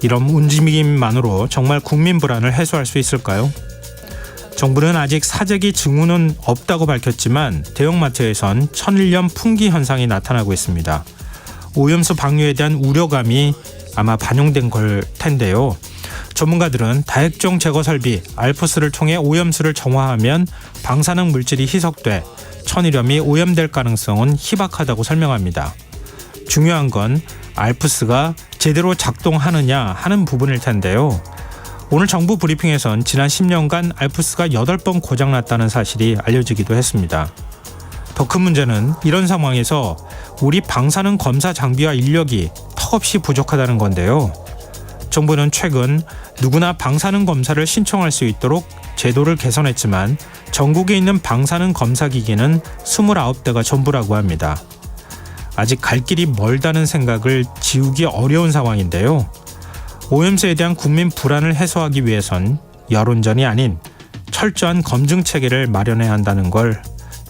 이런 움직임만으로 정말 국민 불안을 해소할 수 있을까요? 정부는 아직 사재기 징후는 없다고 밝혔지만 대형마트에선 천일염 풍기 현상이 나타나고 있습니다. 오염수 방류에 대한 우려감이 아마 반영된 걸 텐데요. 전문가들은 다액종 제거 설비 알프스를 통해 오염수를 정화하면 방사능 물질이 희석돼 천일염이 오염될 가능성은 희박하다고 설명합니다. 중요한 건 알프스가 제대로 작동하느냐 하는 부분일 텐데요. 오늘 정부 브리핑에선 지난 10년간 알프스가 8번 고장났다는 사실이 알려지기도 했습니다. 더 큰 문제는 이런 상황에서 우리 방사능 검사 장비와 인력이 턱없이 부족하다는 건데요. 정부는 최근 누구나 방사능 검사를 신청할 수 있도록 제도를 개선했지만 전국에 있는 방사능 검사 기기는 29대가 전부라고 합니다. 아직 갈 길이 멀다는 생각을 지우기 어려운 상황인데요. 오염수에 대한 국민 불안을 해소하기 위해선 여론전이 아닌 철저한 검증 체계를 마련해야 한다는 걸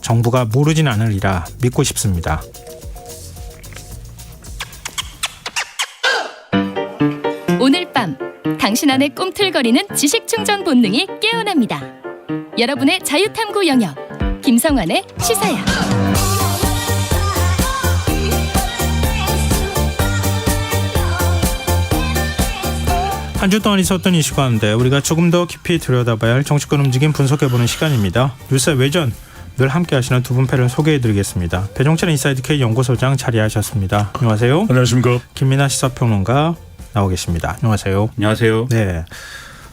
정부가 모르진 않으리라 믿고 싶습니다. 오늘 밤 당신 안의 꿈틀거리는 지식충전 본능이 깨어납니다. 여러분의 자유탐구 영역 김성환의 시사야. 한 주 동안 있었던 이슈 가운데 우리가 조금 더 깊이 들여다봐야 할 정치권 움직임 분석해보는 시간입니다. 뉴스 외전 늘 함께 하시는 두 분 패널 소개해드리겠습니다. 배종찬 인사이드 K 연구소장 자리하셨습니다. 안녕하세요. 안녕하십니까. 김민하 시사평론가 나오 계십니다. 안녕하세요. 안녕하세요. 네,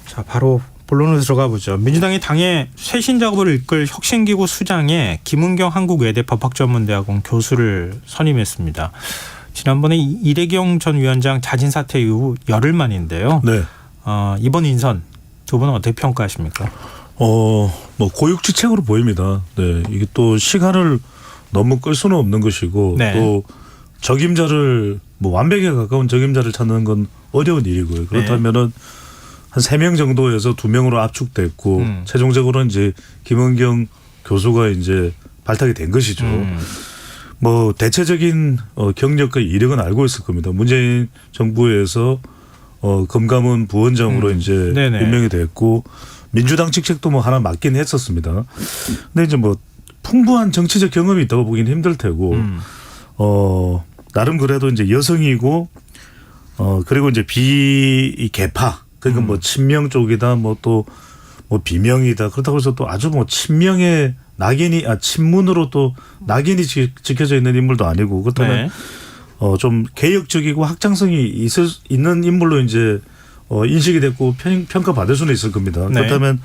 자 바로 본론으로 들어가 보죠. 민주당이 당의 쇄신 작업을 이끌 혁신기구 수장에 김은경 한국외대 법학전문대학원 교수를 선임했습니다. 지난번에 이래경 전 위원장 자진 사퇴 이후 열흘 만인데요. 네. 이번 인선 두 분은 어떻게 평가하십니까? 뭐 고육지책으로 보입니다. 네, 이게 또 시간을 너무 끌 수는 없는 것이고 네. 또 적임자를 뭐 완벽에 가까운 적임자를 찾는 건 어려운 일이고요. 그렇다면은 한 3명 정도에서 2명으로 압축됐고 최종적으로는 이제 김은경 교수가 이제 발탁이 된 것이죠. 뭐 대체적인 경력과 이력은 알고 있을 겁니다. 문재인 정부에서 금감원 부원장으로 이제 네네. 임명이 됐고 민주당 직책도 뭐 하나 맡긴 했었습니다. 근데 이제 뭐 풍부한 정치적 경험이 있다고 보기는 힘들 테고 나름 그래도 이제 여성이고 그리고 이제 비계파 그러니까 뭐 친명 쪽이다 뭐 또 뭐 비명이다 그렇다고 해서 또 아주 뭐 친명의 낙인이 친문으로 또 낙인이 지켜져 있는 인물도 아니고 그렇다면 네. 좀 개혁적이고 확장성이 있는 인물로 이제 인식이 됐고 평가받을 수는 있을 겁니다. 네. 그렇다면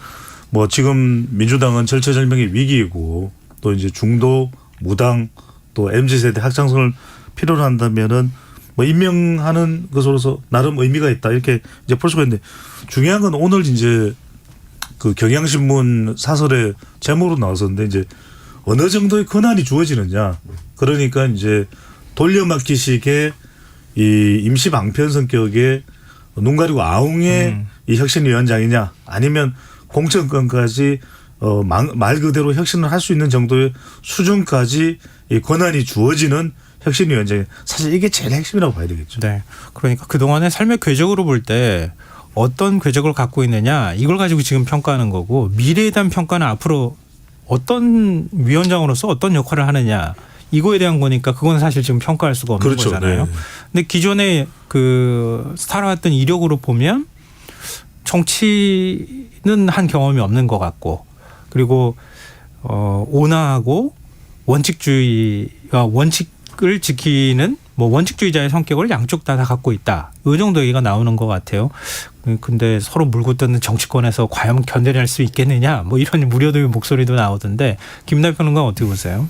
뭐 지금 민주당은 절체절명의 위기이고 또 이제 중도 무당 또 MZ세대 확장성을 필요로 한다면은 뭐 임명하는 것으로서 나름 의미가 있다 이렇게 이제 볼 수가 있는데 중요한 건 오늘 이제 그 경향신문 사설의 제목으로 나왔었는데 이제 어느 정도의 권한이 주어지느냐 그러니까 이제 돌려막기식의 이 임시 방편 성격의 눈 가리고 아웅의 이 혁신위원장이냐 아니면 공천권까지 말 그대로 혁신을 할 수 있는 정도의 수준까지 이 권한이 주어지는 혁신위원장이 사실 이게 제일 핵심이라고 봐야 되겠죠. 네, 그러니까 그동안의 삶의 궤적으로 볼 때 어떤 궤적을 갖고 있느냐 이걸 가지고 지금 평가하는 거고 미래에 대한 평가는 앞으로 어떤 위원장으로서 어떤 역할을 하느냐 이거에 대한 거니까 그건 사실 지금 평가할 수가 없는 그렇죠. 거잖아요. 네. 근데 기존에 그 살아왔던 이력으로 보면 정치는 한 경험이 없는 것 같고 그리고 온화하고 원칙주의와 원칙을 지키는 뭐 원칙주의자의 성격을 양쪽 다 갖고 있다. 이 정도 얘기가 나오는 것 같아요. 근데 서로 물고 뜯는 정치권에서 과연 견뎌낼 수 있겠느냐 뭐 이런 우려도의 목소리도 나오던데 김남희 평론가 어떻게 보세요?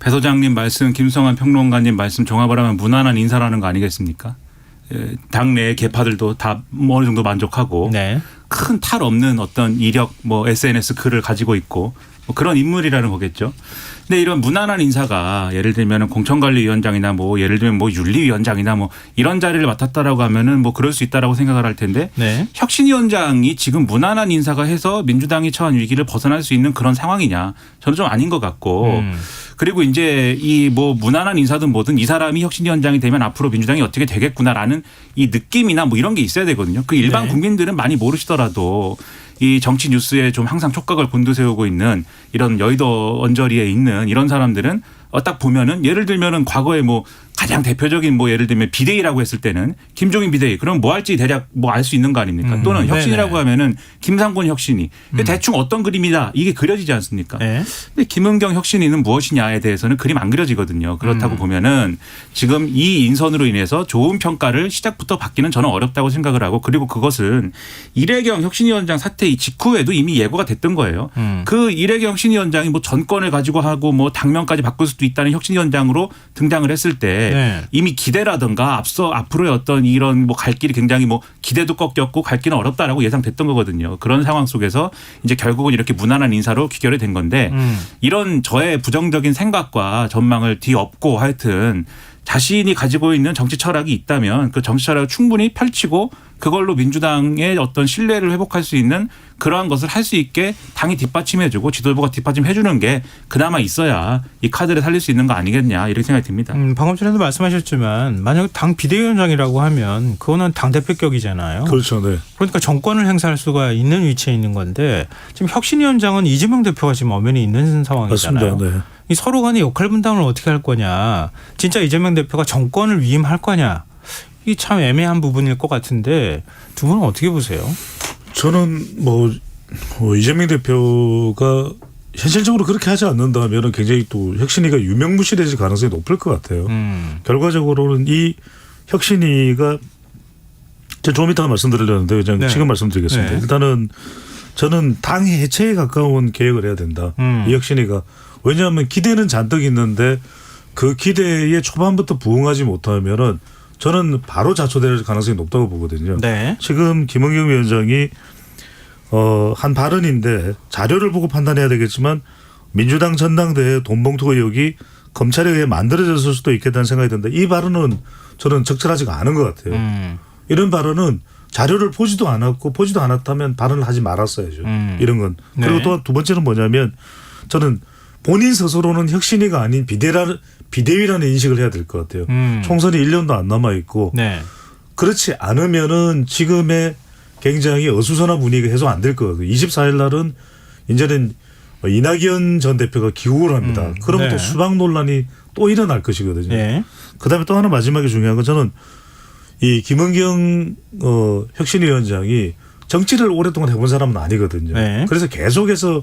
배 소장님 말씀, 김성환 평론가님 말씀 종합을 하면 무난한 인사라는 거 아니겠습니까? 당내 계파들도 다 어느 정도 만족하고 네. 큰 탈 없는 어떤 이력 뭐 SNS 글을 가지고 있고 뭐 그런 인물이라는 거겠죠. 근데 이런 무난한 인사가 예를 들면 공천관리위원장이나 뭐 예를 들면 뭐 윤리위원장이나 뭐 이런 자리를 맡았다라고 하면은 뭐 그럴 수 있다라고 생각을 할 텐데 네. 혁신위원장이 지금 무난한 인사가 해서 민주당이 처한 위기를 벗어날 수 있는 그런 상황이냐 저는 좀 아닌 것 같고 그리고 이제 이 뭐 무난한 인사든 뭐든 이 사람이 혁신위원장이 되면 앞으로 민주당이 어떻게 되겠구나라는 이 느낌이나 뭐 이런 게 있어야 되거든요. 그 일반 네. 국민들은 많이 모르시더라도 이 정치 뉴스에 좀 항상 촉각을 곤두세우고 있는 이런 여의도 언저리에 있는 이런 사람들은 딱 보면은 예를 들면은 과거에 뭐 가장 대표적인 뭐 예를 들면 비대위라고 했을 때는 김종인 비대위 그럼 뭐 할지 대략 뭐 알 수 있는 거 아닙니까? 또는 혁신이라고 네네. 하면은 김상곤 혁신이 대충 어떤 그림이다 이게 그려지지 않습니까? 네. 근데 김은경 혁신이는 무엇이냐에 대해서는 그림 안 그려지거든요. 그렇다고 보면은 지금 이 인선으로 인해서 좋은 평가를 시작부터 받기는 저는 어렵다고 생각을 하고 그리고 그것은 이래경 혁신위원장 사태 직후에도 이미 예고가 됐던 거예요. 그 이래경 혁신위원장이 뭐 전권을 가지고 하고 뭐 당명까지 바꿀 수도 있다는 혁신위원장으로 등장을 했을 때 네. 이미 기대라든가 앞으로의 어떤 이런 뭐 갈 길이 굉장히 뭐 기대도 꺾였고 갈 길은 어렵다라고 예상됐던 거거든요. 그런 상황 속에서 이제 결국은 이렇게 무난한 인사로 귀결이 된 건데 이런 저의 부정적인 생각과 전망을 뒤엎고 하여튼 자신이 가지고 있는 정치 철학이 있다면 그 정치 철학을 충분히 펼치고 그걸로 민주당의 어떤 신뢰를 회복할 수 있는 그러한 것을 할 수 있게 당이 뒷받침해주고 지도부가 뒷받침해주는 게 그나마 있어야 이 카드를 살릴 수 있는 거 아니겠냐 이렇게 생각이 듭니다. 방금 전에도 말씀하셨지만 만약 당 비대위원장이라고 하면 그거는 당대표격이잖아요. 그렇죠. 네. 그러니까 정권을 행사할 수가 있는 위치에 있는 건데 지금 혁신위원장은 이재명 대표가 지금 엄연히 있는 상황이잖아요. 맞습니다. 네. 이 서로 간의 역할 분담을 어떻게 할 거냐. 진짜 이재명 대표가 정권을 위임할 거냐. 이 참 애매한 부분일 것 같은데 두 분은 어떻게 보세요? 저는 뭐 이재명 대표가 현실적으로 그렇게 하지 않는다면 굉장히 또 혁신위가 유명무실해질 가능성이 높을 것 같아요. 결과적으로는 이 혁신위가 제가 좀 이따가 말씀드리려는데 그냥 네. 지금 말씀드리겠습니다. 네. 일단은 저는 당 해체에 가까운 계획을 해야 된다. 이 혁신위가. 왜냐하면 기대는 잔뜩 있는데 그 기대에 초반부터 부응하지 못하면은 저는 바로 자초될 가능성이 높다고 보거든요. 네. 지금 김은경 위원장이 한 발언인데 자료를 보고 판단해야 되겠지만 민주당 전당대회 돈봉투 의혹이 검찰에 의해 만들어졌을 수도 있겠다는 생각이 드는데 이 발언은 저는 적절하지가 않은 것 같아요. 이런 발언은 자료를 보지도 않았고 보지도 않았다면 발언을 하지 말았어야죠. 이런 건. 그리고 네. 또 두 번째는 뭐냐면 저는 본인 스스로는 혁신위가 아닌 비대위라는 인식을 해야 될 것 같아요. 총선이 1년도 안 남아 있고 네. 그렇지 않으면은 지금의 굉장히 어수선한 분위기가 해소 안 될 거거든요. 24일 날은 이제는 이낙연 전 대표가 기국을 합니다. 그러면 네. 또 수박 논란이 또 일어날 것이거든요. 네. 그다음에 또 하나 마지막에 중요한 건 저는 이 김은경 혁신위원장이 정치를 오랫동안 해본 사람은 아니거든요. 네. 그래서 계속해서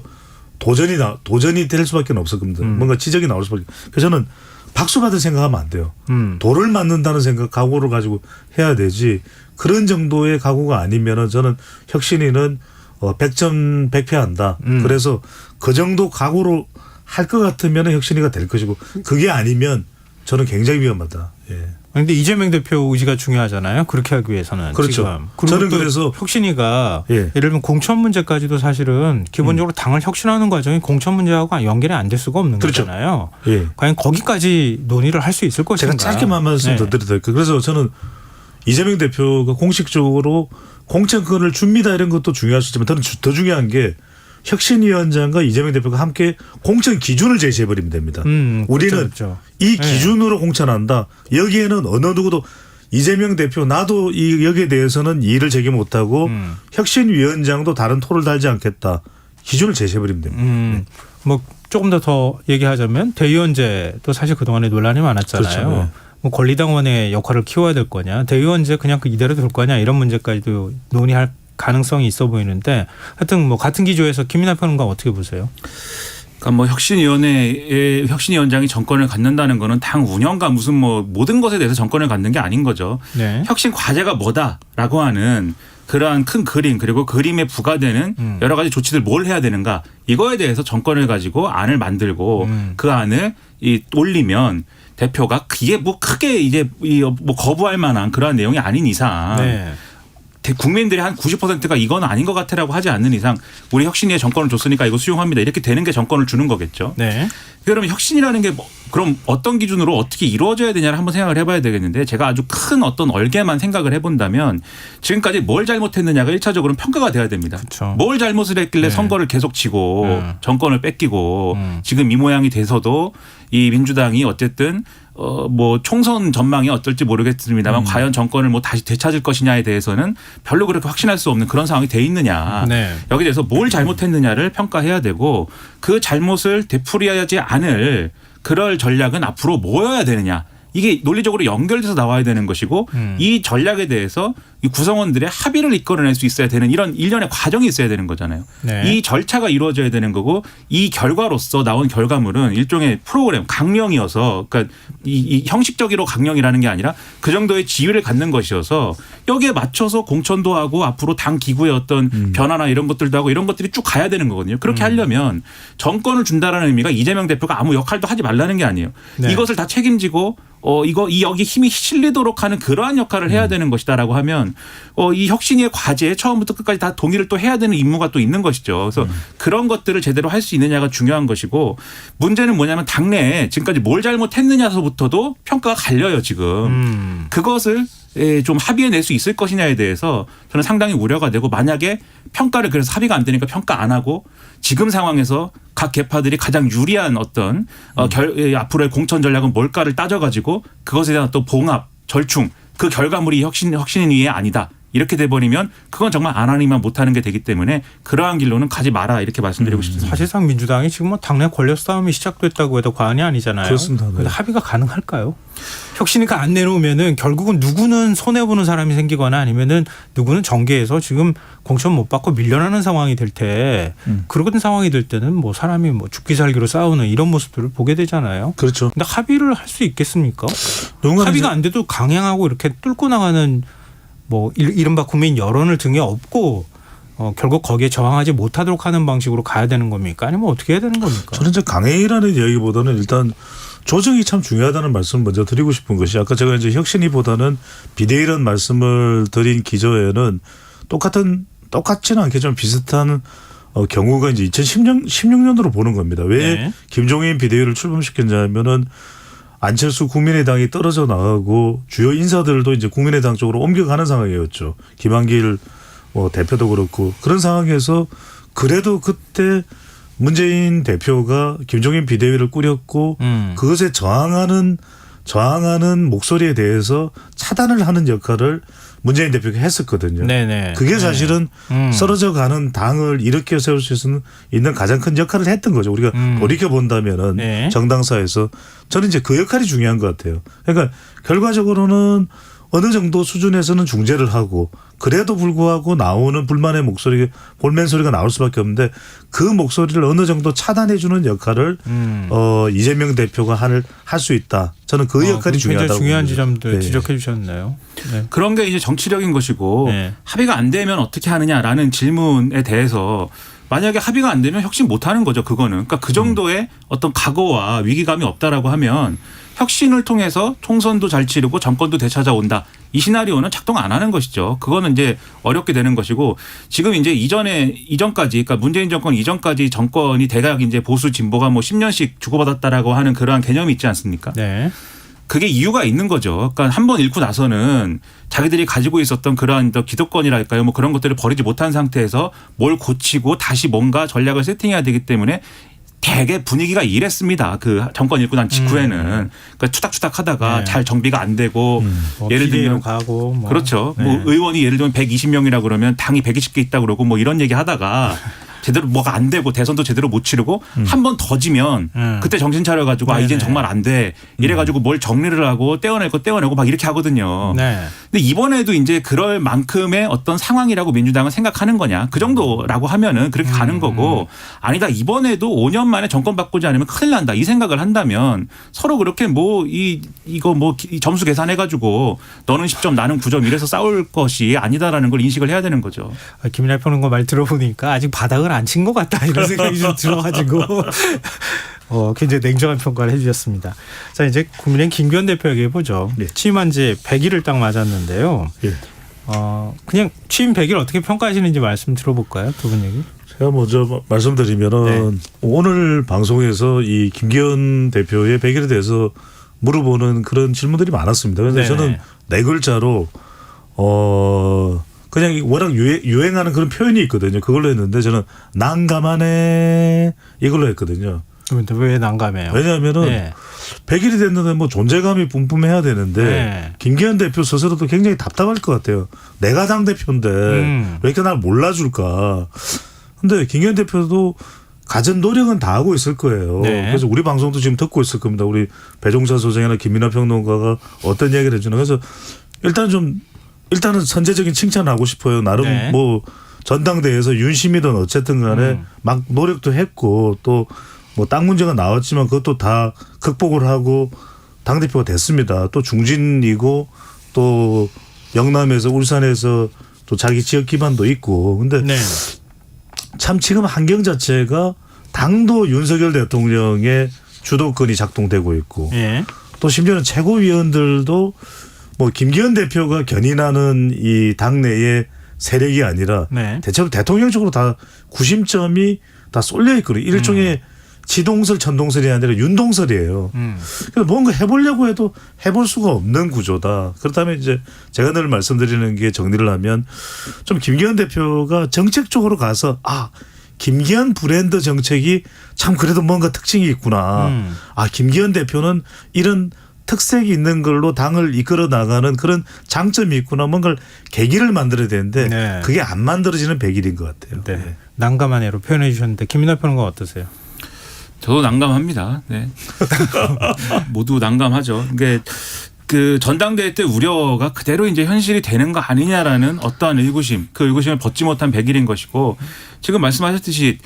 도전이 될 수밖에 없을 겁니다. 뭔가 지적이 나올 수밖에. 그래서 저는 박수 받을 생각하면 안 돼요. 돌을 맞는다는 생각, 각오를 가지고 해야 되지. 그런 정도의 각오가 아니면은 저는 혁신위는 100점 100패한다. 그래서 그 정도 각오로 할 것 같으면 혁신위가 될 것이고 그게 아니면 저는 굉장히 위험하다. 예. 그런데 이재명 대표 의지가 중요하잖아요. 그렇게 하기 위해서는. 그렇죠. 지금. 그리고 저는 또 그래서 혁신위가 예. 예를 들면 공천 문제까지도 사실은 기본적으로 당을 혁신하는 과정이 공천 문제하고 연결이 안 될 수가 없는 그렇죠. 거잖아요. 예. 과연 거기까지 논의를 할 수 있을 것인가. 제가 짧게만 말씀 더 드려도 될까요? 그래서 저는 이재명 대표가 공식적으로 공천권을 줍니다 이런 것도 중요할 수 있지만 저는 더 중요한 게 혁신위원장과 이재명 대표가 함께 공천 기준을 제시해버리면 됩니다. 우리는 그렇죠. 이 기준으로 공천한다. 여기에는 어느 누구도 이재명 대표 나도 여기에 대해서는 이의를 제기 못하고 혁신위원장도 다른 토를 달지 않겠다. 기준을 제시해버리면 됩니다. 뭐 조금 더 얘기하자면 대의원제도 사실 그동안에 논란이 많았잖아요. 그렇죠. 네. 뭐 권리당원의 역할을 키워야 될 거냐, 대의원제 그냥 그 이대로 둘 거냐 이런 문제까지도 논의할 가능성이 있어 보이는데 하여튼 뭐 같은 기조에서 김민하 평론가 어떻게 보세요? 그러니까 뭐 혁신위원장이 정권을 갖는다는 거는 당 운영과 무슨 뭐 모든 것에 대해서 정권을 갖는 게 아닌 거죠. 네. 혁신 과제가 뭐다라고 하는 그러한 큰 그림 그리고 그림에 부과되는 여러 가지 조치들 뭘 해야 되는가 이거에 대해서 정권을 가지고 안을 만들고 그 안을 올리면 대표가 그게 뭐 크게 이제 뭐 거부할 만한 그러한 내용이 아닌 이상 네. 국민들의 한 90%가 이건 아닌 것 같아라고 하지 않는 이상 우리 혁신위에 정권을 줬으니까 이거 수용합니다. 이렇게 되는 게 정권을 주는 거겠죠. 네. 그러면 혁신이라는 게 그럼 어떤 기준으로 어떻게 이루어져야 되냐를 한번 생각을 해봐야 되겠는데 제가 아주 큰 어떤 얼개만 생각을 해본다면 지금까지 뭘 잘못했느냐가 1차적으로는 평가가 돼야 됩니다. 그쵸. 뭘 잘못을 했길래 네. 선거를 계속 치고 정권을 뺏기고 지금 이 모양이 돼서도 이 민주당이 어쨌든 뭐 총선 전망이 어떨지 모르겠습니다만 과연 정권을 뭐 다시 되찾을 것이냐에 대해서는 별로 그렇게 확신할 수 없는 그런 상황이 돼 있느냐. 네. 여기에 대해서 뭘 잘못했느냐를 평가해야 되고 그 잘못을 되풀이하지 않을 그럴 전략은 앞으로 뭐여야 되느냐. 이게 논리적으로 연결돼서 나와야 되는 것이고 이 전략에 대해서 이 구성원들의 합의를 이끌어낼 수 있어야 되는 이런 일련의 과정이 있어야 되는 거잖아요. 네. 이 절차가 이루어져야 되는 거고 이 결과로서 나온 결과물은 일종의 프로그램 강령이어서 그러니까 이 형식적으로 강령이라는 게 아니라 그 정도의 지위를 갖는 것이어서 여기에 맞춰서 공천도 하고 앞으로 당 기구의 어떤 변화나 이런 것들도 하고 이런 것들이 쭉 가야 되는 거거든요. 그렇게 하려면 정권을 준다라는 의미가 이재명 대표가 아무 역할도 하지 말라는 게 아니에요. 네. 이것을 다 책임지고 여기 힘이 실리도록 하는 그러한 역할을 해야 되는 것이다라고 하면 이 혁신위의 과제에 처음부터 끝까지 다 동의를 또 해야 되는 임무가 또 있는 것이죠. 그래서 그런 것들을 제대로 할 수 있느냐가 중요한 것이고 문제는 뭐냐면 당내에 지금까지 뭘 잘못했느냐서부터도 평가가 갈려요 지금. 그것을 좀 합의해낼 수 있을 것이냐에 대해서 저는 상당히 우려가 되고 만약에 평가를 그래서 합의가 안 되니까 평가 안 하고 지금 상황에서 각 계파들이 가장 유리한 어떤 앞으로의 공천 전략은 뭘까를 따져가지고 그것에 대한 또 봉합, 절충 그 결과물이 혁신위에 아니다. 이렇게 돼버리면 그건 정말 안 하니만 못하는 게 되기 때문에 그러한 길로는 가지 마라 이렇게 말씀드리고 싶습니다. 사실상 민주당이 지금 뭐 당내 권력 싸움이 시작됐다고 해도 과언이 아니잖아요. 그렇습니다. 네. 근데 합의가 가능할까요? 혁신이가 안 내놓으면은 결국은 누구는 손해 보는 사람이 생기거나 아니면은 누구는 정계에서 지금 공천 못 받고 밀려나는 상황이 될 때 그런 상황이 될 때는 뭐 사람이 뭐 죽기 살기로 싸우는 이런 모습들을 보게 되잖아요. 그렇죠. 근데 합의를 할 수 있겠습니까? 누군가는 합의가 이제 안 돼도 강행하고 이렇게 뚫고 나가는 뭐 이른바 국민 여론을 등에 업고 결국 거기에 저항하지 못하도록 하는 방식으로 가야 되는 겁니까? 아니면 어떻게 해야 되는 겁니까? 저는 이제 강행이라는 이야기보다는 일단 조정이 참 중요하다는 말씀을 먼저 드리고 싶은 것이 아까 제가 이제 혁신위보다는 비대위란 말씀을 드린 기저에는 똑같지는 않겠지만 비슷한 경우가 이제 2016년으로 보는 겁니다. 왜 네. 김종인 비대위를 출범시켰냐면은 안철수 국민의당이 떨어져 나가고 주요 인사들도 이제 국민의당 쪽으로 옮겨가는 상황이었죠. 김한길 대표도 그렇고 그런 상황에서 그래도 그때 문재인 대표가 김종인 비대위를 꾸렸고 그것에 저항하는 목소리에 대해서 차단을 하는 역할을 문재인 대표가 했었거든요. 네네. 그게 사실은 쓰러져가는 당을 일으켜 세울 수 있는 가장 큰 역할을 했던 거죠. 우리가 돌이켜 본다면은 네. 정당사에서 저는 이제 그 역할이 중요한 것 같아요. 그러니까 결과적으로는 어느 정도 수준에서는 중재를 하고 그래도 불구하고 나오는 불만의 목소리, 볼멘 소리가 나올 수밖에 없는데 그 목소리를 어느 정도 차단해 주는 역할을 이재명 대표가 할 수 있다. 저는 그 역할이 중요하다고 굉장히 중요한 봅니다. 지점들 네. 지적해 주셨네요. 네. 그런 게 이제 정치력인 것이고 네. 합의가 안 되면 어떻게 하느냐라는 질문에 대해서 만약에 합의가 안 되면 혁신 못 하는 거죠. 그거는. 그러니까 그 정도의 어떤 각오와 위기감이 없다라고 하면 혁신을 통해서 총선도 잘 치르고 정권도 되찾아온다. 이 시나리오는 작동 안 하는 것이죠. 그거는 이제 어렵게 되는 것이고 지금 이제 이전까지 그러니까 문재인 정권 이전까지 정권이 대략 이제 보수 진보가 뭐 10년씩 주고받았다라고 하는 그러한 개념이 있지 않습니까? 네. 그게 이유가 있는 거죠. 그러니까 한 번 잃고 나서는 자기들이 가지고 있었던 그러한 기득권이랄까요. 뭐 그런 것들을 버리지 못한 상태에서 뭘 고치고 다시 뭔가 전략을 세팅해야 되기 때문에 되게 분위기가 이랬습니다. 그 정권 잃고 난 직후에는. 그러니까 추닥추닥 하다가 네. 잘 정비가 안 되고 뭐 예를 들면 가고 뭐. 그렇죠. 네. 뭐 의원이 예를 들면 120명이라 그러면 당이 120개 있다 그러고 뭐 이런 얘기 하다가 제대로 뭐가 안 되고 대선도 제대로 못 치르고 한 번 더 지면 그때 정신 차려가지고 아 이젠 정말 안 돼. 이래가지고 뭘 정리를 하고 떼어낼 거 떼어내고 막 이렇게 하거든요. 네. 근데 이번에도 이제 그럴 만큼의 어떤 상황이라고 민주당은 생각하는 거냐. 그 정도라고 하면은 그렇게 가는 거고 아니다. 이번에도 5년 만에 정권 바꾸지 않으면 큰일 난다. 이 생각을 한다면 서로 그렇게 이거 점수 계산해가지고 너는 10점 나는 9점 이래서 싸울 것이 아니다라는 걸 인식을 해야 되는 거죠. 김인하 평론가 말 들어보니까 아직 바닥을 안 친 것 같다 이런 생각이 좀 들어가지고 굉장히 냉정한 평가를 해 주셨습니다. 자 이제 국민의힘 김기현 대표 얘기해 보죠. 네. 취임한 지 100일을 딱 맞았는데요. 예. 그냥 취임 100일 어떻게 평가하시는지 말씀 들어볼까요? 두 분 얘기. 제가 먼저 말씀드리면은 오늘 방송에서 이 김기현 대표의 100일에 대해서 물어보는 그런 질문들이 많았습니다. 그런데 네네. 저는 네 글자로 그냥 워낙 유행하는 그런 표현이 있거든요. 그걸로 했는데 저는 난감하네 이걸로 했거든요. 근데 왜 난감해요? 왜냐하면은 네. 100일이 됐는데 뭐 존재감이 뿜뿜해야 되는데 네. 김기현 대표 스스로도 굉장히 답답할 것 같아요. 내가 당대표인데 왜 이렇게 날 몰라줄까. 근데 김기현 대표도 갖은 노력은 다 하고 있을 거예요. 네. 그래서 우리 방송도 지금 듣고 있을 겁니다. 우리 배종찬 소장이나 김민하 평론가가 어떤 이야기를 해주나. 그래서 일단은 선제적인 칭찬을 하고 싶어요. 나름 네. 뭐 전당대회에서 윤심이든 어쨌든 간에 막 노력도 했고 또 뭐 땅 문제가 나왔지만 그것도 다 극복을 하고 당대표가 됐습니다. 또 중진이고 또 영남에서 울산에서 또 자기 지역 기반도 있고. 근데 네. 참 지금 환경 자체가 당도 윤석열 대통령의 주도권이 작동되고 있고 예. 또 심지어는 최고위원들도 뭐 김기현 대표가 견인하는 이 당내의 세력이 아니라 네. 대체로 대통령 쪽으로 다 구심점이 다 쏠려 있거든요. 일종의 지동설 천동설이 아니라 윤동설이에요. 그래서 뭔가 해보려고 해도 해볼 수가 없는 구조다. 그렇다면 이제 제가 늘 말씀드리는 게 정리를 하면 좀 김기현 대표가 정책 쪽으로 가서 김기현 브랜드 정책이 참 그래도 뭔가 특징이 있구나. 김기현 대표는 이런 특색이 있는 걸로 당을 이끌어 나가는 그런 장점이 있구나. 뭔가 계기를 만들어야 되는데 네. 그게 안 만들어지는 100일인 것 같아요. 네. 네. 난감하네로 표현해 주셨는데 김민하 평론가 어떠세요? 저도 난감합니다. 네. 모두 난감하죠. 그게 그 전당대회 때 우려가 그대로 이제 현실이 되는 거 아니냐라는 어떠한 의구심, 그 의구심을 벗지 못한 100일인 것이고 지금 말씀하셨듯이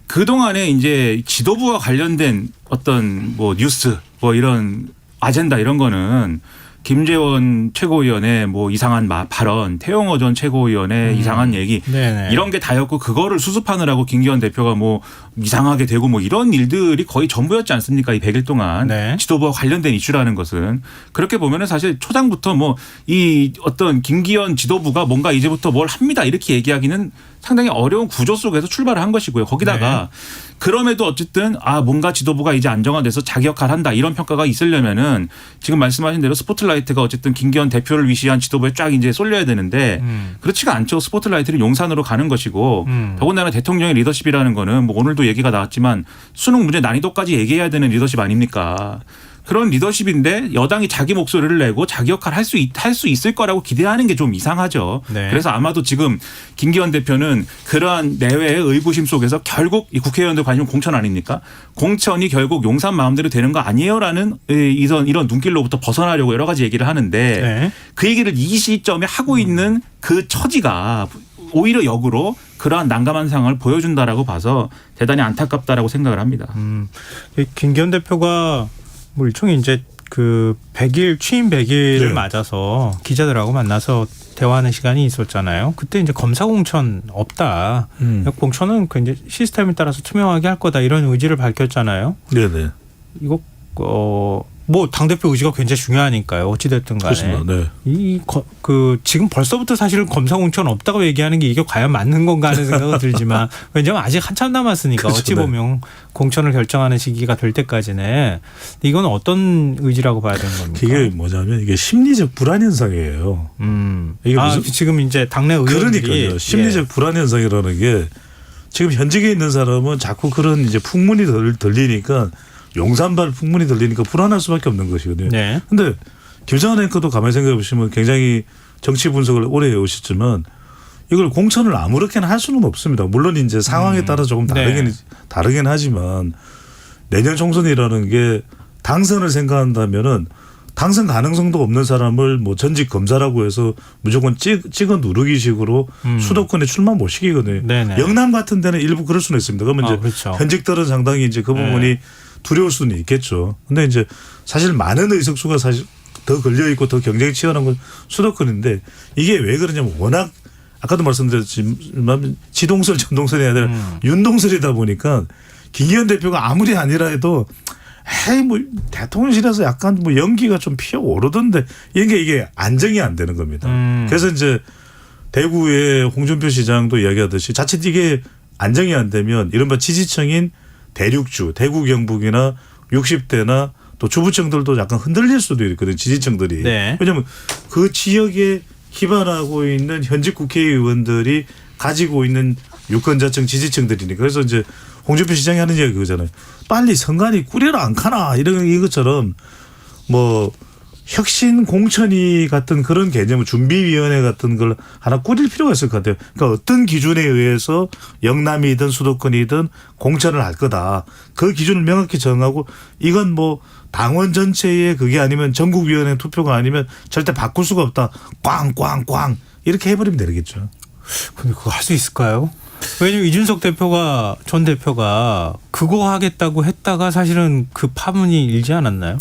그동안에 이제 지도부와 관련된 어떤 뭐 뉴스 뭐 이런 아젠다 이런 거는 김재원 최고위원의 뭐 이상한 발언, 태영호 전 최고위원의 이상한 얘기 네네. 이런 게 다였고 그거를 수습하느라고 김기현 대표가 뭐 이상하게 되고 뭐 이런 일들이 거의 전부였지 않습니까? 이 100일 동안 네. 지도부와 관련된 이슈라는 것은 그렇게 보면은 사실 초장부터 뭐 이 어떤 김기현 지도부가 뭔가 이제부터 뭘 합니다 이렇게 얘기하기는 상당히 어려운 구조 속에서 출발을 한 것이고요. 거기다가 그럼에도 어쨌든 뭔가 지도부가 이제 안정화돼서 자기 역할을 한다 이런 평가가 있으려면은 지금 말씀하신 대로 스포트라이트가 어쨌든 김기현 대표를 위시한 지도부에 쫙 이제 쏠려야 되는데 그렇지가 않죠. 스포트라이트는 용산으로 가는 것이고 더군다나 대통령의 리더십이라는 거는 뭐 오늘도 얘기가 나왔지만 수능 문제 난이도까지 얘기해야 되는 리더십 아닙니까? 그런 리더십인데 여당이 자기 목소리를 내고 자기 역할을 할 수 있을 거라고 기대하는 게 좀 이상하죠. 네. 그래서 아마도 지금 김기현 대표는 그러한 내외의 의구심 속에서 결국 이 국회의원들 관심 공천 아닙니까? 공천이 결국 용산 마음대로 되는 거 아니에요라는 이런 눈길로부터 벗어나려고 여러 가지 얘기를 하는데 네. 그 얘기를 이 시점에 하고 있는 그 처지가 오히려 역으로 그러한 난감한 상황을 보여준다라고 봐서 대단히 안타깝다라고 생각을 합니다. 김기현 대표가 뭐 일종의 이제 그 100일 취임 100일을 네. 맞아서 기자들하고 만나서 대화하는 시간이 있었잖아요. 그때 이제 검사 공천 없다. 공천은 그 이제 시스템에 따라서 투명하게 할 거다 이런 의지를 밝혔잖아요. 네네. 이거 뭐 당대표 의지가 굉장히 중요하니까요. 어찌됐든 간에. 그렇습니다. 네. 지금 벌써부터 사실은 검사 공천 없다고 얘기하는 게 이게 과연 맞는 건가 하는 생각은 들지만 왜냐하면 아직 한참 남았으니까 그렇죠. 어찌 보면 공천을 결정하는 시기가 될 때까지는 이건 어떤 의지라고 봐야 되는 겁니까? 이게 뭐냐면 이게 심리적 불안 현상이에요. 이게 무슨 지금 이제 당내 의원들이 그러니까요. 심리적 불안 현상이라는 게 지금 현직에 있는 사람은 자꾸 그런 이제 풍문이 들리니까 용산발 풍문이 들리니까 불안할 수밖에 없는 것이거든요. 네. 그런데 김성환 앵커도 가만히 생각해 보시면 굉장히 정치 분석을 오래 해오셨지만 이걸 공천을 아무렇게나 할 수는 없습니다. 물론 이제 상황에 따라 조금 다르긴 하지만 내년 총선이라는 게 당선을 생각한다면은 당선 가능성도 없는 사람을 뭐 전직 검사라고 해서 무조건 찍어 누르기식으로 수도권에 출마 못 시키거든요. 네네. 영남 같은 데는 일부 그럴 수는 있습니다. 그러면 이제 그렇죠. 현직들은 상당히 이제 그 부분이 두려울 수는 있겠죠. 근데 이제 사실 많은 의석수가 사실 더 걸려 있고 더 경쟁이 치열한 건 수도권인데 이게 왜 그러냐면 워낙 아까도 말씀드렸지만 지동설 전동설이 아니라 윤동설이다 보니까 김기현 대표가 아무리 아니라 해도 에이 뭐 대통령실에서 약간 뭐 연기가 좀 피어오르던데 이게 안정이 안 되는 겁니다. 그래서 이제 대구의 홍준표 시장도 이야기하듯이 자칫 이게 안정이 안 되면 이른바 지지층인 대륙주, 대구 경북이나 60대나 또 주부층들도 약간 흔들릴 수도 있거든요. 지지층들이. 네. 왜냐하면 그 지역에 기반하고 있는 현직 국회의원들이 가지고 있는 유권자층 지지층들이니까. 그래서 이제 홍준표 시장이 하는 얘기가 그거잖아요. 빨리 선관위 꾸려라 안 카나 이런 이것처럼 뭐 혁신 공천위 같은 그런 개념, 준비위원회 같은 걸 하나 꾸릴 필요가 있을 것 같아요. 그러니까 어떤 기준에 의해서 영남이든 수도권이든 공천을 할 거다. 그 기준을 명확히 정하고 이건 뭐 당원 전체의 그게 아니면 전국위원회 투표가 아니면 절대 바꿀 수가 없다. 꽝꽝꽝 이렇게 해버리면 되겠죠. 근데 그거 할 수 있을까요? 왜냐면 이준석 전 대표가 그거 하겠다고 했다가 사실은 그 파문이 일지 않았나요?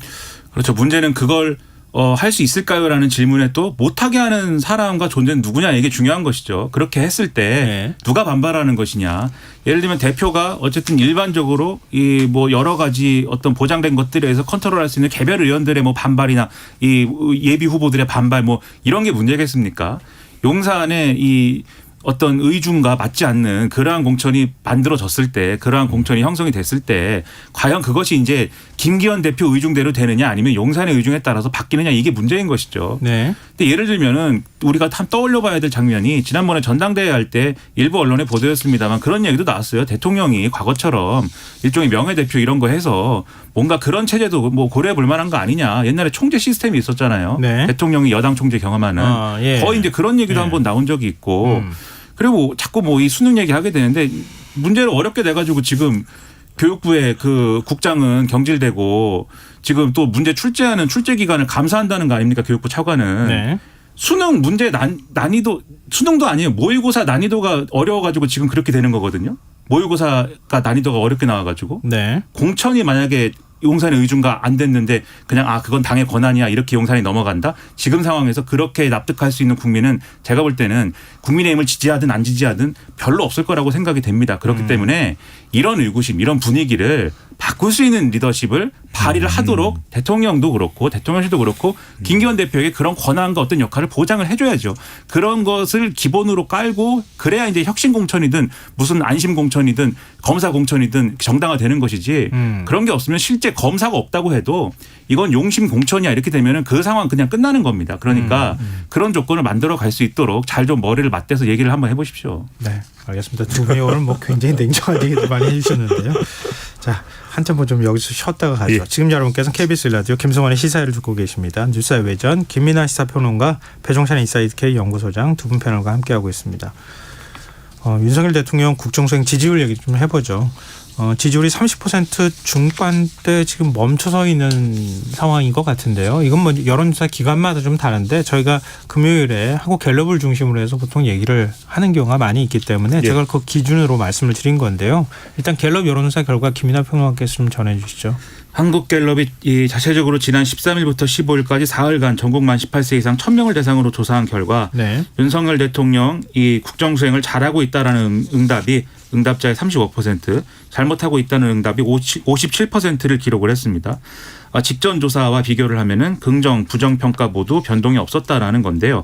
그렇죠. 문제는 그걸 할 수 있을까요라는 질문에 또 못하게 하는 사람과 존재는 누구냐 이게 중요한 것이죠. 그렇게 했을 때 네. 누가 반발하는 것이냐. 예를 들면 대표가 어쨌든 일반적으로 이 뭐 여러 가지 어떤 보장된 것들에 의해서 컨트롤할 수 있는 개별 의원들의 뭐 반발이나 이 예비 후보들의 반발 뭐 이런 게 문제겠습니까? 용산에 이 어떤 의중과 맞지 않는 그러한 공천이 만들어졌을 때 그러한 공천이 형성이 됐을 때 과연 그것이 이제 김기현 대표 의중대로 되느냐 아니면 용산의 의중에 따라서 바뀌느냐 이게 문제인 것이죠. 네. 근데 예를 들면은 우리가 한 떠올려 봐야 될 장면이 지난번에 전당대회 할 때 일부 언론에 보도였습니다만 그런 얘기도 나왔어요. 대통령이 과거처럼 일종의 명예대표 이런 거 해서 뭔가 그런 체제도 뭐 고려해 볼 만한 거 아니냐. 옛날에 총재 시스템이 있었잖아요. 네. 대통령이 여당 총재 경험하는. 예. 거의 이제 그런 얘기도 예. 한번 나온 적이 있고 그리고 자꾸 뭐 이 수능 얘기하게 되는데 문제를 어렵게 돼가지고 지금 교육부의 그 국장은 경질되고 지금 또 문제 출제하는 출제 기간을 감사한다는 거 아닙니까? 교육부 차관은. 네. 수능 문제 난이도 수능도 아니에요. 모의고사 난이도가 어려워가지고 지금 그렇게 되는 거거든요. 모의고사가 난이도가 어렵게 나와가지고 네. 공천이 만약에 용산의 의중과 안 됐는데 그냥 그건 당의 권한이야 이렇게 용산이 넘어간다. 지금 상황에서 그렇게 납득할 수 있는 국민은 제가 볼 때는 국민의힘을 지지하든 안 지지하든 별로 없을 거라고 생각이 됩니다. 그렇기 때문에 이런 의구심 이런 분위기를 바꿀 수 있는 리더십을 발휘를 하도록 대통령도 그렇고 대통령실도 그렇고 김기현 대표에게 그런 권한과 어떤 역할을 보장을 해줘야죠. 그런 것을 기본으로 깔고 그래야 이제 혁신 공천이든 무슨 안심 공천이든 검사 공천이든 정당화되는 것이지 그런 게 없으면 실제 검사가 없다고 해도 이건 용심 공천이야 이렇게 되면은 그 상황 그냥 끝나는 겁니다. 그러니까 그런 조건을 만들어 갈 수 있도록 잘 좀 머리를 맞대서 얘기를 한번 해보십시오. 네, 알겠습니다. 두 분이 오늘 뭐 굉장히 냉정한 얘기도 많이 해주셨는데요. 자, 한참 좀 여기서 쉬었다가 가죠. 예. 지금 여러분께서는 KBS 라디오 김성환의 시사회를 듣고 계십니다. 뉴스의 외전 김민아 시사평론가 배종찬 인사이드K 연구소장 두 분 패널과 함께하고 있습니다. 윤석열 대통령 국정수행 지지율 얘기 좀 해보죠. 지지율이 30% 중반대 지금 멈춰서 있는 상황인 것 같은데요. 이건 뭐 여론조사 기관마다 좀 다른데 저희가 금요일에 한국갤럽을 중심으로 해서 보통 얘기를 하는 경우가 많이 있기 때문에 예. 제가 그 기준으로 말씀을 드린 건데요. 일단 갤럽 여론조사 결과 김민하 평론가께서 좀 전해 주시죠. 한국갤럽이 이 자체적으로 지난 13일부터 15일까지 사흘간 전국 만 18세 이상 1000명을 대상으로 조사한 결과 네. 윤석열 대통령 이 국정수행을 잘하고 있다라는 응답이 응답자의 35%, 잘못하고 있다는 응답이 57%를 기록을 했습니다. 직전 조사와 비교를 하면은 긍정, 부정 평가 모두 변동이 없었다라는 건데요.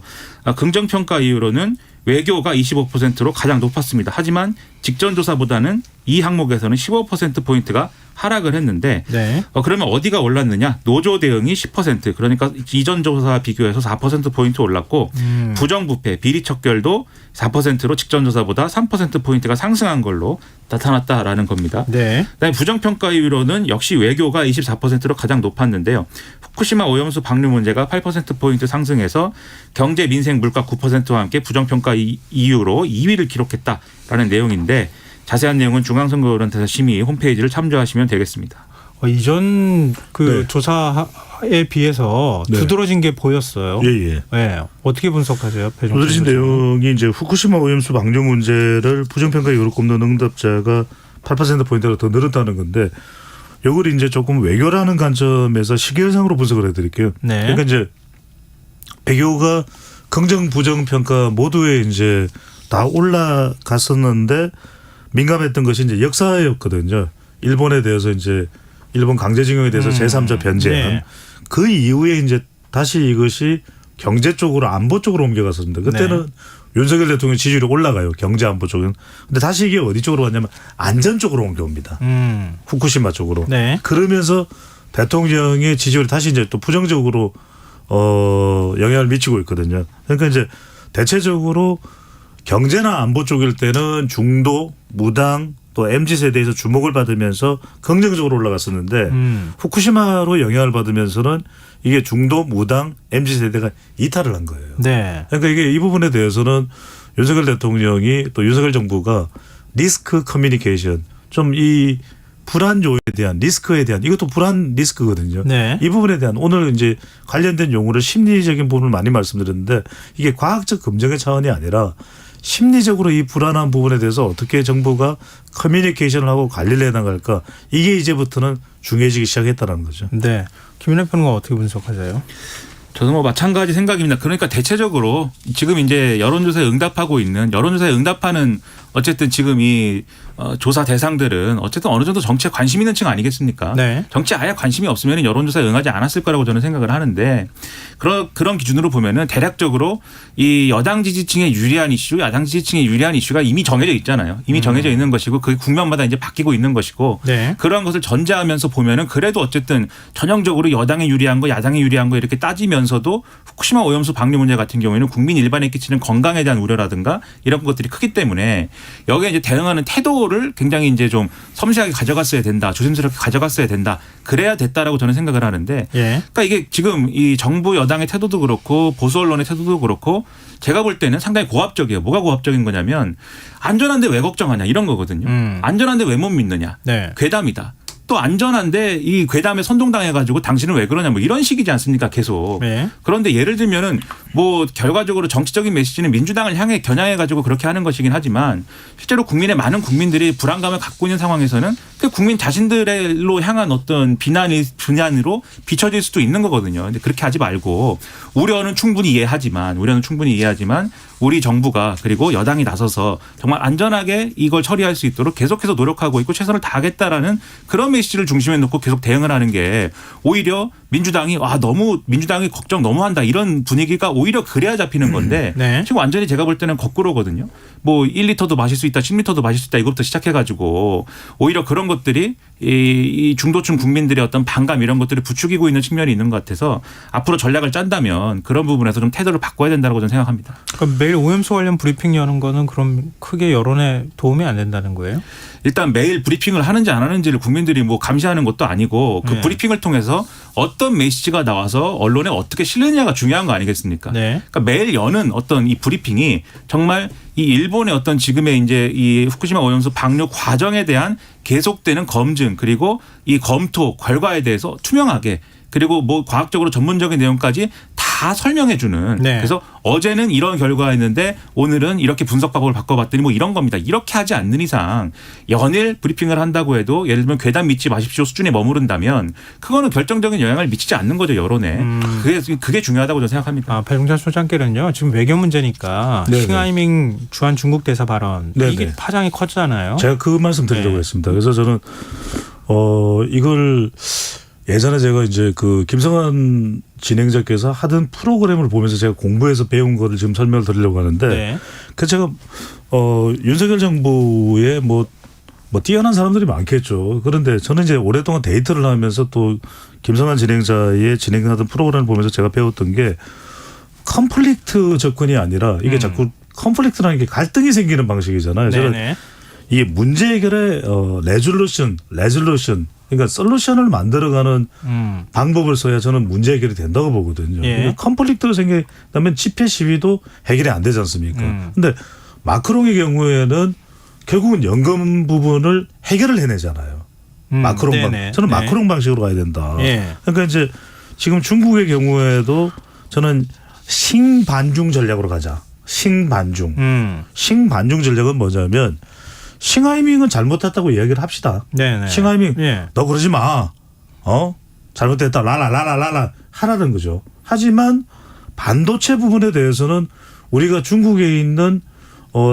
긍정 평가 이유로는 외교가 25%로 가장 높았습니다. 하지만 직전 조사보다는 이 항목에서는 15%포인트가 하락을 했는데 네. 그러면 어디가 올랐느냐? 노조 대응이 10% 그러니까 이전 조사와 비교해서 4%포인트 올랐고 부정부패, 비리 척결도 4%로 직전 조사보다 3%포인트가 상승한 걸로 나타났다라는 겁니다. 네. 그다음에 부정평가 이유로는 역시 외교가 24%로 가장 높았는데요. 후쿠시마 오염수 방류 문제가 8%포인트 상승해서 경제, 민생, 물가 9%와 함께 부정평가 이유로 2위를 기록했다라는 내용인데 자세한 내용은 중앙선거여론조사심의 홈페이지를 참조하시면 되겠습니다. 이전 그 네. 조사에 비해서 네. 두드러진 게 보였어요. 예. 네. 어떻게 분석하세요? 두드러진 내용이 이제 후쿠시마 오염수 방류 문제를 부정평가 이유로 꼽는 응답자가 8%포인트로 더 늘었다는 건데 이걸 이제 조금 외교라는 관점에서 시계열상으로 분석을 해드릴게요. 네. 그러니까 이제 외교가 긍정 부정 평가 모두에 이제 다 올라갔었는데 민감했던 것이 이제 역사였거든요. 일본에 대해서 이제 일본 강제징용에 대해서 제3자 변제한 네. 그 이후에 이제 다시 이것이 경제 쪽으로 안보 쪽으로 옮겨갔었는데 그때는 네. 윤석열 대통령 지지율이 올라가요. 경제 안보 쪽은. 근데 다시 이게 어디 쪽으로 갔냐면 안전 쪽으로 옮겨옵니다. 후쿠시마 쪽으로. 네. 그러면서 대통령의 지지율이 다시 이제 또 부정적으로 영향을 미치고 있거든요. 그러니까 이제 대체적으로 경제나 안보 쪽일 때는 중도, 무당 또 MZ세대에서 주목을 받으면서 긍정적으로 올라갔었는데 후쿠시마로 영향을 받으면서는 이게 중도, 무당, MZ세대가 이탈을 한 거예요. 네. 그러니까 이게 이 부분에 대해서는 윤석열 대통령이 또 윤석열 정부가 리스크 커뮤니케이션 좀 이 불안 요인에 대한 리스크에 대한 이것도 불안 리스크거든요. 네. 이 부분에 대한 오늘 이제 관련된 용어를 심리적인 부분을 많이 말씀드렸는데 이게 과학적 검증의 차원이 아니라 심리적으로 이 불안한 부분에 대해서 어떻게 정부가 커뮤니케이션을 하고 관리를 해나갈까 이게 이제부터는 중요해지기 시작했다는 거죠. 네. 김인하 평론가 어떻게 분석하세요? 저도 뭐 마찬가지 생각입니다. 그러니까 대체적으로 지금 이제 여론조사에 응답하고 있는 여론조사에 응답하는 어쨌든 지금 이 조사 대상들은 어쨌든 어느 정도 정치에 관심 있는 층 아니겠습니까? 네. 정치에 아예 관심이 없으면 여론조사에 응하지 않았을 거라고 저는 생각을 하는데 그런 기준으로 보면은 대략적으로 이 여당 지지층에 유리한 이슈, 야당 지지층에 유리한 이슈가 이미 정해져 있잖아요. 이미 정해져 있는 것이고 그게 국면마다 이제 바뀌고 있는 것이고 네. 그러한 것을 전제하면서 보면은 그래도 어쨌든 전형적으로 여당에 유리한 거, 야당에 유리한 거 이렇게 따지면서도 후쿠시마 오염수 방류 문제 같은 경우에는 국민 일반에 끼치는 건강에 대한 우려라든가 이런 것들이 크기 때문에 여기에 이제 대응하는 태도를 굉장히 이제 좀 섬세하게 가져갔어야 된다, 조심스럽게 가져갔어야 된다. 그래야 됐다라고 저는 생각을 하는데, 예. 그러니까 이게 지금 이 정부 여당의 태도도 그렇고 보수 언론의 태도도 그렇고 제가 볼 때는 상당히 고압적이에요. 뭐가 고압적인 거냐면 안전한데 왜 걱정하냐 이런 거거든요. 안전한데 왜 못 믿느냐. 네. 괴담이다. 또 안전한데 이 괴담에 선동당해가지고 당신은 왜 그러냐 뭐 이런 식이지 않습니까 계속. 네. 그런데 예를 들면은 뭐 결과적으로 정치적인 메시지는 민주당을 향해 겨냥해가지고 그렇게 하는 것이긴 하지만 실제로 국민의 많은 국민들이 불안감을 갖고 있는 상황에서는 그 국민 자신들로 향한 어떤 비난으로 비춰질 수도 있는 거거든요. 근데 그렇게 하지 말고 우려는 충분히 이해하지만 우리 정부가 그리고 여당이 나서서 정말 안전하게 이걸 처리할 수 있도록 계속해서 노력하고 있고 최선을 다하겠다라는 그런 메시지를 중심에 놓고 계속 대응을 하는 게 오히려 민주당이 민주당이 걱정 너무 한다 이런 분위기가 오히려 그래야 잡히는 건데 네. 지금 완전히 제가 볼 때는 거꾸로거든요. 뭐 1리터도 마실 수 있다, 10리터도 마실 수 있다 이것부터 시작해가지고 오히려 그런 것들이 이 중도층 국민들의 어떤 반감 이런 것들을 부추기고 있는 측면이 있는 것 같아서 앞으로 전략을 짠다면 그런 부분에서 좀 태도를 바꿔야 된다고 저는 생각합니다. 그럼 매일 오염수 관련 브리핑 여는 거는 그럼 크게 여론에 도움이 안 된다는 거예요? 일단 매일 브리핑을 하는지 안 하는지를 국민들이 뭐 감시하는 것도 아니고 그 네. 브리핑을 통해서 어떤 메시지가 나와서 언론에 어떻게 실리느냐가 중요한 거 아니겠습니까? 네. 그러니까 매일 여는 어떤 이 브리핑이 정말 이 일본의 어떤 지금의 이제 이 후쿠시마 오염수 방류 과정에 대한 계속되는 검증 그리고 이 검토 결과에 대해서 투명하게 그리고 뭐 과학적으로 전문적인 내용까지 다 설명해 주는 네. 그래서 어제는 이런 결과였는데 오늘은 이렇게 분석 방법을 바꿔봤더니 뭐 이런 겁니다. 이렇게 하지 않는 이상 연일 브리핑을 한다고 해도 예를 들면 괴담 믿지 마십시오 수준에 머무른다면 그거는 결정적인 영향을 미치지 않는 거죠 여론에. 그게 중요하다고 저는 생각합니다. 배종찬 소장께는요. 지금 외교 문제니까 네네. 싱하이밍 주한 중국 대사 발언 네네. 이게 파장이 컸잖아요. 제가 그 말씀 드리려고 네. 했습니다. 그래서 저는 이걸 예전에 제가 이제 그 김성환 진행자께서 하던 프로그램을 보면서 제가 공부해서 배운 거를 지금 설명을 드리려고 하는데 네. 그래서 제가 윤석열 정부에 뭐 뛰어난 사람들이 많겠죠. 그런데 저는 이제 오랫동안 데이터를 하면서 또 김성환 진행자의 진행하던 프로그램을 보면서 제가 배웠던 게 컨플릭트 접근이 아니라 이게 자꾸 컨플릭트라는 게 갈등이 생기는 방식이잖아요. 저는 네네. 이게 문제 해결의 레졸루션 그러니까 솔루션을 만들어가는 방법을 써야 저는 문제 해결이 된다고 보거든요. 예. 그러니까 컨플릭트가 생기면 집회 시위도 해결이 안 되지 않습니까? 그런데 마크롱의 경우에는 결국은 연금 부분을 해결을 해내잖아요. 마크롱 네네. 저는 네. 마크롱 방식으로 가야 된다. 예. 그러니까 이제 지금 중국의 경우에도 저는 싱반중 전략으로 가자. 싱반중. 싱반중 전략은 뭐냐면 싱하이밍은 잘못했다고 이야기를 합시다. 네네. 싱하이밍 예. 너 그러지 마. 잘못됐다. 라라라라라라 하라는 거죠. 하지만 반도체 부분에 대해서는 우리가 중국에 있는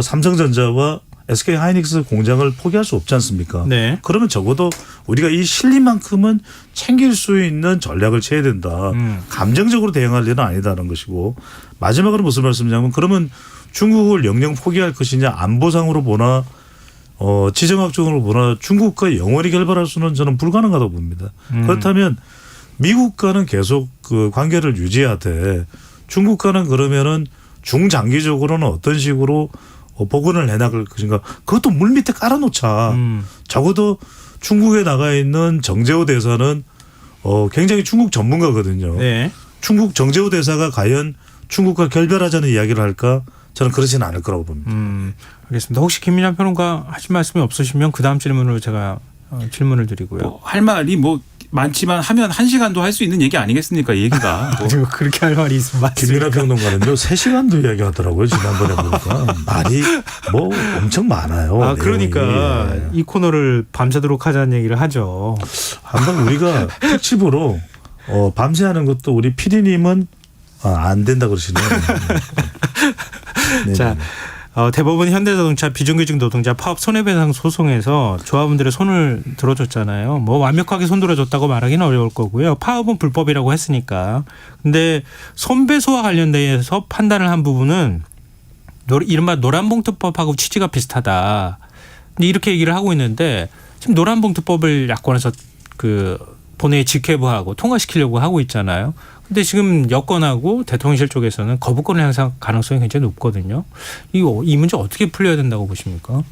삼성전자와 SK 하이닉스 공장을 포기할 수 없지 않습니까? 네. 그러면 적어도 우리가 이 실리만큼은 챙길 수 있는 전략을 취해야 된다. 감정적으로 대응할 일은 아니다는 것이고 마지막으로 무슨 말씀이냐면 그러면 중국을 영영 포기할 것이냐 안보상으로 보나 지정학적으로 보나 중국과 영원히 결별할 수는 저는 불가능하다고 봅니다. 그렇다면 미국과는 계속 그 관계를 유지하되 중국과는 그러면은 중장기적으로는 어떤 식으로 복원을 해나갈 것인가. 그것도 물밑에 깔아놓자. 적어도 중국에 나가 있는 정재호 대사는 굉장히 중국 전문가거든요. 네. 중국 정재호 대사가 과연 중국과 결별하자는 이야기를 할까? 저는 그렇지는 않을 거라고 봅니다. 알겠습니다. 혹시 김민하 평론가 하실 말씀이 없으시면 그 다음 질문으로 제가 질문을 드리고요. 할 말이 뭐 많지만 하면 1시간도 할 수 있는 얘기 아니겠습니까? 이 얘기가. 뭐. 지금 그렇게 할 말이 있으면 김민하 맞습니까? 평론가는요 3시간도 이야기하더라고요. 지난번에 보니까 말이 뭐 엄청 많아요. 아 그러니까 내용이. 이 코너를 밤새도록 하자는 얘기를 하죠. 한번 우리가 특집으로 밤새 하는 것도 우리 PD님은 안 된다 그러시네요. 네. 자, 대법원 현대자동차 비정규직 노동자 파업 손해배상 소송에서 조합원들의 손을 들어줬잖아요. 뭐 완벽하게 손들어줬다고 말하기는 어려울 거고요. 파업은 불법이라고 했으니까. 근데 손배소와 관련돼서 판단을 한 부분은 이른바 노란봉투법하고 취지가 비슷하다. 근데 이렇게 얘기를 하고 있는데 지금 노란봉투법을 야권에서 본회의 직회부하고 통과시키려고 하고 있잖아요. 근데 지금 여권하고 대통령실 쪽에서는 거부권을 행사할 가능성이 굉장히 높거든요. 이 문제 어떻게 풀려야 된다고 보십니까?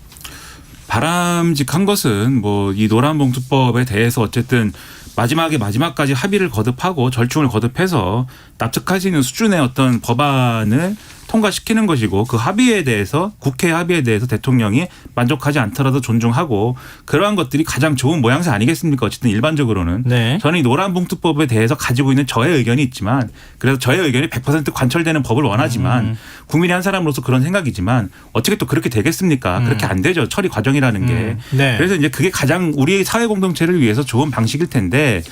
바람직한 것은 뭐 이 노란봉투법에 대해서 어쨌든 마지막까지 합의를 거듭하고 절충을 거듭해서 납득할 수 있는 수준의 어떤 법안을 통과시키는 것이고 그 합의에 대해서 국회 합의에 대해서 대통령이 만족하지 않더라도 존중하고 그러한 것들이 가장 좋은 모양새 아니겠습니까? 어쨌든 일반적으로는. 네. 저는 이 노란봉투법에 대해서 가지고 있는 저의 의견이 있지만 그래서 저의 의견이 100% 관철되는 법을 원하지만 국민의 한 사람으로서 그런 생각이지만 어떻게 또 그렇게 되겠습니까? 그렇게 안 되죠. 처리 과정이라는 게. 네. 그래서 이제 그게 가장 우리의 사회 공동체를 위해서 좋은 방식일 텐데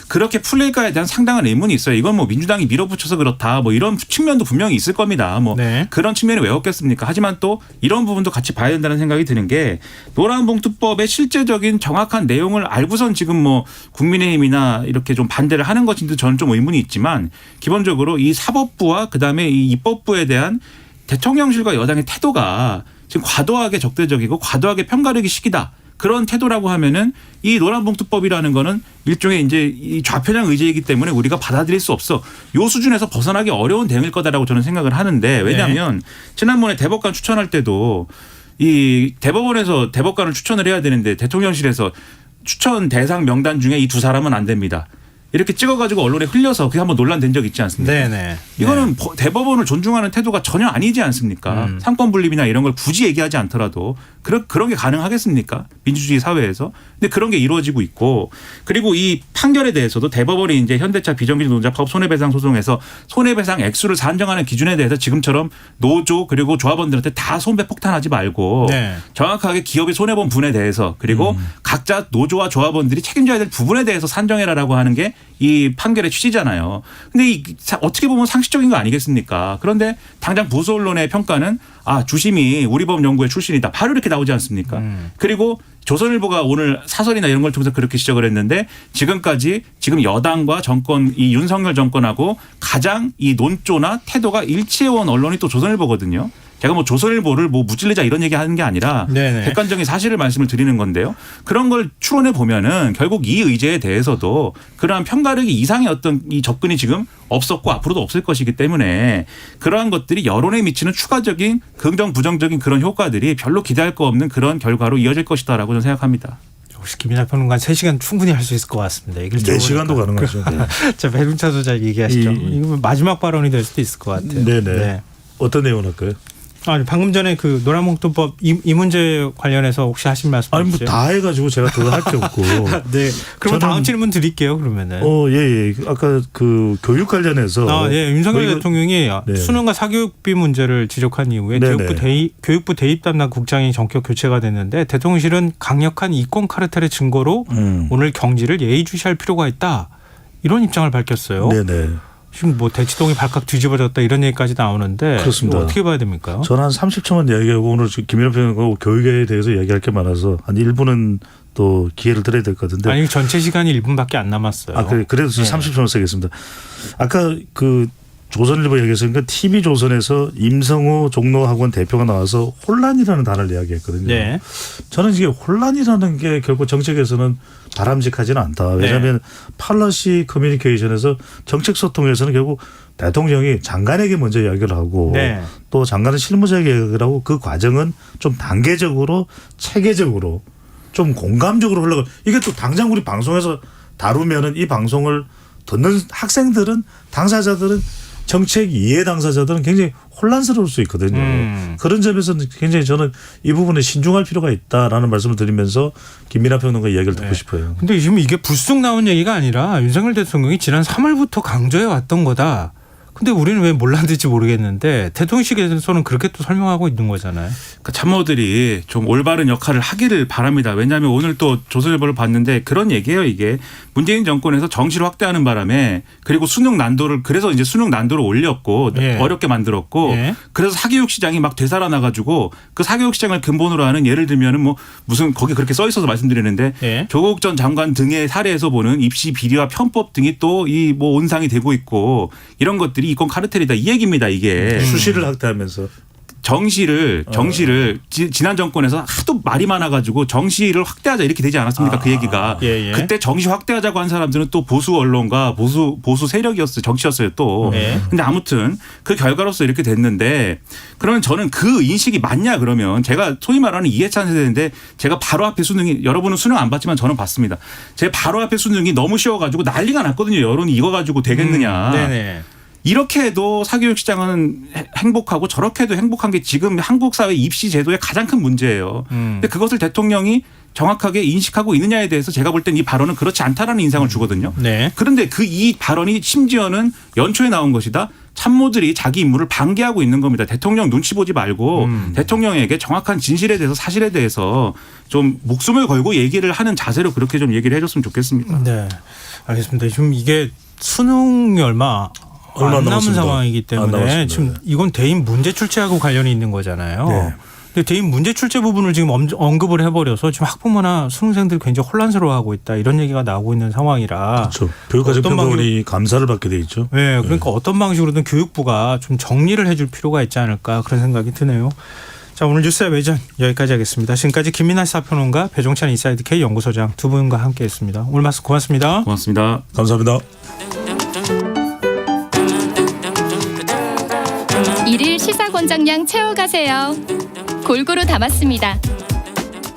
그렇게 풀릴까에 대한 상당한 의문이 있어요. 이건 뭐 민주당이 밀어붙여서 그렇다 뭐 이런 측면도 분명히 있을 겁니다. 뭐 네. 그런 측면이 왜 없겠습니까? 하지만 또 이런 부분도 같이 봐야 된다는 생각이 드는 게 노란봉투법의 실제적인 정확한 내용을 알고선 지금 뭐 국민의힘이나 이렇게 좀 반대를 하는 것인지 저는 좀 의문이 있지만 기본적으로 이 사법부와 그다음에 이 입법부에 대한 대통령실과 여당의 태도가 지금 과도하게 적대적이고 과도하게 편가르기 식이다. 그런 태도라고 하면은 이 노란봉투법이라는 거는 일종의 이제 이 좌편향 의제이기 때문에 우리가 받아들일 수 없어. 요 수준에서 벗어나기 어려운 대응일 거다라고 저는 생각을 하는데 왜냐하면 지난번에 대법관 추천할 때도 이 대법원에서 대법관을 추천을 해야 되는데 대통령실에서 추천 대상 명단 중에 이 두 사람은 안 됩니다. 이렇게 찍어가지고 언론에 흘려서 그게 한번 논란된 적 있지 않습니까? 네네. 이거는 대법원을 존중하는 태도가 전혀 아니지 않습니까? 상권 분립이나 이런 걸 굳이 얘기하지 않더라도 그런 게 가능하겠습니까? 민주주의 사회에서. 근데 그런 게 이루어지고 있고 그리고 이 판결에 대해서도 대법원이 이제 현대차 비정규직 노동자 파업 손해배상 소송에서 손해배상 액수를 산정하는 기준에 대해서 지금처럼 노조 그리고 조합원들한테 다 손배 폭탄하지 말고 네. 정확하게 기업이 손해본 부분에 대해서 그리고 각자 노조와 조합원들이 책임져야 될 부분에 대해서 산정해라라고 하는 게 이 판결의 취지잖아요. 근데 어떻게 보면 상식적인 거 아니겠습니까? 그런데 당장 보수 언론의 평가는 주심이 우리법연구회 출신이다. 바로 이렇게 나오지 않습니까? 그리고 조선일보가 오늘 사설이나 이런 걸 통해서 그렇게 지적을 했는데 지금까지 지금 여당과 정권 이 윤석열 정권하고 가장 이 논조나 태도가 일치해온 언론이 또 조선일보거든요. 제가 뭐 조선일보를 뭐 무찔리자 이런 얘기하는 게 아니라 네네. 객관적인 사실을 말씀을 드리는 건데요. 그런 걸 추론해 보면은 결국 이 의제에 대해서도 그러한 편가르기 이상의 어떤 이 접근이 지금 없었고 앞으로도 없을 것이기 때문에 그러한 것들이 여론에 미치는 추가적인 긍정 부정적인 그런 효과들이 별로 기대할 거 없는 그런 결과로 이어질 것이다라고 저는 생각합니다. 혹시 김민하 평론가 3시간 충분히 할 수 있을 것 같습니다. 4시간도 가능하죠. 자, 배순차 소장 얘기하시죠. 이거 마지막 발언이 될 수도 있을 것 같아요. 네네. 네. 어떤 내용을 할까요? 방금 전에 그 노란봉투법 이 문제 관련해서 혹시 하신 말씀 아니 뭐 있으세요? 다 해가지고 제가 그거 할 게 없고. 네. 그럼 다음 질문 드릴게요. 그러면은. 예. 아까 그 교육 관련해서. 예. 윤석열 이거, 대통령이 네. 수능과 사교육비 문제를 지적한 이후에 교육부 대입 담당 국장이 전격 교체가 됐는데 대통령실은 강력한 이권 카르텔의 증거로 오늘 경지를 예의주시할 필요가 있다. 이런 입장을 밝혔어요. 네네. 지금 뭐 대치동이 발칵 뒤집어졌다 이런 얘기까지 나오는데 그렇습니다. 이거 어떻게 봐야 됩니까? 저는 한 30초만 이야기하고 오늘 김민하 평론가하고 교육에 대해서 이야기할 게 많아서 한 1분은 또 기회를 드려야 될 것 같은데. 아니 전체 시간이 1분밖에 안 남았어요. 그래도 30초만 쓰겠습니다. 아까 그 조선일보 얘기했으니까 TV조선에서 임성호 종로학원 대표가 나와서 혼란이라는 단어를 이야기했거든요. 네. 저는 이게 혼란이라는 게 결국 정책에서는 바람직하지는 않다. 왜냐하면 팔러시 커뮤니케이션에서 정책 소통에서는 결국 대통령이 장관에게 먼저 이야기를 하고 네. 또 장관은 실무자에게 이야기를 하고 그 과정은 좀 단계적으로 체계적으로 좀 공감적으로 흘러가. 이게 또 당장 우리 방송에서 다루면은 이 방송을 듣는 학생들은 당사자들은 정책 이해 당사자들은 굉장히 혼란스러울 수 있거든요. 그런 점에서는 굉장히 저는 이 부분에 신중할 필요가 있다라는 말씀을 드리면서 김민하 평론가 이야기를 듣고 싶어요. 근데 지금 이게 불쑥 나온 얘기가 아니라 윤석열 대통령이 지난 3월부터 강조해 왔던 거다. 근데 우리는 왜 몰랐는지 모르겠는데 대통령실에서는 그렇게 또 설명하고 있는 거잖아요. 그러니까 참모들이 좀 올바른 역할을 하기를 바랍니다. 왜냐하면 오늘 또 조선일보를 봤는데 그런 얘기예요. 이게 문재인 정권에서 정시를 확대하는 바람에 그리고 수능 난도를 그래서 이제 수능 난도를 올렸고 예. 어렵게 만들었고 예. 그래서 사교육 시장이 막 되살아나가지고 그 사교육 시장을 근본으로 하는 예를 들면은 뭐 무슨 거기 그렇게 써 있어서 말씀드리는데 예. 조국 전 장관 등의 사례에서 보는 입시 비리와 편법 등이 또 이 뭐 온상이 되고 있고 이런 것들이 이건 카르텔이다 이 얘기입니다. 이게 수시를 확대하면서 정시를 지난 정권에서 하도 말이 많아가지고 정시를 확대하자 이렇게 되지 않았습니까? 그 얘기가 예, 예. 그때 정시 확대하자고 한 사람들은 또 보수 언론과 보수 세력이었어요. 정치였어요 또. 예. 근데 아무튼 그 결과로서 이렇게 됐는데 그러면 저는 그 인식이 맞냐 그러면 제가 소위 말하는 이해찬 세대인데 제가 바로 앞에 수능이 여러분은 수능 안 봤지만 저는 봤습니다. 제 바로 앞에 수능이 너무 쉬워가지고 난리가 났거든요. 여론이 이거 가지고 되겠느냐. 네네. 이렇게 해도 사교육 시장은 행복하고 저렇게 해도 행복한 게 지금 한국 사회 입시 제도의 가장 큰 문제예요. 근데 그것을 대통령이 정확하게 인식하고 있느냐에 대해서 제가 볼 땐 이 발언은 그렇지 않다라는 인상을 주거든요. 네. 그런데 이 발언이 심지어는 연초에 나온 것이다. 참모들이 자기 임무를 방기하고 있는 겁니다. 대통령 눈치 보지 말고 대통령에게 정확한 진실에 대해서 사실에 대해서 좀 목숨을 걸고 얘기를 하는 자세로 그렇게 좀 얘기를 해줬으면 좋겠습니다. 네. 알겠습니다. 지금 이게 수능이 얼마 안 남은 남았습니다. 상황이기 안 때문에 남았습니다. 지금 이건 대인 문제 출제하고 관련이 있는 거잖아요. 네. 근데 대인 문제 출제 부분을 지금 언급을 해버려서 지금 학부모나 수능생들이 굉장히 혼란스러워하고 있다 이런 얘기가 나오고 있는 상황이라. 그렇죠. 교육과정평가원이 감사를 받게 돼 있죠. 네, 그러니까 어떤 방식으로든 교육부가 좀 정리를 해줄 필요가 있지 않을까 그런 생각이 드네요. 자, 오늘 뉴스의 외전 여기까지 하겠습니다. 지금까지 김민하 시사평론가 배종찬 인사이드 K 연구소장 두 분과 함께했습니다. 오늘 말씀 고맙습니다. 고맙습니다. 감사합니다. 일일 시사권장량 채워가세요. 골고루 담았습니다.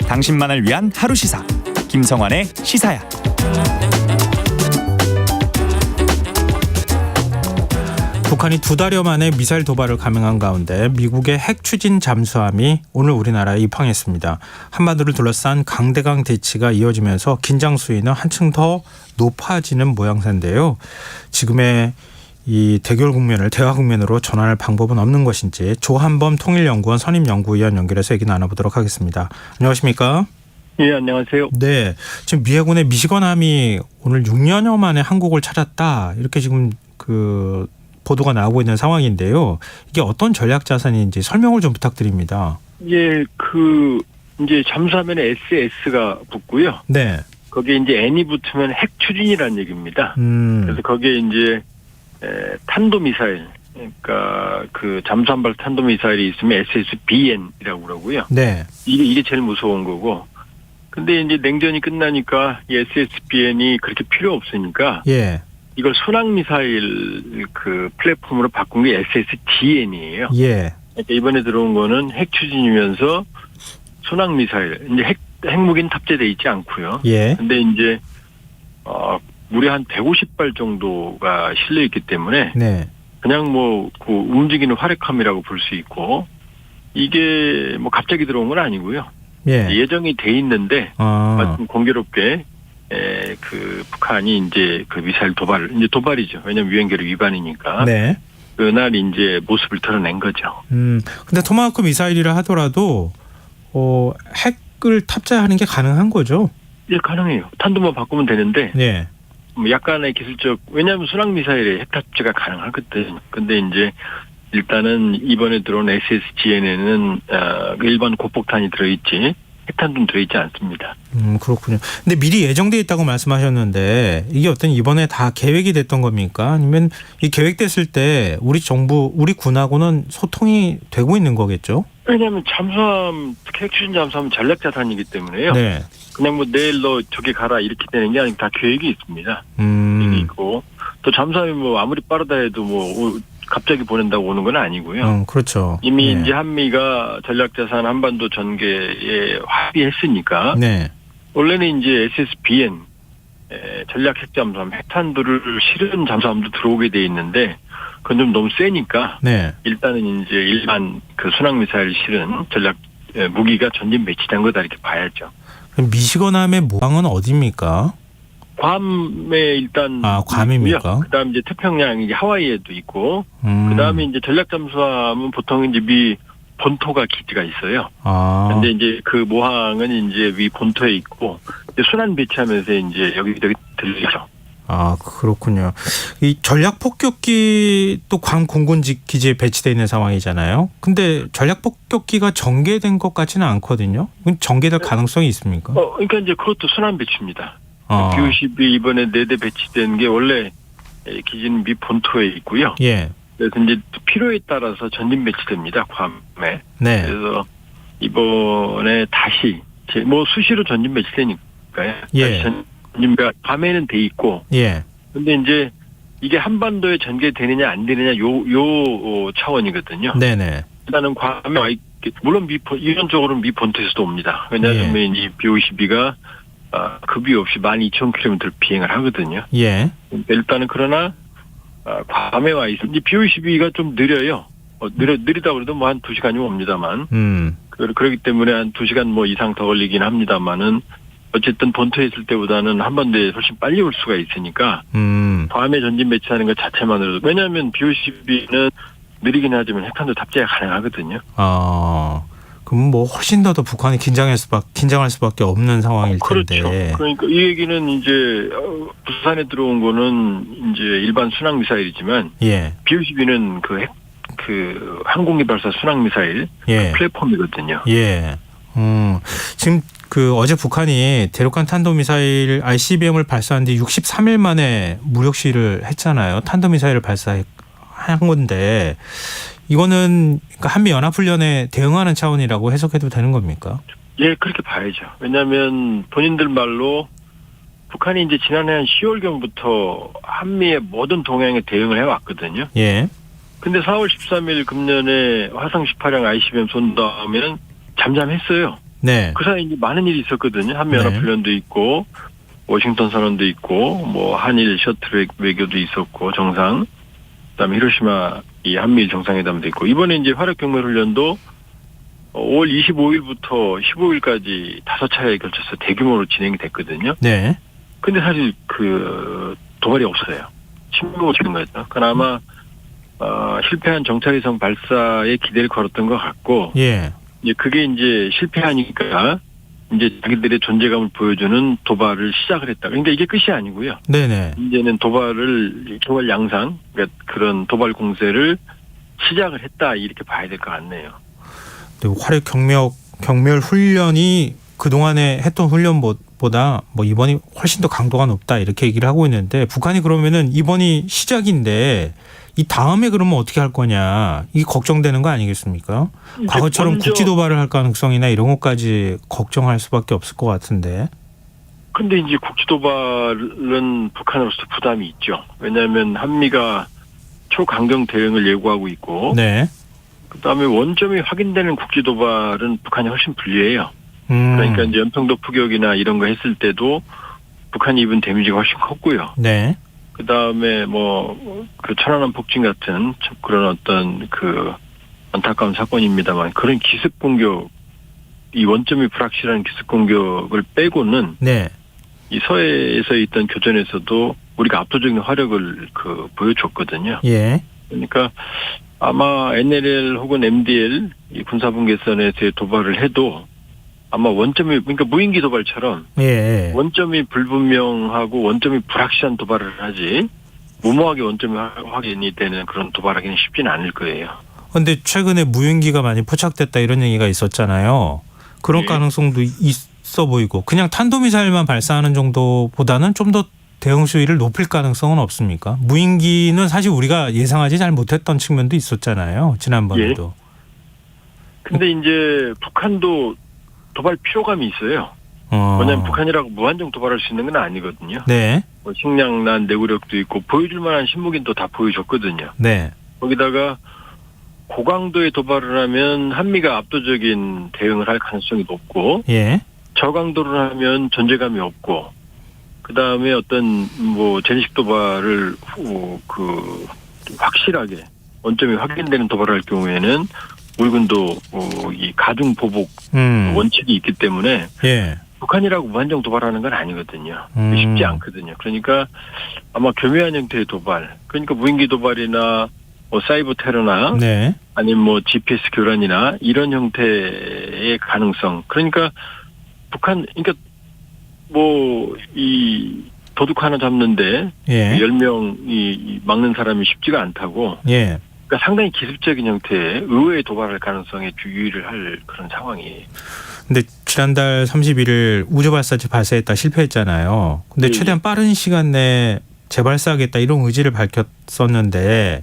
당신만을 위한 하루 시사 김성환의 시사야. 북한이 2달여 만에 미사일 도발을 감행한 가운데 미국의 핵 추진 잠수함이 오늘 우리나라에 입항했습니다. 한반도를 둘러싼 강대강 대치가 이어지면서 긴장 수위는 한층 더 높아지는 모양새인데요. 지금의 이 대결 국면을 대화 국면으로 전환할 방법은 없는 것인지 조한범 통일연구원 선임연구위원 연결해서 얘기 나눠보도록 하겠습니다. 안녕하십니까? 예, 안녕하세요. 네, 지금 미 해군의 미시건함이 오늘 6년여 만에 한국을 찾았다 이렇게 지금 그 보도가 나오고 있는 상황인데요. 이게 어떤 전략 자산인지 설명을 좀 부탁드립니다. 예, 이제 잠수함에는 SS가 붙고요. 네. 거기에 이제 N이 붙으면 핵 추진이라는 얘기입니다. 그래서 거기에 이제 탄도미사일, 그러니까 그 잠수함발 탄도미사일이 있으면 SSBN이라고 그러고요. 네. 이게 제일 무서운 거고. 근데 이제 냉전이 끝나니까 이 SSBN이 그렇게 필요 없으니까 예. 이걸 순항미사일 그 플랫폼으로 바꾼 게 SSGN이에요. 예. 그러니까 이번에 들어온 거는 핵 추진이면서 순항미사일, 이제 핵무기는 탑재돼 있지 않고요. 예. 근데 이제 무려 한 150발 정도가 실려 있기 때문에 네. 그냥 뭐 그 움직이는 활약함이라고 볼 수 있고 이게 뭐 갑자기 들어온 건 아니고요. 예. 예정이 돼 있는데 마침 공교롭게 그 북한이 이제 그 미사일 도발이죠. 왜냐하면 유엔계를 위반이니까. 네. 그날 이제 모습을 드러낸 거죠. 근데 토마호크 미사일이라 하더라도 핵을 탑재하는 게 가능한 거죠? 예, 가능해요. 탄도만 바꾸면 되는데. 네. 뭐 약간의 기술적, 왜냐하면 순항 미사일에 핵 탑재가 가능하거든. 근데 이제 일단은 이번에 들어온 SSGN에는 일반 고폭탄이 들어있지 핵탄두는 들어있지 않습니다. 그렇군요. 근데 미리 예정돼 있다고 말씀하셨는데 이게 어떤 이번에 다 계획이 됐던 겁니까? 아니면 이 계획됐을 때 우리 정부, 우리 군하고는 소통이 되고 있는 거겠죠? 왜냐하면 잠수함, 특히 핵추진 잠수함은 전략자산이기 때문에요. 네. 그냥 뭐 내일 너 저기 가라 이렇게 되는 게 아니고 다 계획이 있습니다. 계획이 있고 또 잠수함이 뭐 아무리 빠르다 해도 뭐 갑자기 보낸다고 오는 건 아니고요. 그렇죠. 이미 네. 이제 한미가 전략자산 한반도 전개에 합의했으니까 네. 원래는 이제 SSBN 전략 핵잠수함 핵탄두를 실은 잠수함도 들어오게 돼 있는데 그건 좀 너무 세니까 네. 일단은 이제 일반 그 순항 미사일 실은 전략 무기가 전진 배치된 거다 이렇게 봐야죠. 그럼 미시건함의 모항은 어디입니까? 괌에 일단 괌입니까? 그다음 이제 태평양 이제 하와이에도 있고 그다음에 이제 전략 잠수함은 보통 이제 미 본토가 기지가 있어요. 근데 이제 그 모항은 이제 위 본토에 있고 이제 순환 배치하면서 이제 여기저기 들리죠. 그렇군요. 이 전략 폭격기 또 괌 공군 기지에 배치되어 있는 상황이잖아요. 근데 전략 폭격기가 전개된 것 같지는 않거든요. 전개될 가능성이 있습니까? 그러니까 이제 그것도 순환 배치입니다. B-52 이번에 4대 배치된 게 원래 기지는 미 본토에 있고요. 예. 그래서 이제 필요에 따라서 전진 배치됩니다. 괌에. 네. 그래서 이번에 다시 뭐 수시로 전진 배치되니까요. 예. 전진배가 괌에는 돼 있고. 예. 근데 이제 이게 한반도에 전개되느냐 안 되느냐 요 차원이거든요. 네네. 일단은 괌에 와 있기, 물론 이론적으로는 미 본토에서도 옵니다. 왜냐하면 이 B-52가 급이 없이 12,000km를 비행을 하거든요. 예. 일단은 그러나 괌에 와 있습니다. B-52가 좀 느려요. 느리다 그래도 뭐 한 2시간이면 옵니다만. 그렇기 때문에 한 2시간 뭐 이상 더 걸리긴 합니다만은 어쨌든 본토에 있을 때보다는 한반도에 훨씬 빨리 올 수가 있으니까 괌에 전진 배치하는 것 자체만으로도, 왜냐하면 B-52는 느리긴 하지만 핵탄두 탑재가 가능하거든요. 그럼 뭐 훨씬 더 북한이 긴장할 수밖에 없는 상황일 텐데. 그렇죠. 그러니까 이 얘기는 이제 부산에 들어온 거는 이제 일반 순항 미사일이지만 예. B-52는 그 항공기 발사 순항 미사일 예. 플랫폼이거든요. 예. 지금 어제 북한이 대륙간 탄도미사일 ICBM을 발사한 뒤 63일 만에 무력 시위를 했잖아요. 탄도미사일을 발사한 건데 이거는 한미 연합훈련에 대응하는 차원이라고 해석해도 되는 겁니까? 예, 그렇게 봐야죠. 왜냐하면 본인들 말로 북한이 이제 지난해 한 10월경부터 한미의 모든 동향에 대응을 해왔거든요. 예. 근데 4월 13일 금년에 화성 18형 ICBM 쏜 다음에는 잠잠했어요. 네. 그 사이에 이제 많은 일이 있었거든요. 한미연합훈련도 있고, 워싱턴 선언도 있고, 뭐 한일 셔틀 외교도 있었고, 정상. 그다음에 히로시마 이 한미일 정상회담도 있고, 이번에 이제 화력경멸훈련도 5월 25일부터 15일까지 5차례에 걸쳐서 대규모로 진행이 됐거든요. 네. 근데 사실 도발이 없어요. 침묵을 지는 거였죠. 그나마 실패한 정찰위성 발사에 기대를 걸었던 것 같고, 예. 이제 그게 이제 실패하니까 이제 자기들의 존재감을 보여주는 도발을 시작을 했다. 그러니까 이게 끝이 아니고요. 네네. 이제는 도발 양상, 그러니까 그런 도발 공세를 시작을 했다 이렇게 봐야 될 것 같네요. 화력 경멸 훈련이 그 동안에 했던 훈련보다 뭐 이번이 훨씬 더 강도가 높다 이렇게 얘기를 하고 있는데 북한이 그러면은 이번이 시작인데 이 다음에 그러면 어떻게 할 거냐 이 걱정되는 거 아니겠습니까? 과거처럼 국지 도발을 할 가능성이나 이런 것까지 걱정할 수밖에 없을 것 같은데. 근데 이제 국지 도발은 북한으로서 부담이 있죠. 왜냐하면 한미가 초강경 대응을 예고하고 있고, 네. 그다음에 원점이 확인되는 국지 도발은 북한이 훨씬 불리해요. 그러니까 이제 연평도 포격이나 이런 거 했을 때도 북한이 입은 데미지가 훨씬 컸고요. 네. 그다음에 그 천안함 폭진 같은 그런 어떤 그 안타까운 사건입니다만 그런 기습 공격, 이 원점이 불확실한 기습 공격을 빼고는 네. 이 서해에서 있던 교전에서도 우리가 압도적인 화력을 보여줬거든요. 예. 그러니까 아마 NLL 혹은 MDL 이 군사분계선에서의 도발을 해도 아마 원점이 그러니까 무인기 도발처럼 예. 원점이 불분명하고 원점이 불확실한 도발을 하지 무모하게 원점이 확인이 되는 그런 도발하기는 쉽지는 않을 거예요. 근데 최근에 무인기가 많이 포착됐다 이런 얘기가 있었잖아요. 그런 예. 가능성도 있어 보이고 그냥 탄도미사일만 발사하는 정도보다는 좀 더 대응 수위를 높일 가능성은 없습니까? 무인기는 사실 우리가 예상하지 잘 못했던 측면도 있었잖아요. 지난번에도. 근데 이제 북한도 도발 피로감이 있어요. 왜냐하면 북한이라고 무한정 도발할 수 있는 건 아니거든요. 네. 뭐 식량난 내구력도 있고 보여줄 만한 신무기는 또 다 보여줬거든요. 네. 거기다가 고강도의 도발을 하면 한미가 압도적인 대응을 할 가능성이 높고 예. 저강도를 하면 존재감이 없고 그 다음에 어떤 뭐 제네식 도발을 확실하게 원점이 확인되는 도발을 할 경우에는 우리 군도 이 가중 보복 원칙이 있기 때문에 예. 북한이라고 무한정 도발하는 건 아니거든요. 쉽지 않거든요. 그러니까 아마 교묘한 형태의 도발, 그러니까 무인기 도발이나 뭐 사이버 테러나 네. 아니면 뭐 GPS 교란이나 이런 형태의 가능성. 그러니까 북한, 그러니까 뭐 이 도둑 하나 잡는데 예. 10명이 막는 사람이 쉽지가 않다고. 예. 그러니까 상당히 기습적인 형태의 의외의 도발할 가능성에 유의를 할 그런 상황이에요. 근데 지난달 31일 우주발사체 발사했다 실패했잖아요. 근데 예. 최대한 빠른 시간 내에 재발사하겠다 이런 의지를 밝혔었는데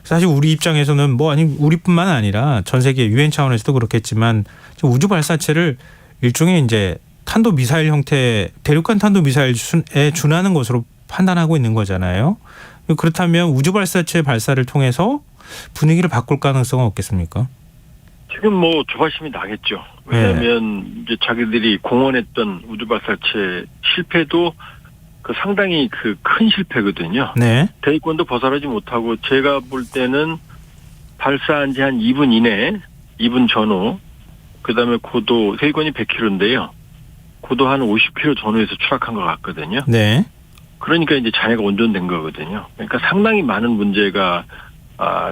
사실 우리 입장에서는 뭐 아니 우리뿐만 아니라 전 세계 유엔 차원에서도 그렇겠지만 우주발사체를 일종의 이제 탄도 미사일 형태 대륙간 탄도 미사일에 준하는 것으로 판단하고 있는 거잖아요. 그렇다면 우주발사체 발사를 통해서 분위기를 바꿀 가능성은 없겠습니까? 지금 뭐 조바심이 나겠죠. 왜냐하면 이제 자기들이 공언했던 우주발사체 실패도 그 상당히 그 큰 실패거든요. 네. 대기권도 벗어나지 못하고 제가 볼 때는 발사한 지 한 2분 이내, 2분 전후, 그다음에 고도 대기권이 100km인데요. 고도 한 50km 전후에서 추락한 것 같거든요. 네. 그러니까 이제 잔해가 온전된 거거든요. 그러니까 상당히 많은 문제가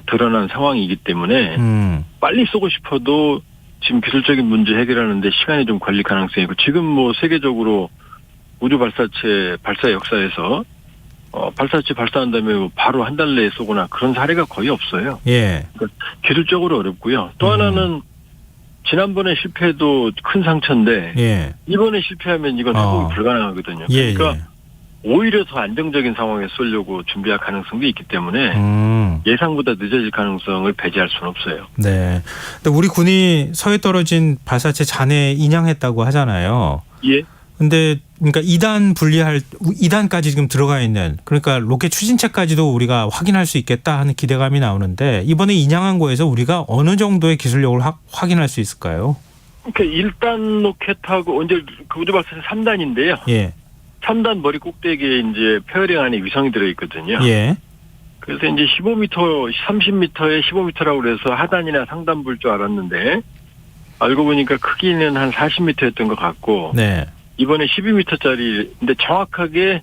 드러난 상황이기 때문에 빨리 쏘고 싶어도 지금 기술적인 문제 해결하는데 시간이 좀 걸릴 가능성이 있고 지금 뭐 세계적으로 우주 발사체 발사 역사에서 발사체 발사한 다음에 뭐 바로 한 달 내에 쏘거나 그런 사례가 거의 없어요. 예. 그러니까 기술적으로 어렵고요. 또 하나는 지난번에 실패도 큰 상처인데 예. 이번에 실패하면 이건 회복이 불가능하거든요. 예. 그러니까 예. 오히려 더 안정적인 상황에 쏘려고 준비할 가능성도 있기 때문에 예상보다 늦어질 가능성을 배제할 수는 없어요. 네. 근데 우리 군이 서해 떨어진 발사체 잔해 인양했다고 하잖아요. 예. 근데 그러니까 2단까지 지금 들어가 있는 그러니까 로켓 추진체까지도 우리가 확인할 수 있겠다 하는 기대감이 나오는데 이번에 인양한 거에서 우리가 어느 정도의 기술력을 확인할 수 있을까요? 그러니까 1단 로켓하고 이제 그 우주 발사체 3단인데요. 예. 3단 머리 꼭대기에 이제 페어링 안에 위성이 들어있거든요. 예. 그래서 이제 15m, 30m에 15m라고 그래서 하단이나 상단 볼 줄 알았는데 알고 보니까 크기는 한 40m였던 것 같고 네. 이번에 12m짜리 근데 정확하게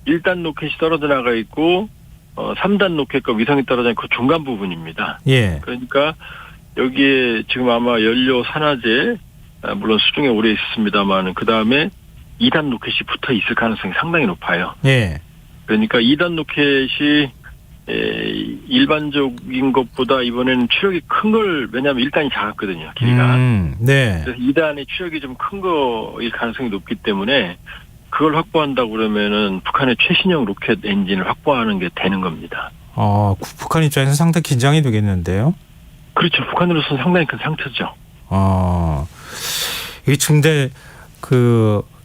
1단 로켓이 떨어져 나가 있고 3단 로켓과 위성이 떨어져 있는 그 중간 부분입니다. 예. 그러니까 여기에 지금 아마 연료 산화제 물론 수중에 오래 있었습니다만 그 다음에 2단 로켓이 붙어 있을 가능성이 상당히 높아요. 예. 그러니까 2단 로켓이 일반적인 것보다 이번에는 추력이 큰 걸 왜냐하면 1단이 작았거든요. 길이가. 네. 그래서 2단의 추력이 좀 큰 거일 가능성이 높기 때문에 그걸 확보한다고 그러면은 북한의 최신형 로켓 엔진을 확보하는 게 되는 겁니다. 북한 입장에서 상당히 긴장이 되겠는데요. 그렇죠. 북한으로서는 상당히 큰 상처죠. 이게 근데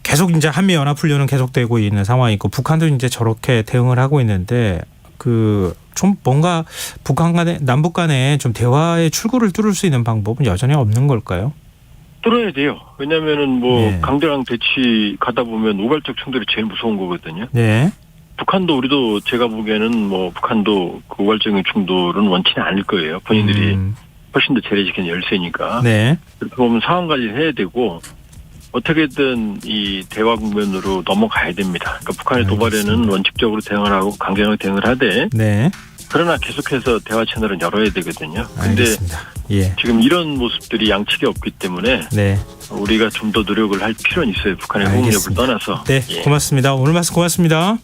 계속 이제 한미 연합 훈련은 계속되고 있는 상황이고 북한도 이제 저렇게 대응을 하고 있는데 좀 뭔가 북한 간에 남북 간에 좀 대화의 출구를 뚫을 수 있는 방법은 여전히 없는 걸까요? 뚫어야 돼요. 왜냐면은 뭐 예. 강대강 대치 가다 보면 우발적 충돌이 제일 무서운 거거든요. 네. 북한도 우리도 제가 보기에는 뭐 북한도 그 우발적인 충돌은 원치는 않을 거예요. 본인들이 훨씬 더 재래지킨 열세니까. 네. 그렇게 보면 상황 관리를 해야 되고 어떻게든 이 대화 국면으로 넘어가야 됩니다. 그러니까 북한의 도발에는 원칙적으로 대응을 하고 강경하게 대응을 하되 네. 그러나 계속해서 대화 채널은 열어야 되거든요. 근데 알겠습니다. 예. 지금 이런 모습들이 양측에 없기 때문에 네. 우리가 좀 더 노력을 할 필요는 있어요. 북한의 호응 여부를 알겠습니다. 떠나서. 네, 예. 고맙습니다. 오늘 말씀 고맙습니다.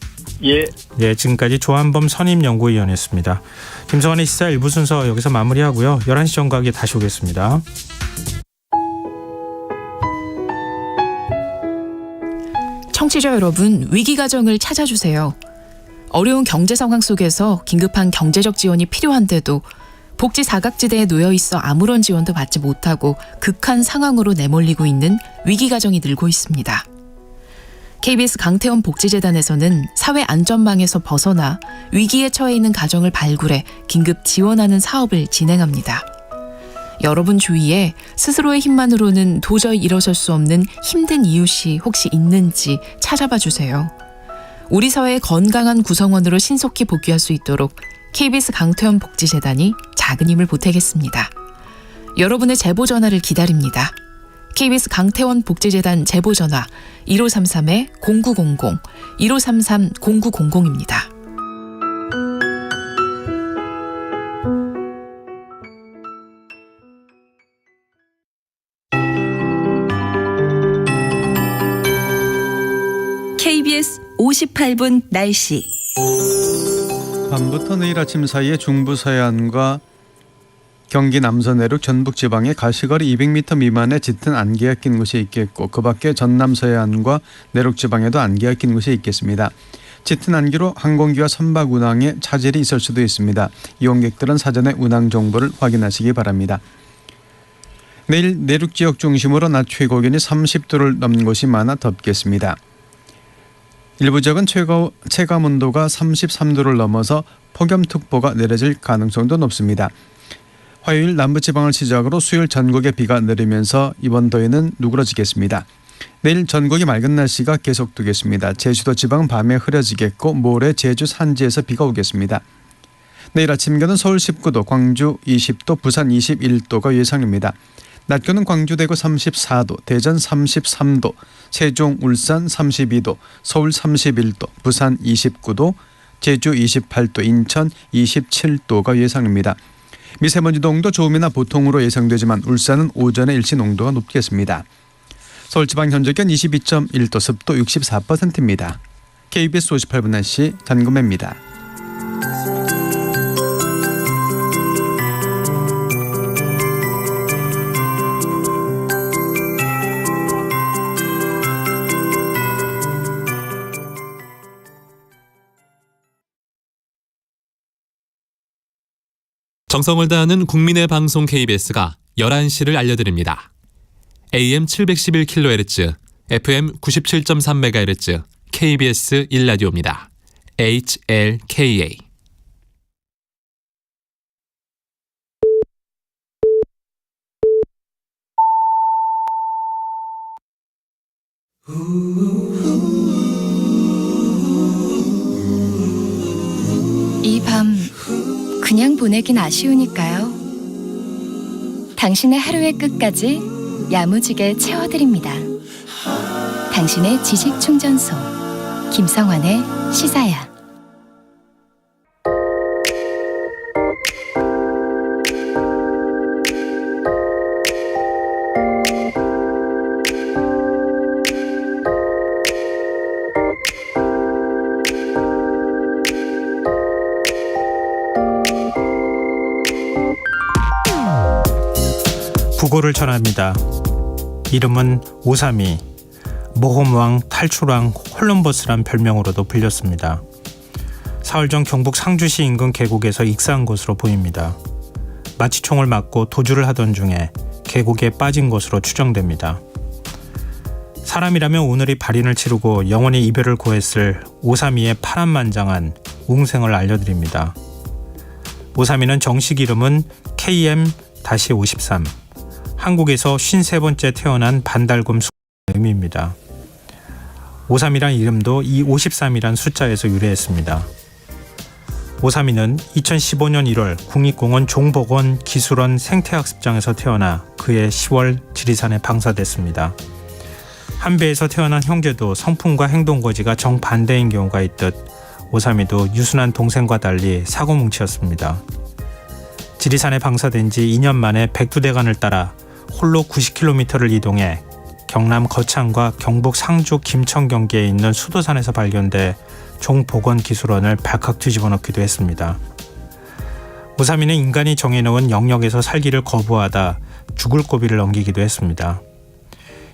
예. 네, 지금까지 조한범 선임연구위원이었습니다. 김성환의 시사 1부 순서 여기서 마무리하고요. 11시 정각에 다시 오겠습니다. 청취자 여러분, 위기가정을 찾아주세요. 어려운 경제 상황 속에서 긴급한 경제적 지원이 필요한데도 복지 사각지대에 놓여 있어 아무런 지원도 받지 못하고 극한 상황으로 내몰리고 있는 위기가정이 늘고 있습니다. KBS 강태원 복지재단에서는 사회안전망에서 벗어나 위기에 처해 있는 가정을 발굴해 긴급 지원하는 사업을 진행합니다. 여러분 주위에 스스로의 힘만으로는 도저히 일어설 수 없는 힘든 이웃이 혹시 있는지 찾아봐 주세요. 우리 사회의 건강한 구성원으로 신속히 복귀할 수 있도록 KBS 강태원 복지재단이 작은 힘을 보태겠습니다. 여러분의 제보 전화를 기다립니다. KBS 강태원 복지재단 제보 전화 1533-0900, 1533-0900입니다. KBS 58분 날씨. 밤부터 내일 아침 사이에 중부 서해안과 경기 남서 내륙 전북 지방에 가시거리 200m 미만의 짙은 안개가 낀 곳이 있겠고 그 밖에 전남 서해안과 내륙 지방에도 안개가 낀 곳이 있겠습니다. 짙은 안개로 항공기와 선박 운항에 차질이 있을 수도 있습니다. 이용객들은 사전에 운항 정보를 확인하시기 바랍니다. 내일 내륙 지역 중심으로 낮 최고 기온이 30도를 넘는 곳이 많아 덥겠습니다. 일부 지역은 체감 온도가 33도를 넘어서 폭염특보가 내려질 가능성도 높습니다. 화요일 남부지방을 시작으로 수요일 전국에 비가 내리면서 이번 더위는 누그러지겠습니다. 내일 전국이 맑은 날씨가 계속되겠습니다. 제주도 지방은 밤에 흐려지겠고 모레 제주 산지에서 비가 오겠습니다. 내일 아침 기온은 서울 19도, 광주 20도, 부산 21도가 예상입니다. 낮 기온은 광주 대구 34도, 대전 33도, 세종 울산 32도, 서울 31도, 부산 29도, 제주 28도, 인천 27도가 예상입니다. 미세먼지 농도 좋음이나 보통으로 예상되지만 울산은 오전에 일시 농도가 높겠습니다. 서울지방 현재 기온 22.1도, 습도 64%입니다. KBS 58분 날씨 단금혜입니다. 정성을 다하는 국민의 방송 KBS가 11시를 알려드립니다. AM 711kHz, FM 97.3MHz, KBS 1라디오입니다. HLKA. 이 밤 그냥 보내긴 아쉬우니까요. 당신의 하루의 끝까지 야무지게 채워드립니다. 당신의 지식 충전소 김성환의 시사야. 부고를 전합니다. 이름은 오삼이, 모험왕, 탈출왕, 콜럼버스란 별명으로도 불렸습니다. 사흘 전 경북 상주시 인근 계곡에서 익사한 것으로 보입니다. 마치 총을 맞고 도주를 하던 중에 계곡에 빠진 것으로 추정됩니다. 사람이라면 오늘이 발인을 치르고 영원히 이별을 고했을 오삼이의 파란만장한 웅생을 알려드립니다. 오삼이는 정식 이름은 KM-53, 한국에서 53번째 태어난 반달곰 의미입니다. 53이란 이름도 이 53이란 숫자에서 유래했습니다. 오삼이는 2015년 1월 국립공원 종복원 기술원 생태학습장에서 태어나 그해 10월 지리산에 방사됐습니다. 한 배에서 태어난 형제도 성품과 행동거지가 정반대인 경우가 있듯 오사미도 유순한 동생과 달리 사고뭉치였습니다. 지리산에 방사된 지 2년 만에 백두대간을 따라 홀로 90km를 이동해 경남 거창과 경북 상주 김천 경계에 있는 수도산에서 발견돼 종보건기술원을 발칵 뒤집어 놓기도 했습니다. 오사미는 인간이 정해놓은 영역에서 살기를 거부하다 죽을 고비를 넘기기도 했습니다.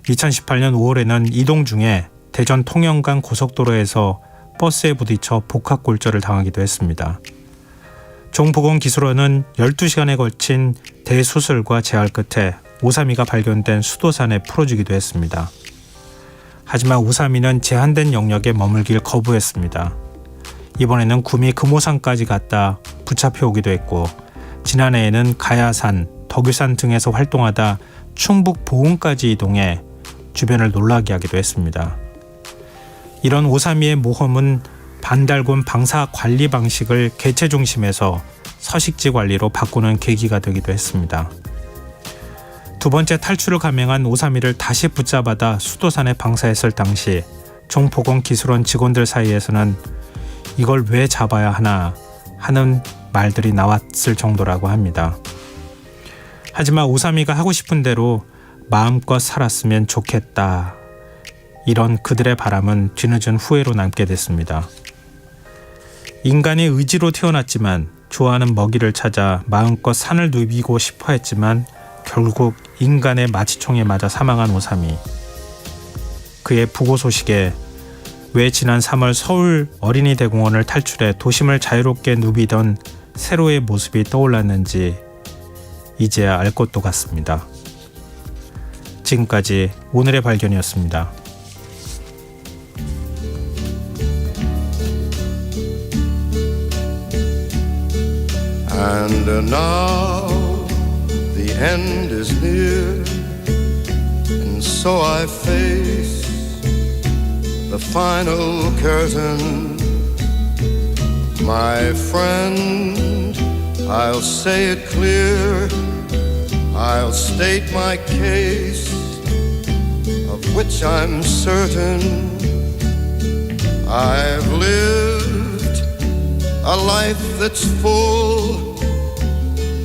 2018년 5월에는 이동 중에 대전 통영간 고속도로에서 버스에 부딪혀 복합골절을 당하기도 했습니다. 종보건기술원은 12시간에 걸친 대수술과 재활 끝에 오사미가 발견된 수도산에 풀어주기도 했습니다. 하지만 오사미는 제한된 영역에 머물길 거부했습니다. 이번에는 구미 금오산까지 갔다 붙잡혀 오기도 했고 지난해에는 가야산, 덕유산 등에서 활동하다 충북 보은까지 이동해 주변을 놀라게 하기도 했습니다. 이런 오사미의 모험은 반달곰 방사 관리 방식을 개체 중심에서 서식지 관리로 바꾸는 계기가 되기도 했습니다. 두 번째 탈출을 감행한 오사미를 다시 붙잡아다 수도산에 방사했을 당시 종보건기술원 직원들 사이에서는 이걸 왜 잡아야 하나 하는 말들이 나왔을 정도라고 합니다. 하지만 오사미가 하고 싶은 대로 마음껏 살았으면 좋겠다. 이런 그들의 바람은 뒤늦은 후회로 남게 됐습니다. 인간의 의지로 태어났지만 좋아하는 먹이를 찾아 마음껏 산을 누비고 싶어 했지만 결국 인간의 마취총에 맞아 사망한 오사미. 그의 부고 소식에 왜 지난 3월 서울 어린이대공원을 탈출해 도심을 자유롭게 누비던 세로의 모습이 떠올랐는지 이제야 알 것도 같습니다. 지금까지 오늘의 발견이었습니다. And now the end is near, and so I face the final curtain. My friend, I'll say it clear, I'll state my case, of which I'm certain. I've lived a life that's full.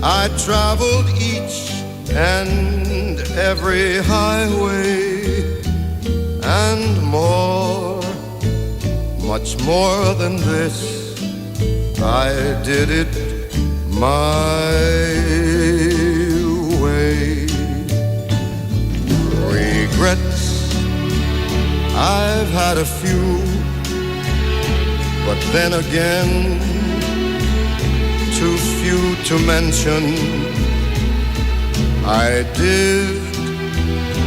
I traveled each and every highway and more, much more than this. I did it my way. Regrets, I've had a few, but then again, too few to mention. I did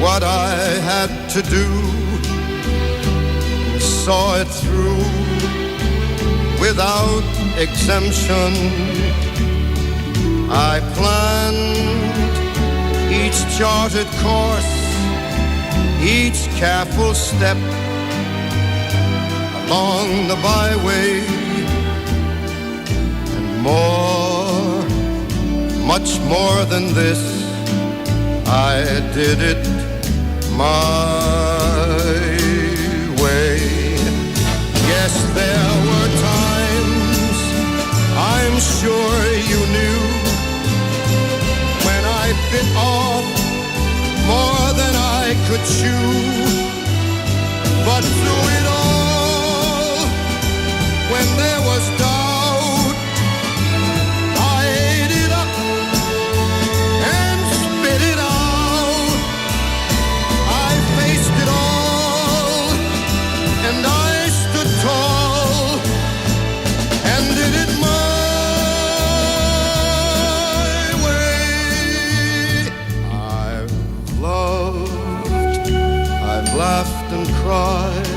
what I had to do, saw it through without exemption. I planned each charted course, each careful step along the byway, and more, much more than this, I did it my way. Yes, there were times, I'm sure you knew, when I bit off more than I could chew. But through it all, when there was doubt, I ate it up and spit it out. I faced it all, and I stood tall and did it my way. I've loved, I've laughed and cried,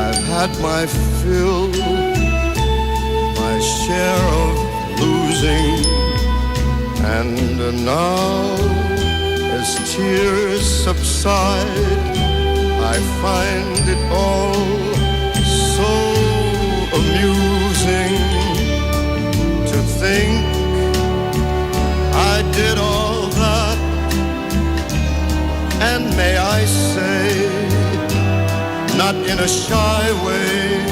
I've had my fill, my share of losing, and now as tears subside, I find it all so amusing to think I did all that, and may I say, not in a shy way,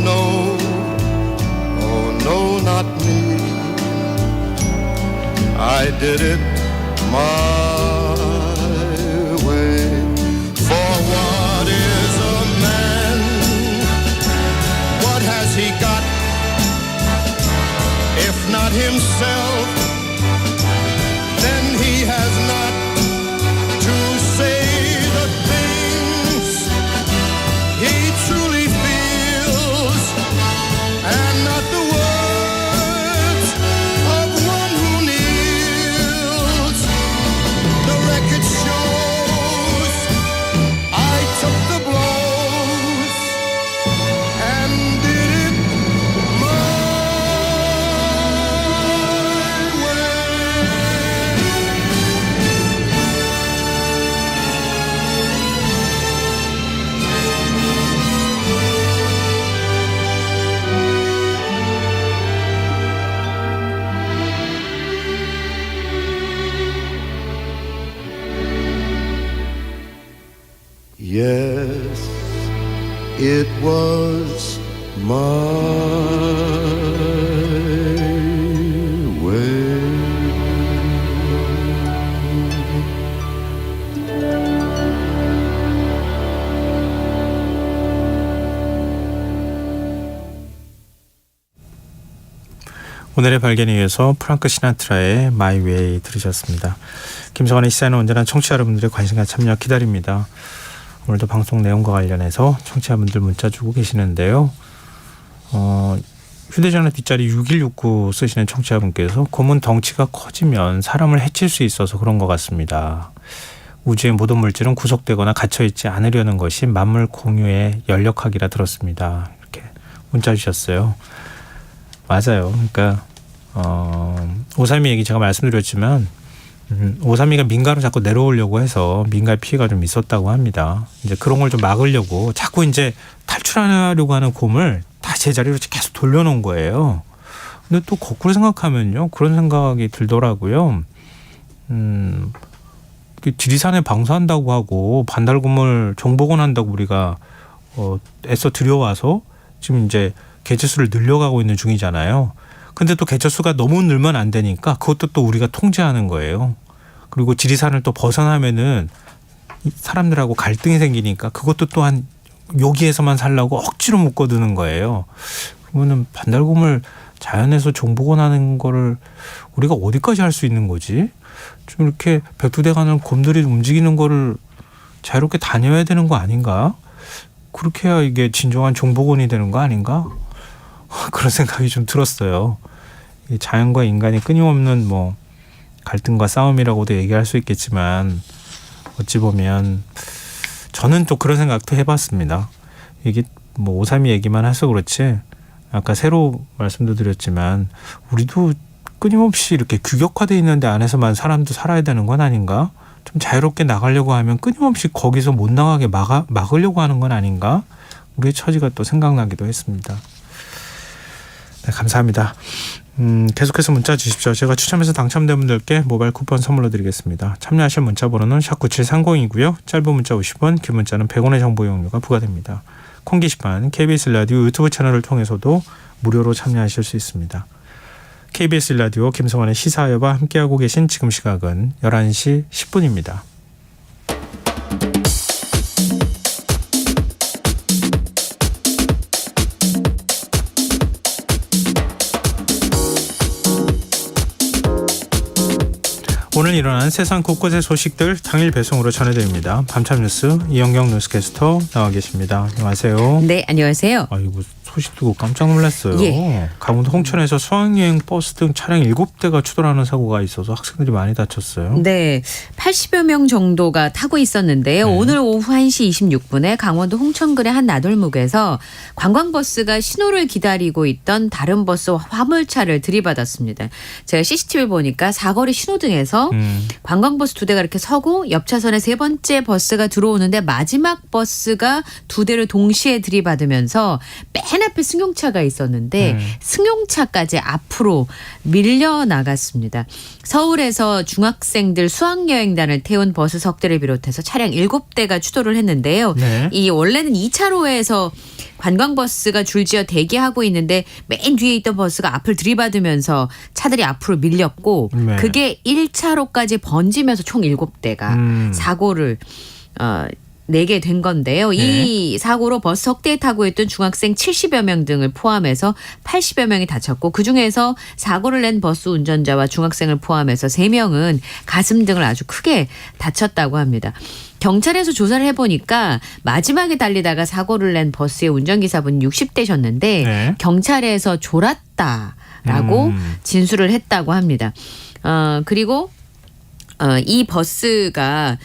no, oh no, not me. I did it my way. For what is a man? What has he got? If not himself, then he has not to say the things he truly feels, and not the words of one who kneels. The record shows I took the blows and did it my way. Yes, it was my way. 오늘의 발견에 이어서 프랑크 시나트라의 My Way 들으셨습니다. 김성환의 시사는 언제나 청취자 여러분들의 관심과 참여 기다립니다. 오늘도 방송 내용과 관련해서 청취자분들 문자 주고 계시는데요. 휴대전화 뒷자리 6169 쓰시는 청취자분께서 곰은 덩치가 커지면 사람을 해칠 수 있어서 그런 것 같습니다. 우주의 모든 물질은 구속되거나 갇혀있지 않으려는 것이 만물 공유의 연력학이라 들었습니다. 이렇게 문자 주셨어요. 맞아요. 그러니까 532 얘기 제가 말씀드렸지만 532가 민가로 자꾸 내려오려고 해서 민가의 피해가 좀 있었다고 합니다. 이제 그런 걸 좀 막으려고 자꾸 이제 탈출하려고 하는 곰을 다시 제자리로 계속 돌려놓은 거예요. 근데 또 거꾸로 생각하면요, 그런 생각이 들더라고요. 지리산에 방사한다고 하고 반달곰을 정복원한다고 우리가 애써 들여와서 지금 이제 개체수를 늘려가고 있는 중이잖아요. 근데 또 개체수가 너무 늘면 안 되니까 그것도 또 우리가 통제하는 거예요. 그리고 지리산을 또 벗어나면은 사람들하고 갈등이 생기니까 그것도 또한 여기에서만 살라고 억지로 묶어두는 거예요. 그러면은 반달곰을 자연에서 종복원하는 거를 우리가 어디까지 할 수 있는 거지? 좀 이렇게 백두대간을 곰들이 움직이는 거를 자유롭게 다녀야 되는 거 아닌가? 그렇게 해야 이게 진정한 종복원이 되는 거 아닌가? 그런 생각이 좀 들었어요. 자연과 인간이 끊임없는 뭐 갈등과 싸움이라고도 얘기할 수 있겠지만 어찌 보면 저는 또 그런 생각도 해봤습니다. 이게 뭐 532 얘기만 해서 그렇지 아까 새로 말씀도 드렸지만 우리도 끊임없이 이렇게 규격화되어 있는데 안에서만 사람도 살아야 되는 건 아닌가? 좀 자유롭게 나가려고 하면 끊임없이 거기서 못 나가게 막으려고 하는 건 아닌가? 우리의 처지가 또 생각나기도 했습니다. 네, 감사합니다. 계속해서 문자 주십시오. 제가 추첨해서 당첨된 분들께 모바일 쿠폰 선물로 드리겠습니다. 참여하실 문자 번호는 샵9730이고요. 짧은 문자 50원, 긴 문자는 100원의 정보 이용료가 부과됩니다. 콩 게시판, KBS 라디오 유튜브 채널을 통해서도 무료로 참여하실 수 있습니다. KBS 라디오 김성환의 시사회와 함께하고 계신 지금 시각은 11시 10분입니다. 오늘 일어난 세상 곳곳의 소식들 당일 배송으로 전해드립니다. 밤참 뉴스 이영경 뉴스캐스터 나와 계십니다. 안녕하세요. 네, 안녕하세요. 아이고 소식 듣고 깜짝 놀랐어요. 예. 강원도 홍천에서 수학여행 버스 등 차량 7대가 추돌하는 사고가 있어서 학생들이 많이 다쳤어요. 네, 80여 명 정도가 타고 있었는데요. 네. 오늘 오후 1시 26분에 강원도 홍천군의 한 나돌목에서 관광버스가 신호를 기다리고 있던 다른 버스와 화물차를 들이받았습니다. 제가 CCTV를 보니까 사거리 신호등에서 관광버스 2대가 이렇게 서고 옆 차선에 세 번째 버스가 들어오는데 마지막 버스가 2대를 동시에 들이받으면서 맨 맨 앞에 승용차가 있었는데 승용차까지 앞으로 밀려 나갔습니다. 서울에서 중학생들 수학여행단을 태운 버스 석 대를 비롯해서 차량 7대가 추돌을 했는데요. 네. 이 원래는 2차로에서 관광버스가 줄지어 대기하고 있는데 맨 뒤에 있던 버스가 앞을 들이받으면서 차들이 앞으로 밀렸고 네. 그게 1차로까지 번지면서 총 7대가 사고를 내게 된 건데요. 네. 이 사고로 버스 석 대에 타고 있던 중학생 70여 명 등을 포함해서 80여 명이 다쳤고 그중에서 사고를 낸 버스 운전자와 중학생을 포함해서 3명은 가슴 등을 아주 크게 다쳤다고 합니다. 경찰에서 조사를 해보니까 마지막에 달리다가 사고를 낸 버스의 운전기사분 60대셨는데 네. 경찰에서 졸았다라고 진술을 했다고 합니다. 그리고 이 버스가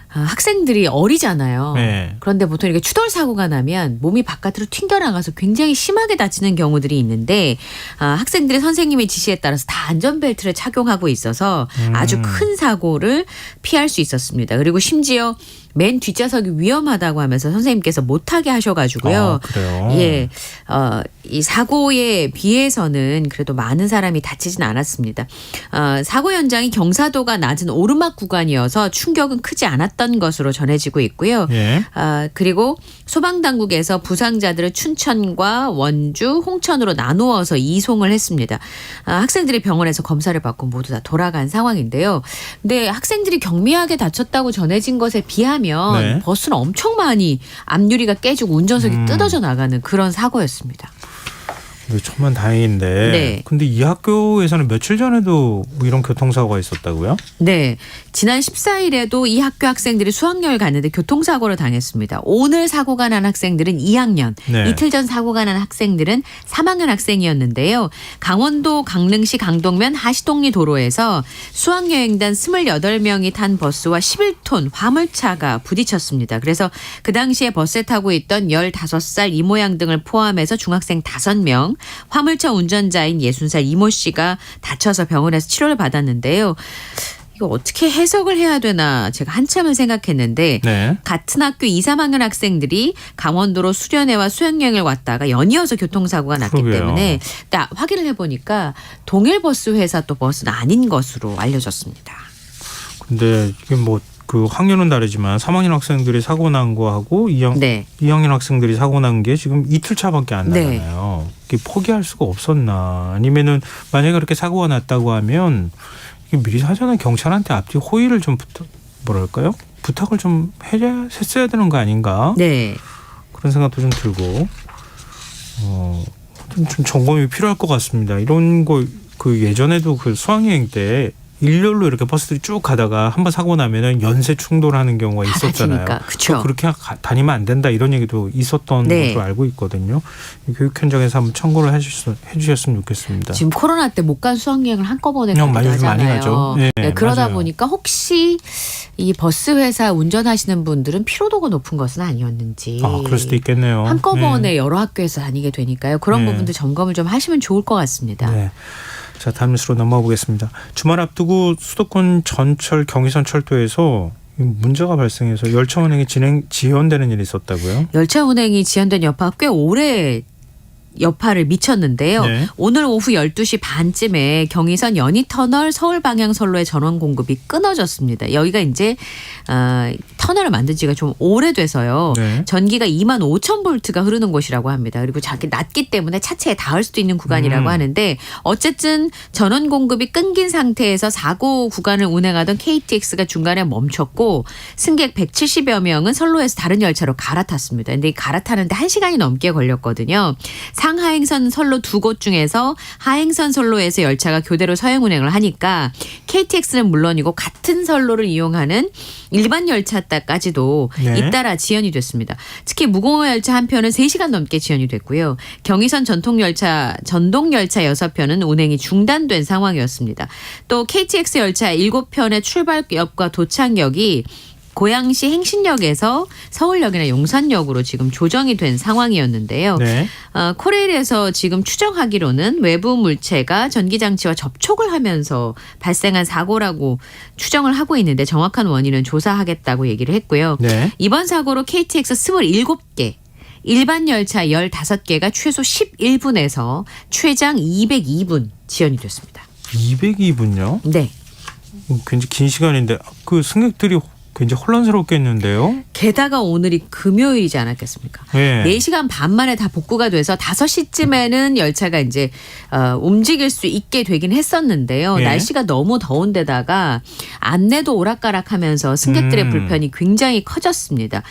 학생들이 어리잖아요. 네. 그런데 보통 이렇게 추돌 사고가 나면 몸이 바깥으로 튕겨나가서 굉장히 심하게 다치는 경우들이 있는데 학생들이 선생님의 지시에 따라서 다 안전벨트를 착용하고 있어서 아주 큰 사고를 피할 수 있었습니다. 그리고 심지어 맨 뒷좌석이 위험하다고 하면서 선생님께서 못하게 하셔가지고요. 그래요? 예, 이 사고에 비해서는 그래도 많은 사람이 다치진 않았습니다. 사고 현장이 경사도가 낮은 오르막 구간이어서 충격은 크지 않았던 것으로 전해지고 있고요. 예. 그리고 소방당국에서 부상자들을 춘천과 원주, 홍천으로 나누어서 이송을 했습니다. 학생들이 병원에서 검사를 받고 모두 다 돌아간 상황인데요. 근데 학생들이 경미하게 다쳤다고 전해진 것에 비하면 네. 버스는 엄청 많이 앞유리가 깨지고 운전석이 뜯어져 나가는 그런 사고였습니다. 천만 다행인데. 네. 근데 이 학교에서는 며칠 전에도 이런 교통사고가 있었다고요? 네. 지난 14일에도 이 학교 학생들이 수학여행을 갔는데 교통사고를 당했습니다. 오늘 사고가 난 학생들은 2학년, 네. 이틀 전 사고가 난 학생들은 3학년 학생이었는데요. 강원도 강릉시 강동면 하시동리 도로에서 수학여행단 28명이 탄 버스와 11톤 화물차가 부딪혔습니다. 그래서 그 당시에 버스에 타고 있던 15살 이모양 등을 포함해서 중학생 5명, 화물차 운전자인 60살 이모 씨가 다쳐서 병원에서 치료를 받았는데요. 이거 어떻게 해석을 해야 되나 제가 한참을 생각했는데 네. 같은 학교 2, 3학년 학생들이 강원도로 수련회와 수학여행을 왔다가 연이어서 교통사고가 났기 그러게요. 때문에 그러니까 확인을 해보니까 동일 버스 회사 또 버스는 아닌 것으로 알려졌습니다. 근데 이게 뭐 그 학년은 다르지만 3학년 학생들이 사고 난 거하고 2학년 학생들이 사고 난 게 지금 이틀 차밖에 안 나잖아요. 이게 포기할 수가 없었나? 아니면은 만약에 그렇게 사고가 났다고 하면 이게 미리 사전에 경찰한테 앞뒤 호의를 좀 뭐랄까요? 부탁을 좀 했어야 되는 거 아닌가? 네. 그런 생각도 좀 들고 좀 점검이 필요할 것 같습니다. 이런 거 그 예전에도 그 수학여행 때 일렬로 이렇게 버스들이 쭉 가다가 한번 사고 나면은 연쇄 충돌하는 경우가 있었잖아요. 그렇죠. 그렇게 다니면 안 된다 이런 얘기도 있었던 네. 것으로 알고 있거든요. 교육 현장에서 한번 참고를 해주셨으면 좋겠습니다. 지금 코로나 때 못 간 수학여행을 한꺼번에 많이 가잖아요. 가죠. 네, 그러다 맞아요. 보니까 혹시 이 버스 회사 운전하시는 분들은 피로도가 높은 것은 아니었는지. 그럴 수도 있겠네요. 한꺼번에 네. 여러 학교에서 다니게 되니까요. 그런 네. 부분들 점검을 좀 하시면 좋을 것 같습니다. 네. 자, 다음 뉴스로 넘어가 보겠습니다. 주말 앞두고 수도권 전철 경의선 철도에서 문제가 발생해서 열차 운행이 지연되는 일이 있었다고요? 열차 운행이 지연된 여파가 꽤 오래 여파를 미쳤는데요. 네. 오늘 오후 12시 반쯤에 경의선 연희터널 서울 방향 선로의 전원 공급이 끊어졌습니다. 여기가 이제 터널을 만든 지가 좀 오래돼서요. 네. 전기가 2만 5천 볼트가 흐르는 곳이라고 합니다. 그리고 자기 낮기 때문에 차체에 닿을 수도 있는 구간이라고 하는데 어쨌든 전원 공급이 끊긴 상태에서 사고 구간을 운행하던 KTX가 중간에 멈췄고 승객 170여 명은 선로에서 다른 열차로 갈아탔습니다. 근데 이 갈아타는데 1시간이 넘게 걸렸거든요. 상하행선 선로 2곳 중에서 하행선 선로에서 열차가 교대로 서행 운행을 하니까 KTX는 물론이고 같은 선로를 이용하는 일반 열차까지도 네. 잇따라 지연이 됐습니다. 특히 무공허 열차 한 편은 3시간 넘게 지연이 됐고요. 경의선 전동열차 6편은 운행이 중단된 상황이었습니다. 또 KTX 열차 7편의 출발역과 도착역이 고양시 행신역에서 서울역이나 용산역으로 지금 조정이 된 상황이었는데요. 네. 코레일에서 지금 추정하기로는 외부 물체가 전기장치와 접촉을 하면서 발생한 사고라고 추정을 하고 있는데 정확한 원인은 조사하겠다고 얘기를 했고요. 네. 이번 사고로 KTX 27개 일반 열차 15개가 최소 11분에서 최장 202분 지연이 됐습니다. 202분요? 네. 굉장히 긴 시간인데 그 승객들이 굉장히 혼란스럽겠는데요. 게다가 오늘이 금요일이지 않았겠습니까? 네. 4시간 반 만에 다 복구가 돼서 5시쯤에는 열차가 이제 움직일 수 있게 되긴 했었는데요. 예. 날씨가 너무 더운 데다가 안내도 오락가락하면서 승객들의 불편이 굉장히 커졌습니다.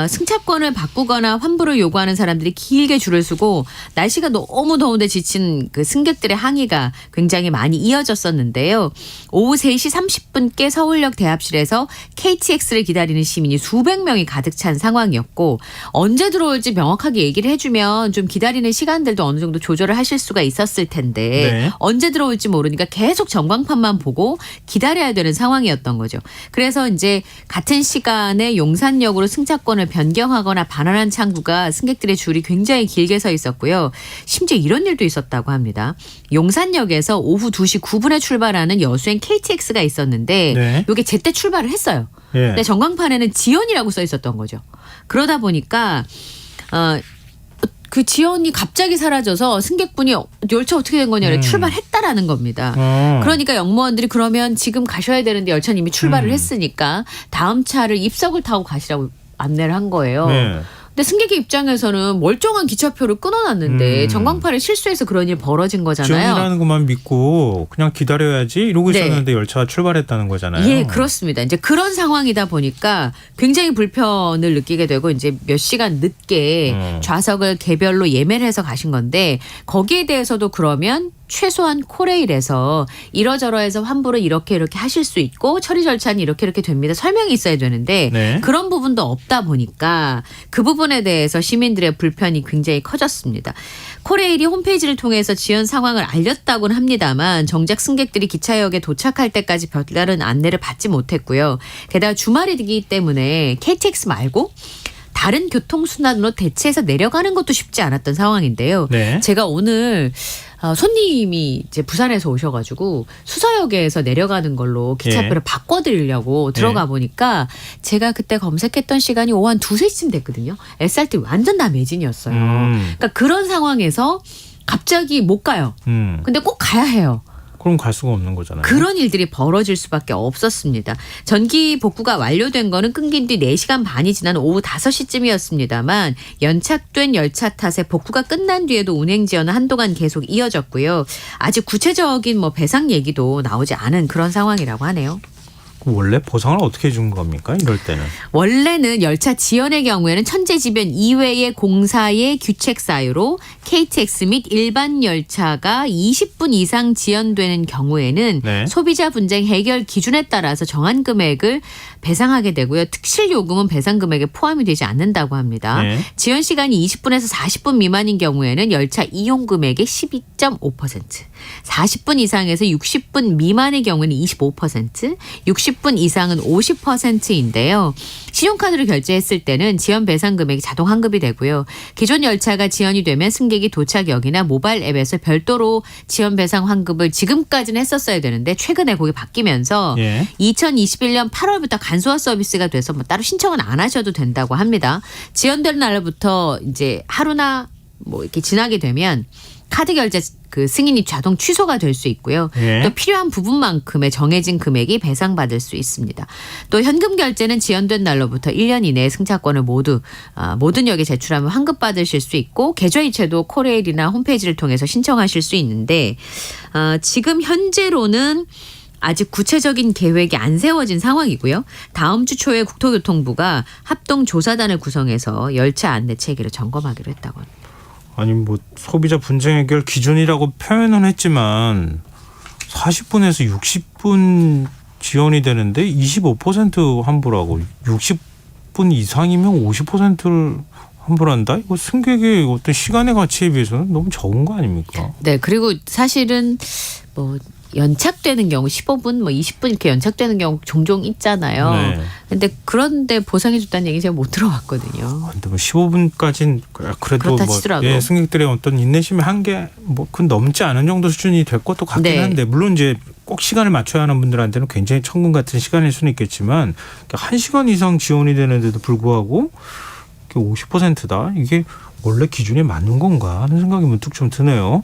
승차권을 바꾸거나 환불을 요구하는 사람들이 길게 줄을 서고 날씨가 너무 더운데 지친 그 승객들의 항의가 굉장히 많이 이어졌었는데요. 오후 3시 30분께 서울역 대합실에서 KTX를 기다리는 시민이 수백 명이 가득 찬 상황이었고 언제 들어올지 명확하게 얘기를 해주면 좀 기다리는 시간들도 어느 정도 조절을 하실 수가 있었을 텐데 네. 언제 들어올지 모르니까 계속 전광판만 보고 기다려야 되는 상황이었던 거죠. 그래서 이제 같은 시간에 용산역으로 승차권을 변경하거나 반환한 창구가 승객들의 줄이 굉장히 길게 서 있었고요. 심지어 이런 일도 있었다고 합니다. 용산역에서 오후 2시 9분에 출발하는 여수행 KTX가 있었는데 네. 이게 제때 출발을 했어요. 예. 근데 전광판에는 지연이라고 써 있었던 거죠. 그러다 보니까 그 지연이 갑자기 사라져서 승객분이 열차 어떻게 된 거냐 출발했다라는 겁니다. 그러니까 역무원들이 그러면 지금 가셔야 되는데 열차는 이미 출발을 했으니까 다음 차를 입석을 타고 가시라고 안내를 한 거예요. 네. 근데 승객의 입장에서는 멀쩡한 기차표를 끊어놨는데 전광판을 실수해서 그런 일이 벌어진 거잖아요. 지연이라는 것만 믿고 그냥 기다려야지 이러고 네. 있었는데 열차가 출발했다는 거잖아요. 예, 그렇습니다. 이제 그런 상황이다 보니까 굉장히 불편을 느끼게 되고 이제 몇 시간 늦게 좌석을 개별로 예매를 해서 가신 건데 거기에 대해서도 그러면 최소한 코레일에서 이러저러해서 환불을 이렇게 하실 수 있고 처리 절차는 이렇게 됩니다. 설명이 있어야 되는데 네. 그런 부분도 없다 보니까 그 부분에 대해서 시민들의 불편이 굉장히 커졌습니다. 코레일이 홈페이지를 통해서 지연 상황을 알렸다고는 합니다만 정작 승객들이 기차역에 도착할 때까지 별다른 안내를 받지 못했고요. 게다가 주말이기 때문에 KTX 말고 다른 교통수단으로 대체해서 내려가는 것도 쉽지 않았던 상황인데요. 네. 제가 오늘 손님이 이제 부산에서 오셔가지고 수서역에서 내려가는 걸로 기차표를 바꿔드리려고 들어가 보니까 제가 그때 검색했던 시간이 오후 한 2-3시쯤 됐거든요. SRT 완전 다 매진이었어요. 그러니까 그런 상황에서 갑자기 못 가요. 근데 꼭 가야 해요. 그럼 갈 수가 없는 거잖아요. 그런 일들이 벌어질 수밖에 없었습니다. 전기 복구가 완료된 거는 끊긴 뒤 4시간 반이 지난 오후 5시쯤이었습니다만 연착된 열차 탓에 복구가 끝난 뒤에도 운행 지연은 한동안 계속 이어졌고요. 아직 구체적인 배상 얘기도 나오지 않은 그런 상황이라고 하네요. 원래 보상을 어떻게 해준 겁니까? 이럴 때는. 원래는 열차 지연의 경우에는 천재지변 이외의 공사의 규책 사유로 KTX 및 일반 열차가 20분 이상 지연되는 경우에는 네. 소비자 분쟁 해결 기준에 따라서 정한 금액을 배상하게 되고요. 특실 요금은 배상 금액에 포함이 되지 않는다고 합니다. 네. 지연 시간이 20분에서 40분 미만인 경우에는 열차 이용 금액의 12.5%, 40분 이상에서 60분 미만의 경우에는 25%, 60분 이상은 50%인데요. 신용카드로 결제했을 때는 지연 배상 금액이 자동 환급이 되고요. 기존 열차가 지연이 되면 승객이 도착역이나 모바일 앱에서 별도로 지연 배상 환급을 지금까지는 했었어야 되는데 최근에 그게 바뀌면서 예. 2021년 8월부터 간소화 서비스가 돼서 따로 신청은 안 하셔도 된다고 합니다. 지연되는 날부터 이제 하루나 이렇게 지나게 되면 카드 결제 그 승인이 자동 취소가 될 수 있고요. 예. 또 필요한 부분만큼의 정해진 금액이 배상받을 수 있습니다. 또 현금 결제는 지연된 날로부터 1년 이내에 승차권을 모든 역에 제출하면 환급받으실 수 있고 계좌이체도 코레일이나 홈페이지를 통해서 신청하실 수 있는데 지금 현재로는 아직 구체적인 계획이 안 세워진 상황이고요. 다음 주 초에 국토교통부가 합동조사단을 구성해서 열차 안내 체계를 점검하기로 했다고 합니다. 아니 소비자 분쟁 해결 기준이라고 표현은 했지만 40분에서 60분 지연이 되는데 25% 환불하고 60분 이상이면 50%를 환불한다? 이거 승객의 어떤 시간의 가치에 비해서는 너무 적은 거 아닙니까? 네, 그리고 사실은 연착되는 경우 15분, 20분 이렇게 연착되는 경우 종종 있잖아요. 네. 근데 그런데 보상해 줬다는 얘기 제가 못 들어봤거든요. 근데 15분까지는 그래도 그렇다 치더라도. 승객들의 어떤 인내심의 한계 그건 넘지 않은 정도 수준이 될 것도 같긴 네. 한데 물론 이제 꼭 시간을 맞춰야 하는 분들한테는 굉장히 천금 같은 시간일 수는 있겠지만 1시간 이상 지연이 되는데도 불구하고 50%다. 이게 원래 기준에 맞는 건가 하는 생각이 문득 좀 드네요.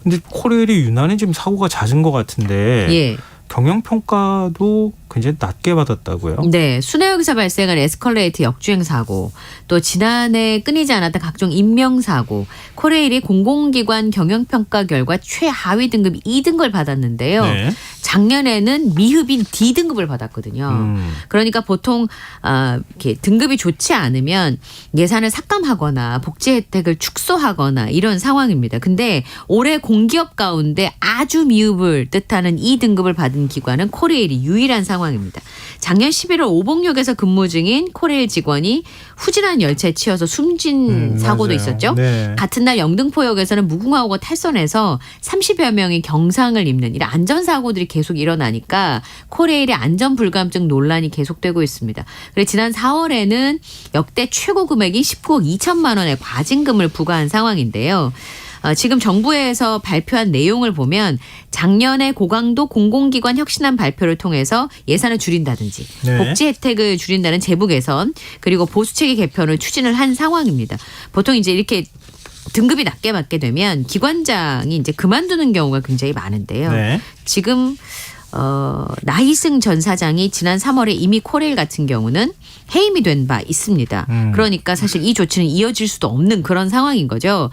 근데 코레일이 유난히 지금 사고가 잦은 것 같은데 예. 경영평가도 굉장히 낮게 받았다고요? 네. 순회역에서 발생한 에스컬레이트 역주행 사고, 또 지난해 끊이지 않았던 각종 인명사고, 코레일이 공공기관 경영평가 결과 최하위 등급 2등급을 받았는데요. 네. 작년에는 미흡인 D등급을 받았거든요. 그러니까 보통 이렇게 등급이 좋지 않으면 예산을 삭감하거나 복지 혜택을 축소하거나 이런 상황입니다. 근데 올해 공기업 가운데 아주 미흡을 뜻하는 2등급을 받은 기관은 코레일이 유일한 상황입니다. 작년 11월 오봉역에서 근무 중인 코레일 직원이 후진한 열차에 치여서 숨진 사고도 맞아요. 있었죠. 네. 같은 날 영등포역에서는 무궁화호가 탈선해서 30여 명이 경상을 입는 이런 안전사고들이 계속 일어나니까 코레일의 안전불감증 논란이 계속되고 있습니다. 그래서 지난 4월에는 역대 최고 금액인 19억 2천만 원의 과징금을 부과한 상황인데요. 지금 정부에서 발표한 내용을 보면 작년에 고강도 공공기관 혁신안 발표를 통해서 예산을 줄인다든지 네. 복지 혜택을 줄인다는 제도 개선 그리고 보수체계 개편을 추진을 한 상황입니다. 보통 이제 이렇게 등급이 낮게 받게 되면 기관장이 이제 그만두는 경우가 굉장히 많은데요. 네. 지금 나희승 전 사장이 지난 3월에 이미 코레일 같은 경우는 해임이 된 바 있습니다. 그러니까 사실 이 조치는 이어질 수도 없는 그런 상황인 거죠.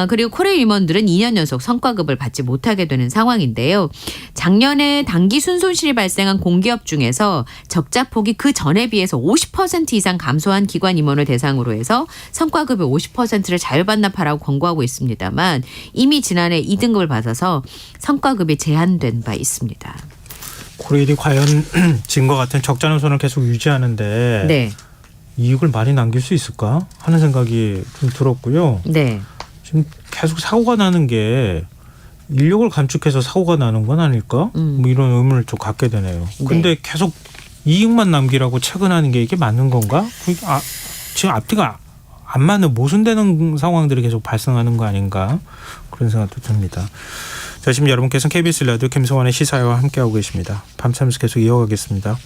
그리고 코레일 임원들은 2년 연속 성과급을 받지 못하게 되는 상황인데요. 작년에 단기 순손실이 발생한 공기업 중에서 적자폭이 그 전에 비해서 50% 이상 감소한 기관 임원을 대상으로 해서 성과급의 50%를 자율반납하라고 권고하고 있습니다만 이미 지난해 2등급을 받아서 성과급이 제한된 바 있습니다. 코레일이 과연 지금과 같은 적자 노선을 계속 유지하는데 네. 이익을 많이 남길 수 있을까 하는 생각이 좀 들었고요. 네. 지금 계속 사고가 나는 게 인력을 감축해서 사고가 나는 건 아닐까? 뭐 이런 의문을 좀 갖게 되네요. 근데 계속 이익만 남기라고 체근하는 게 이게 맞는 건가? 지금 앞뒤가 안 맞는 모순되는 상황들이 계속 발생하는 거 아닌가? 그런 생각도 듭니다. 자, 지금 여러분께서는 KBS 라디오 김성환의 시사회와 함께하고 계십니다. 밤새면서 계속 이어가겠습니다.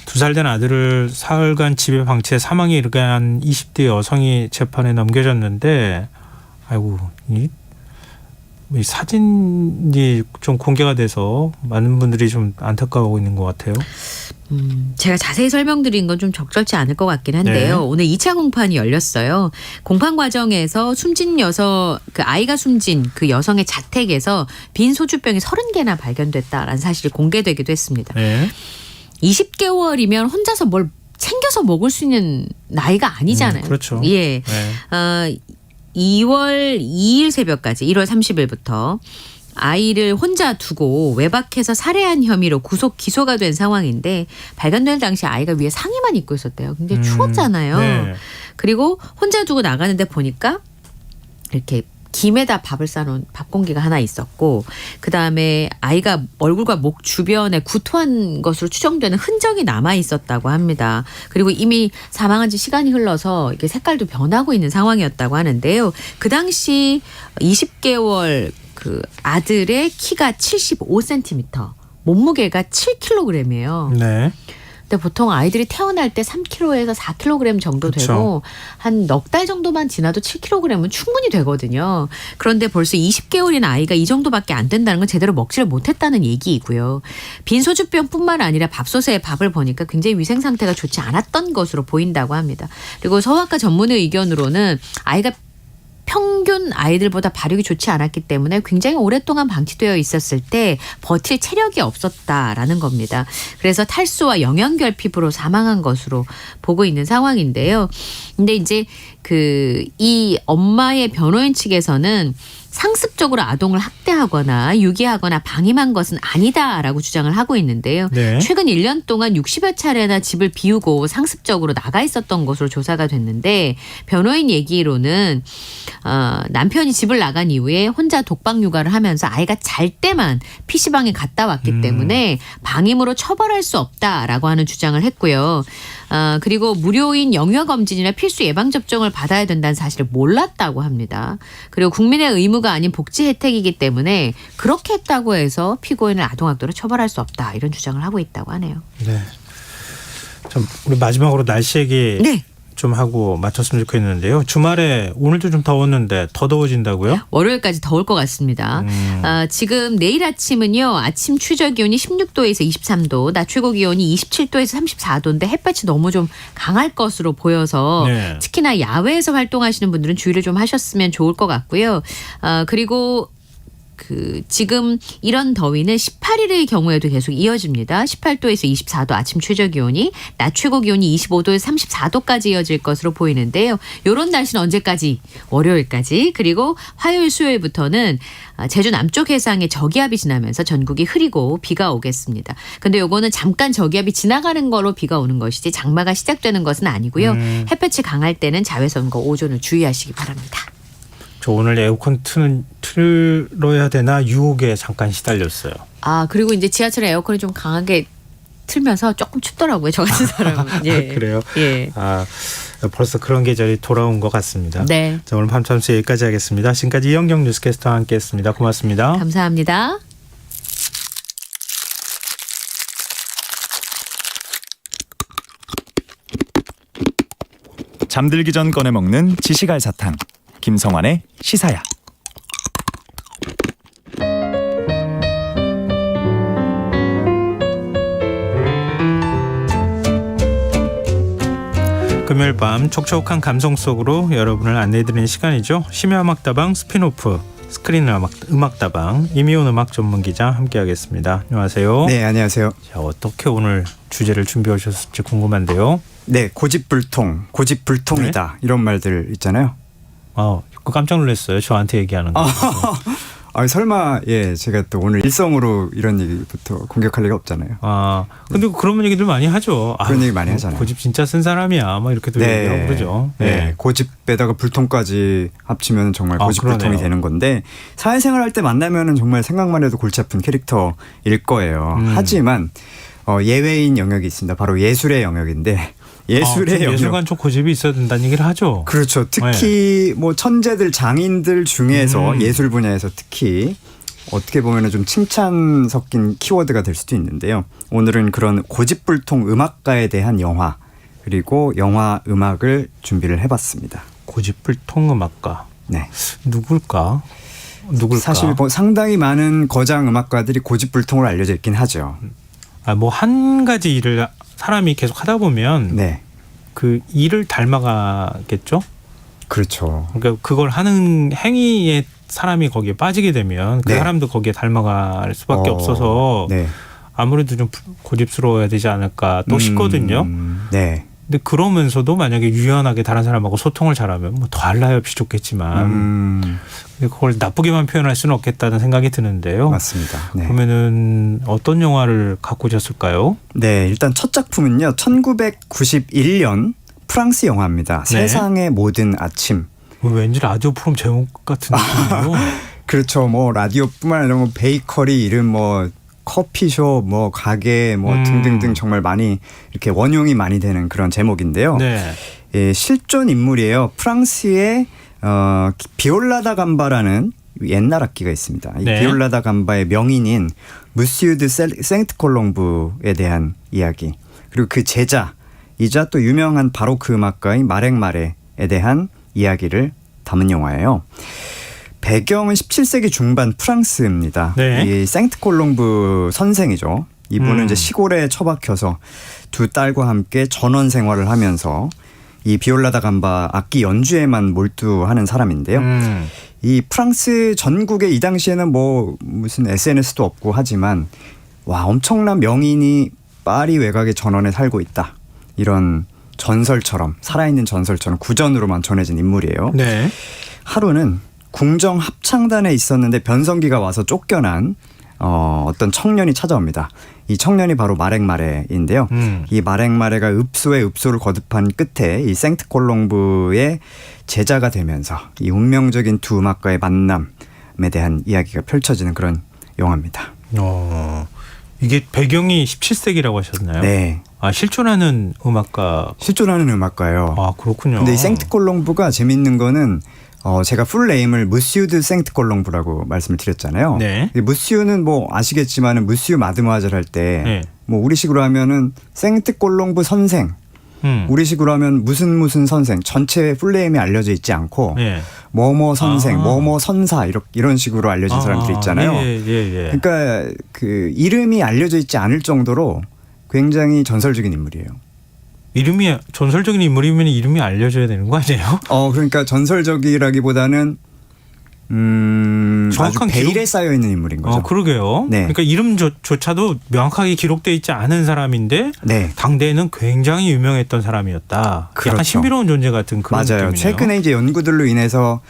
2살 된 아들을 사흘간 집에 방치해 사망에 이르게 한 20대 여성이 재판에 넘겨졌는데 아이고 이 사진이 좀 공개가 돼서 많은 분들이 좀 안타까워하고 있는 것 같아요. 제가 자세히 설명드린 건 좀 적절치 않을 것 같긴 한데요. 네. 오늘 2차 공판이 열렸어요. 공판 과정에서 숨진 여성, 그 아이가 숨진 그 여성의 자택에서 빈 소주병이 30개나 발견됐다라는 사실이 공개되기도 했습니다. 네. 20개월이면 혼자서 뭘 챙겨서 먹을 수 있는 나이가 아니잖아요. 그렇죠. 예. 네. 2월 2일 새벽까지 1월 30일부터 아이를 혼자 두고 외박해서 살해한 혐의로 구속 기소가 된 상황인데 발견될 당시 아이가 위에 상의만 입고 있었대요. 굉장히 추웠잖아요. 네. 그리고 혼자 두고 나가는데 보니까 이렇게 김에다 밥을 싸놓은 밥 공기가 하나 있었고 그다음에 아이가 얼굴과 목 주변에 구토한 것으로 추정되는 흔적이 남아 있었다고 합니다. 그리고 이미 사망한 지 시간이 흘러서 이게 색깔도 변하고 있는 상황이었다고 하는데요. 그 당시 20개월 그 아들의 키가 75cm, 몸무게가 7kg이에요. 네. 근데 보통 아이들이 태어날 때 3kg에서 4kg 정도 그쵸. 되고 한 넉 달 정도만 지나도 7kg은 충분히 되거든요. 그런데 벌써 20개월인 아이가 이 정도밖에 안 된다는 건 제대로 먹지를 못했다는 얘기이고요. 빈 소주병뿐만 아니라 밥솥에 밥을 보니까 굉장히 위생 상태가 좋지 않았던 것으로 보인다고 합니다. 그리고 소아과 전문의 의견으로는 아이가 평균 아이들보다 발육이 좋지 않았기 때문에 굉장히 오랫동안 방치되어 있었을 때 버틸 체력이 없었다라는 겁니다. 그래서 탈수와 영양결핍으로 사망한 것으로 보고 있는 상황인데요. 근데 이제 이 엄마의 변호인 측에서는 상습적으로 아동을 학대하거나 유기하거나 방임한 것은 아니다라고 주장을 하고 있는데요. 네. 최근 1년 동안 60여 차례나 집을 비우고 상습적으로 나가 있었던 것으로 조사가 됐는데 변호인 얘기로는 남편이 집을 나간 이후에 혼자 독박 육아를 하면서 아이가 잘 때만 PC방에 갔다 왔기 때문에 방임으로 처벌할 수 없다라고 하는 주장을 했고요. 그리고 무료인 영유아검진이나 필수 예방접종을 받아야 된다는 사실을 몰랐다고 합니다. 그리고 국민의 의무가 아닌 복지 혜택이기 때문에 그렇게 했다고 해서 피고인을 아동학대로 처벌할 수 없다 이런 주장을 하고 있다고 하네요. 네. 참 우리 마지막으로 날씨 얘기 네. 좀 하고 마쳤으면 좋겠는데요. 주말에 오늘도 좀 더웠는데 더 더워진다고요? 월요일까지 더울 것 같습니다. 지금 내일 아침은요. 아침 최저 기온이 16도에서 23도, 낮 최고 기온이 27도에서 34도인데 햇볕이 너무 좀 강할 것으로 보여서 네. 특히나 야외에서 활동하시는 분들은 주의를 좀 하셨으면 좋을 것 같고요. 그리고 지금 이런 더위는 18일의 경우에도 계속 이어집니다. 18도에서 24도 아침 최저 기온이, 낮 최고 기온이 25도에서 34도까지 이어질 것으로 보이는데요. 이런 날씨는 언제까지? 월요일까지. 그리고 화요일 수요일부터는 제주 남쪽 해상에 저기압이 지나면서 전국이 흐리고 비가 오겠습니다. 근데 요거는 잠깐 저기압이 지나가는 거로 비가 오는 것이지 장마가 시작되는 것은 아니고요. 햇볕이 강할 때는 자외선과 오존을 주의하시기 바랍니다. 저 오늘 에어컨 틀어야 되나 유혹에 잠깐 시달렸어요. 그리고 이제 지하철에 에어컨이 좀 강하게 틀면서 조금 춥더라고요. 저 같은 사람은. 예. 그래요? 예. 벌써 그런 계절이 돌아온 것 같습니다. 네. 자, 오늘 밤참수 여기까지 하겠습니다. 지금까지 이영경 뉴스캐스터와 함께했습니다. 고맙습니다. 감사합니다. 잠들기 전 꺼내 먹는 지식알 사탕. 김성환의 시사야. 금요일 밤 촉촉한 감성 속으로 여러분을 안내해드리는 시간이죠. 심야음악다방 스피노프 스크린 음악다방 이미온 음악 전문기자 함께하겠습니다. 안녕하세요. 네, 안녕하세요. 자, 어떻게 오늘 주제를 준비해 오셨을지 궁금한데요. 네, 고집불통이다. 네? 이런 말들 있잖아요. 깜짝 놀랐어요. 저한테 얘기하는 거. 설마 제가 또 오늘 일성으로 이런 얘기부터 공격할 리가 없잖아요. 근데 그런 얘기들 많이 하죠. 그런 얘기 많이 하잖아요. 고집 진짜 쓴 사람이야. 막 이렇게도 얘기하고 그러죠. 네. 고집에다가 불통까지 합치면 정말 고집불통이 되는 건데 사회생활 할 때 만나면은 정말 생각만 해도 골치 아픈 캐릭터일 거예요. 하지만 예외인 영역이 있습니다. 바로 예술의 영역인데 예술의 영역. 예술관 좀 고집이 있어야 된다는 얘기를 하죠. 그렇죠. 특히 뭐 천재들, 장인들 중에서 예술 분야에서 특히 어떻게 보면 좀 칭찬 섞인 키워드가 될 수도 있는데요. 오늘은 그런 고집불통 음악가에 대한 영화 그리고 영화 음악을 준비를 해봤습니다. 고집불통 음악가. 네. 누굴까? 사실 뭐 상당히 많은 거장 음악가들이 고집불통으로 알려져 있긴 하죠. 뭐 한 가지 일을 사람이 계속 하다 보면 그 일을 닮아가겠죠? 그렇죠. 그러니까 그걸 하는 행위에 사람이 거기에 빠지게 되면 그 사람도 거기에 닮아갈 수밖에 없어서 아무래도 좀 고집스러워야 되지 않을까 또 싶거든요. 네. 근데 그러면서도 만약에 유연하게 다른 사람하고 소통을 잘하면 뭐 더할 나위 없이 좋겠지만 그걸 나쁘게만 표현할 수는 없겠다는 생각이 드는데요. 맞습니다. 네. 그러면은 어떤 영화를 갖고 오셨을까요? 네, 일단 첫 작품은요. 1991년 프랑스 영화입니다. 세상의 모든 아침. 왠지 라디오 프로그램 제목 같은 느낌이요. 그렇죠. 뭐 라디오뿐만 아니라 뭐 베이커리 이름 뭐 커피숍, 뭐 가게, 뭐 등등등 정말 많이 이렇게 원용이 많이 되는 그런 제목인데요. 실존 인물이에요. 프랑스의 비올라 다 감바라는 옛날 악기가 있습니다. 이 비올라 다 감바의 명인인 무시우 드 생트 콜롱브에 대한 이야기. 그리고 그 제자이자 또 유명한 바로크 음악가인 마렉 마레에 대한 이야기를 담은 영화예요. 배경은 17세기 중반 프랑스입니다. 이 생트 콜롱브 선생이죠. 이분은 이제 시골에 처박혀서 두 딸과 함께 전원 생활을 하면서 이 비올라 다 감바 악기 연주에만 몰두하는 사람인데요. 이 프랑스 전국에 이 당시에는 뭐 무슨 SNS도 없고 하지만 엄청난 명인이 파리 외곽의 전원에 살고 있다. 이런 전설처럼 살아있는 전설처럼 구전으로만 전해진 인물이에요. 하루는 궁정 합창단에 있었는데 변성기가 와서 쫓겨난 어떤 청년이 찾아옵니다. 이 청년이 바로 마렉 마레인데요. 이 마렉 마레가 읍소에 읍소를 거듭한 끝에 이 생트 콜롱브의 제자가 되면서 이 운명적인 두 음악가의 만남에 대한 이야기가 펼쳐지는 그런 영화입니다. 이게 배경이 17세기라고 하셨나요? 네. 실존하는 음악가. 실존하는 음악가요. 그렇군요. 근데 이 생트 콜롱브가 재밌는 거는 제가 풀네임을 무시우 드 생트 콜롱브라고 말씀을 드렸잖아요. 무시우는 뭐 아시겠지만은 무시우 마드모아젤 할 때 뭐 우리식으로 하면은 생트 콜롱브 선생 우리식으로 하면 무슨 선생 전체 풀네임이 알려져 있지 않고 뭐뭐 선생, 뭐뭐 선사 이런 식으로 알려진 사람들이 있잖아요. 그러니까 그 이름이 알려져 있지 않을 정도로 굉장히 전설적인 인물이에요. 이름이 전설적인 인물이면 이름이 알려져야 되는 거 아니에요? 그러니까 전설적이라기보다는 정확한 아주 베일에 쌓여 있는 인물인 거죠. 그러게요. 네. 그러니까 이름조차도 명확하게 기록되어 있지 않은 사람인데 당대에는 굉장히 유명했던 사람이었다. 그렇죠. 약간 신비로운 존재 같은 그런 맞아요. 느낌이네요. 최근에 이제 연구들로 인해서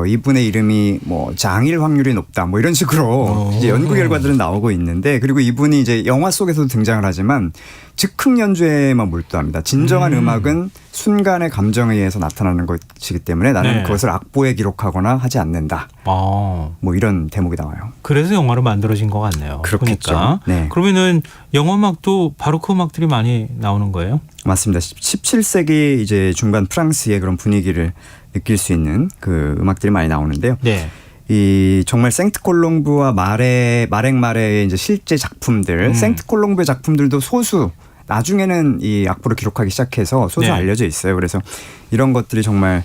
이분의 이름이 뭐 장일 확률이 높다 뭐 이런 식으로 이제 연구 결과들은 나오고 있는데, 그리고 이분이 이제 영화 속에서도 등장을 하지만 즉흥 연주에만 몰두합니다. 진정한 음악은 순간의 감정에 의해서 나타나는 것이기 때문에 나는 그것을 악보에 기록하거나 하지 않는다. 뭐 이런 대목이 나와요. 그래서 영화로 만들어진 것 같네요. 그렇겠죠. 보니까. 네. 그러면은 영화 음악도 바로크 음악들이 많이 나오는 거예요? 맞습니다. 17세기 이제 중반 프랑스의 그런 분위기를 느낄 수 있는 그 음악들이 많이 나오는데요. 이 정말 생트콜롱브와 마랭마레의 이제 실제 작품들, 생트콜롱브의 작품들도 소수 나중에는 이 악보를 기록하기 시작해서 소수 알려져 있어요. 그래서 이런 것들이 정말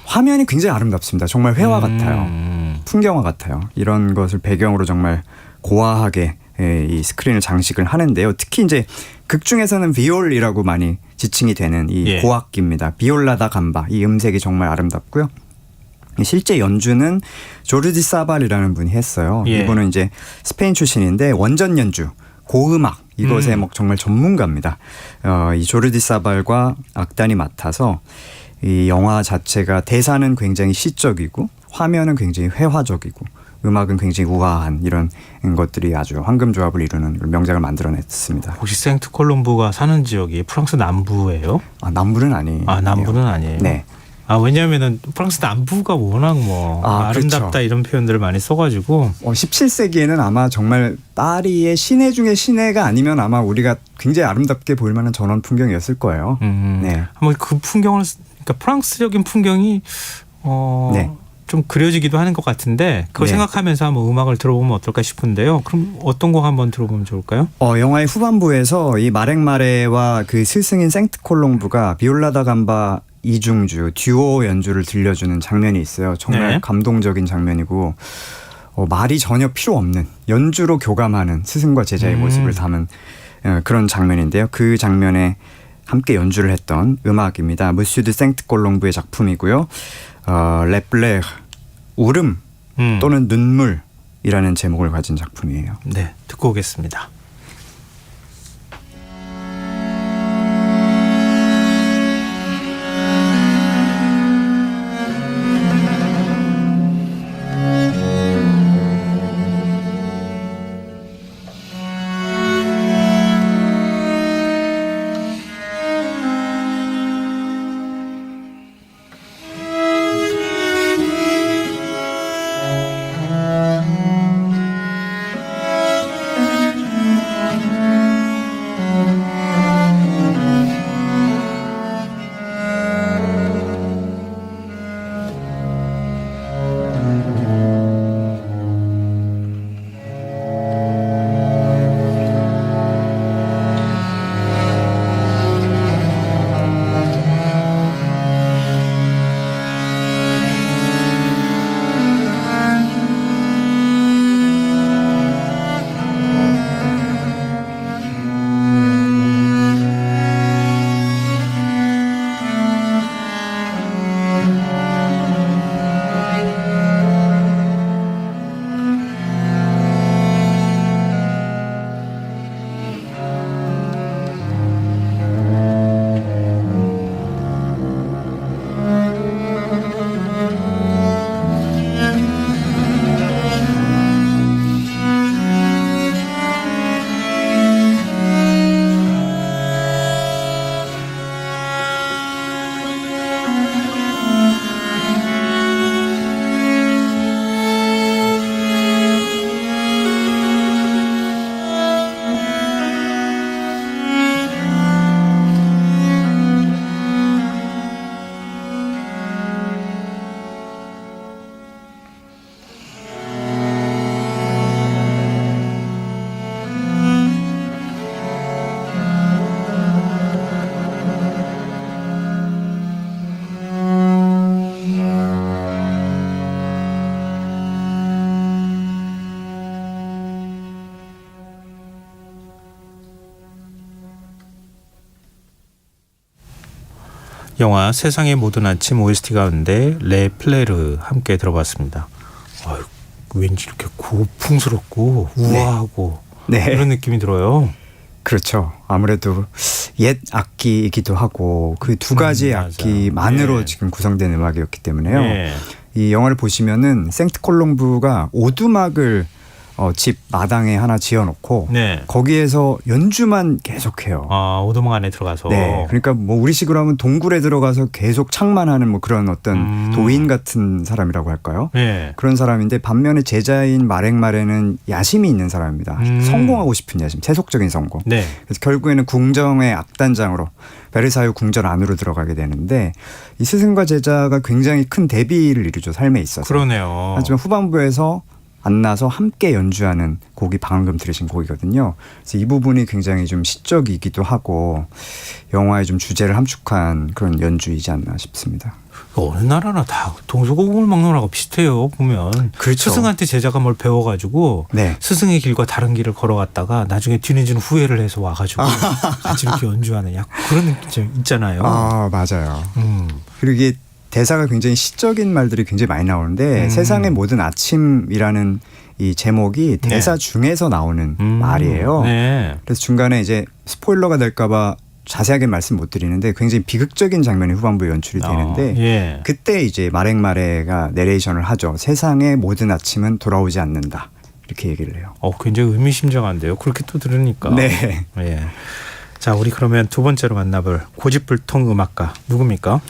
화면이 굉장히 아름답습니다. 정말 회화 같아요. 풍경화 같아요. 이런 것을 배경으로 정말 고화하게 이 스크린을 장식을 하는데요. 특히 이제 극 중에서는 비올이라고 많이 지칭이 되는 이 고악기입니다. 비올라다 감바. 이 음색이 정말 아름답고요. 실제 연주는 조르디 사발이라는 분이 했어요. 이분은 이제 스페인 출신인데 원전 연주, 고음악 이것에 정말 전문가입니다. 이 조르디 사발과 악단이 맡아서 이 영화 자체가 대사는 굉장히 시적이고 화면은 굉장히 회화적이고 음악은 굉장히 우아한 이런 것들이 아주 황금 조합을 이루는 명작을 만들어냈습니다. 혹시 생트콜롬브가 사는 지역이 프랑스 남부예요? 남부는 아니에요. 남부는 아니에요. 네. 왜냐하면은 프랑스 남부가 워낙 아름답다 그렇죠. 이런 표현들을 많이 써가지고 17세기에는 아마 정말 파리의 시내 중에 시내가 아니면 아마 우리가 굉장히 아름답게 보일 만한 전원 풍경이었을 거예요. 네. 한번 그 풍경을 그러니까 프랑스적인 풍경이 좀 그려지기도 하는 것 같은데 그걸 생각하면서 한번 음악을 들어보면 어떨까 싶은데요. 그럼 어떤 곡 한번 들어보면 좋을까요? 영화의 후반부에서 이 마랭마레와 그 스승인 생트콜롱브가 비올라다 감바 이중주 듀오 연주를 들려주는 장면이 있어요. 정말 감동적인 장면이고 말이 전혀 필요 없는 연주로 교감하는 스승과 제자의 모습을 담은 그런 장면인데요. 그 장면에 함께 연주를 했던 음악입니다. 무슈 드 생트콜롱브의 작품이고요. 레플레 울음 또는 눈물이라는 제목을 가진 작품이에요. 네, 듣고 오겠습니다. 영화 세상의 모든 아침 OST 가운데 레 플레르 함께 들어봤습니다. 아유, 왠지 이렇게 고풍스럽고 우아하고 네. 이런 느낌이 들어요. 그렇죠. 아무래도 옛 악기이기도 하고 그 두 가지의 악기만으로 지금 구성된 음악이었기 때문에요. 이 영화를 보시면은 생트 콜롬브가 오두막을 집 마당에 하나 지어놓고 거기에서 연주만 계속해요. 아, 오두막 안에 들어가서. 네, 그러니까 뭐 우리식으로 하면 동굴에 들어가서 계속 창만하는 뭐 그런 어떤 도인 같은 사람이라고 할까요? 그런 사람인데 반면에 제자인 마렉마레는 야심이 있는 사람입니다. 성공하고 싶은 야심, 세속적인 성공. 그래서 결국에는 궁정의 악단장으로 베르사유 궁전 안으로 들어가게 되는데 이 스승과 제자가 굉장히 큰 대비를 이루죠, 삶에 있어서. 그러네요. 하지만 후반부에서 만나서 함께 연주하는 곡이 방금 들으신 곡이거든요. 그래서 이 부분이 굉장히 좀 시적이기도 하고 영화의 좀 주제를 함축한 그런 연주이지 않나 싶습니다. 어느 나라나 다 동서고금을 먹는 거하고 비슷해요. 보면 그렇죠. 스승한테 제자가 뭘 배워가지고 스승의 길과 다른 길을 걸어갔다가 나중에 뒤늦은 후회를 해서 와가지고 같이 이렇게 연주하는 약간 그런 느낌 있잖아요. 아, 맞아요. 그리고 이게 대사가 굉장히 시적인 말들이 굉장히 많이 나오는데 세상의 모든 아침이라는 이 제목이 대사 중에서 나오는 말이에요. 그래서 중간에 이제 스포일러가 될까봐 자세하게 말씀 못 드리는데 굉장히 비극적인 장면이 후반부에 연출이 되는데 그때 이제 마렉마레가 내레이션을 하죠. 세상의 모든 아침은 돌아오지 않는다. 이렇게 얘기를 해요. 굉장히 의미심장한데요. 그렇게 또 들으니까. 네. 자, 우리 그러면 두 번째로 만나볼 고집불통 음악가 누굽니까?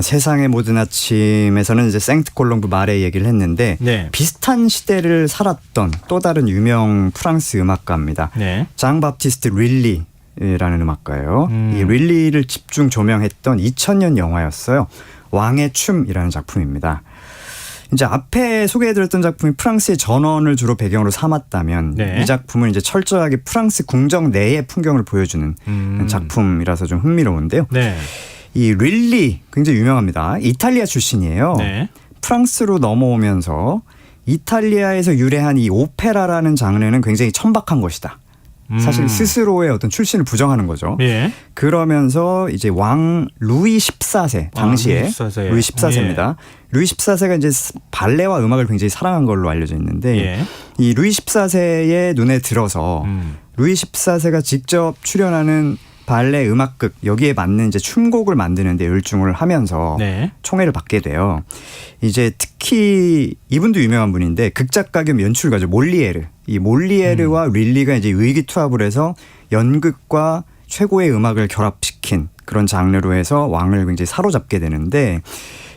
세상의 모든 아침에서는 이제 생트 콜롬브 마레 얘기를 했는데 비슷한 시대를 살았던 또 다른 유명 프랑스 음악가입니다. 장 바프티스트 릴리라는 음악가예요. 이 릴리를 집중 조명했던 2000년 영화였어요. 왕의 춤이라는 작품입니다. 이제 앞에 소개해드렸던 작품이 프랑스의 전원을 주로 배경으로 삼았다면 이 작품은 이제 철저하게 프랑스 궁정 내의 풍경을 보여주는 작품이라서 좀 흥미로운데요. 이 릴리 굉장히 유명합니다. 이탈리아 출신이에요. 프랑스로 넘어오면서 이탈리아에서 유래한 이 오페라라는 장르는 굉장히 천박한 것이다. 사실 스스로의 어떤 출신을 부정하는 거죠. 그러면서 이제 왕 루이 14세 당시에 루이 14세입니다. 루이 14세가 이제 발레와 음악을 굉장히 사랑한 걸로 알려져 있는데 이 루이 14세의 눈에 들어서 루이 14세가 직접 출연하는 발레 음악극 여기에 맞는 이제 춤곡을 만드는 데 열중을 하면서 총애를 받게 돼요. 이제 특히 이분도 유명한 분인데 극작가 겸 연출가죠. 몰리에르. 이 몰리에르와 릴리가 이제 의기투합을 해서 연극과 최고의 음악을 결합시킨 그런 장르로 해서 왕을 굉장히 사로잡게 되는데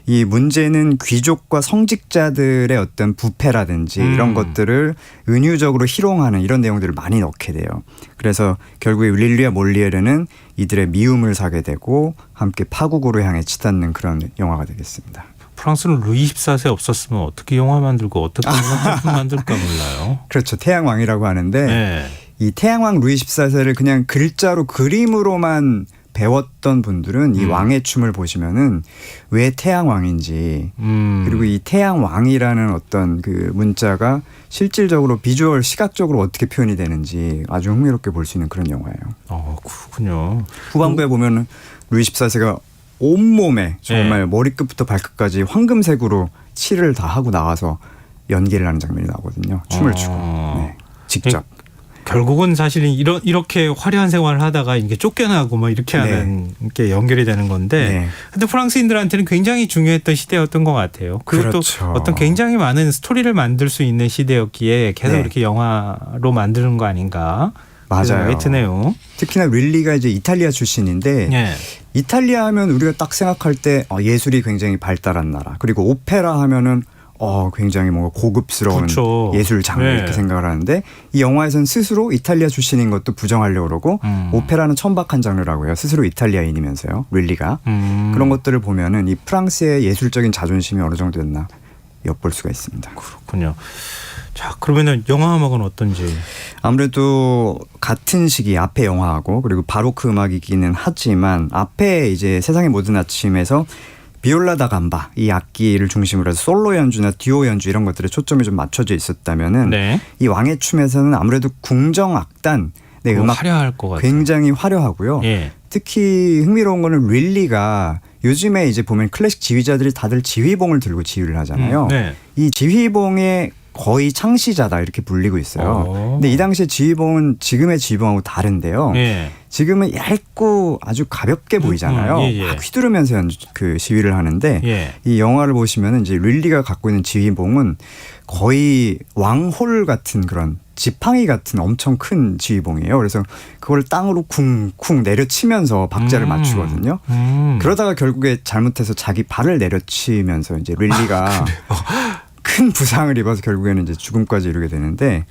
이 문제는 귀족과 성직자들의 어떤 부패라든지 이런 것들을 은유적으로 희롱하는 이런 내용들을 많이 넣게 돼요. 그래서 결국에 릴리와 몰리에르는 이들의 미움을 사게 되고 함께 파국으로 향해 치닫는 그런 영화가 되겠습니다. 프랑스는 루이 14세 없었으면 어떻게 영화 만들고 어떻게 작품 만들까 몰라요. 그렇죠. 태양왕이라고 하는데 이 태양왕 루이 14세를 그냥 글자로 그림으로만 배웠던 분들은 이 왕의 춤을 보시면은 왜 태양왕인지 그리고 이 태양왕이라는 어떤 그 문자가 실질적으로 비주얼 시각적으로 어떻게 표현이 되는지 아주 흥미롭게 볼 수 있는 그런 영화예요. 그렇군요. 후반부에 보면은 루이 14세가 온몸에 정말 머리끝부터 발끝까지 황금색으로 칠을 다 하고 나와서 연기를 하는 장면이 나오거든요. 춤을 추고 직접. 결국은 사실 이렇게 화려한 생활을 하다가 이게 쫓겨나고 뭐 이렇게 하는 게 연결이 되는 건데, 근데 프랑스인들한테는 굉장히 중요했던 시대였던 것 같아요. 그리고 또 어떤 굉장히 많은 스토리를 만들 수 있는 시대였기에 계속 이렇게 영화로 만드는 거 아닌가. 맞아요. 드네요. 특히나 릴리가 이제 이탈리아 출신인데 이탈리아 하면 우리가 딱 생각할 때 예술이 굉장히 발달한 나라. 그리고 오페라 하면은 굉장히 뭔가 고급스러운 예술 장르 이렇게 생각을 하는데 이 영화에서는 스스로 이탈리아 출신인 것도 부정하려고 그러고 오페라는 천박한 장르라고 해요. 스스로 이탈리아인이면서요. 릴리가. 그런 것들을 보면은 이 프랑스의 예술적인 자존심이 어느 정도였나 엿볼 수가 있습니다. 그렇군요. 자, 그러면은 영화 음악은 어떤지? 아무래도 같은 시기 앞에 영화하고 그리고 바로크 음악이기는 하지만 앞에 이제 세상의 모든 아침에서 비올라 다 감바 이 악기를 중심으로 해서 솔로 연주나 듀오 연주 이런 것들에 초점이 좀 맞춰져 있었다면은 이 왕의 춤에서는 아무래도 궁정 악단 네, 음악 화려할 것 같아요. 굉장히 화려하고요. 예. 특히 흥미로운 거는 릴리가 요즘에 이제 보면 클래식 지휘자들이 다들 지휘봉을 들고 지휘를 하잖아요. 네. 이 지휘봉의 거의 창시자다 이렇게 불리고 있어요. 근데 이 당시에 지휘봉은 지금의 지휘봉하고 다른데요. 예. 지금은 얇고 아주 가볍게 보이잖아요. 예. 막 휘두르면서 그 지휘를 하는데 예. 이 영화를 보시면 이제 릴리가 갖고 있는 지휘봉은 거의 왕홀 같은 그런 지팡이 같은 엄청 큰 지휘봉이에요. 그래서 그걸 땅으로 쿵쿵 내려치면서 박자를 맞추거든요. 그러다가 결국에 잘못해서 자기 발을 내려치면서 이제 릴리가 큰 부상을 입어서 결국에는 이제 죽음까지 이르게 되는데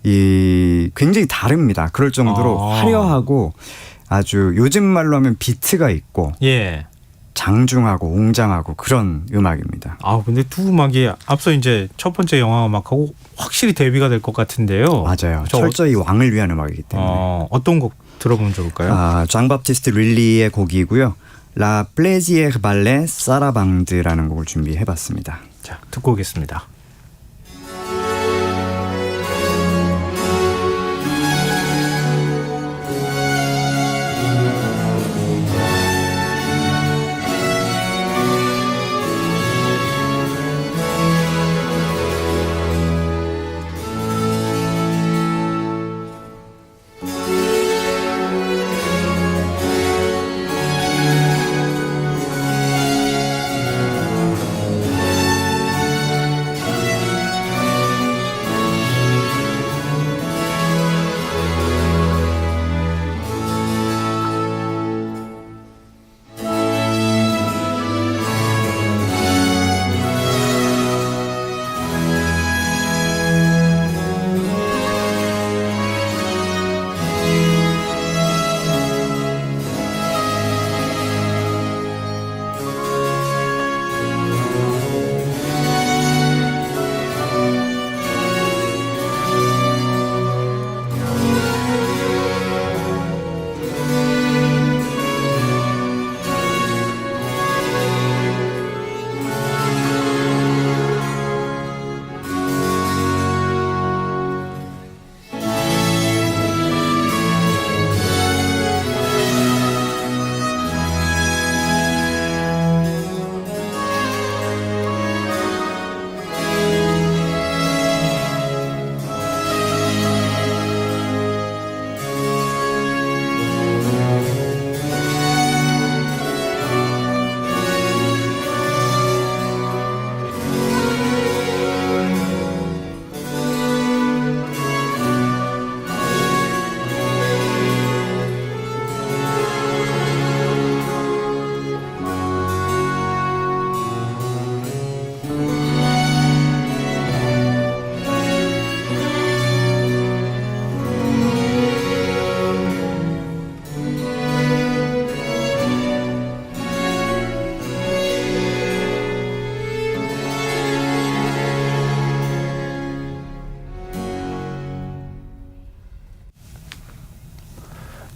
이 굉장히 다릅니다. 그럴 정도로 화려하고 아주 요즘 말로 하면 비트가 있고 예. 장중하고 웅장하고 그런 음악입니다. 아 근데 두 음악이 앞서 이제 첫 번째 영화 음악하고 확실히 대비가 될 것 같은데요. 맞아요. 철저히 왕을 위한 음악이기 때문에. 어떤 곡 들어보면 좋을까요? 장 바티스트 릴리의 곡이고요. 라 플레지에 발레 사라방드라는 곡을 준비해봤습니다. 자, 듣고 오겠습니다.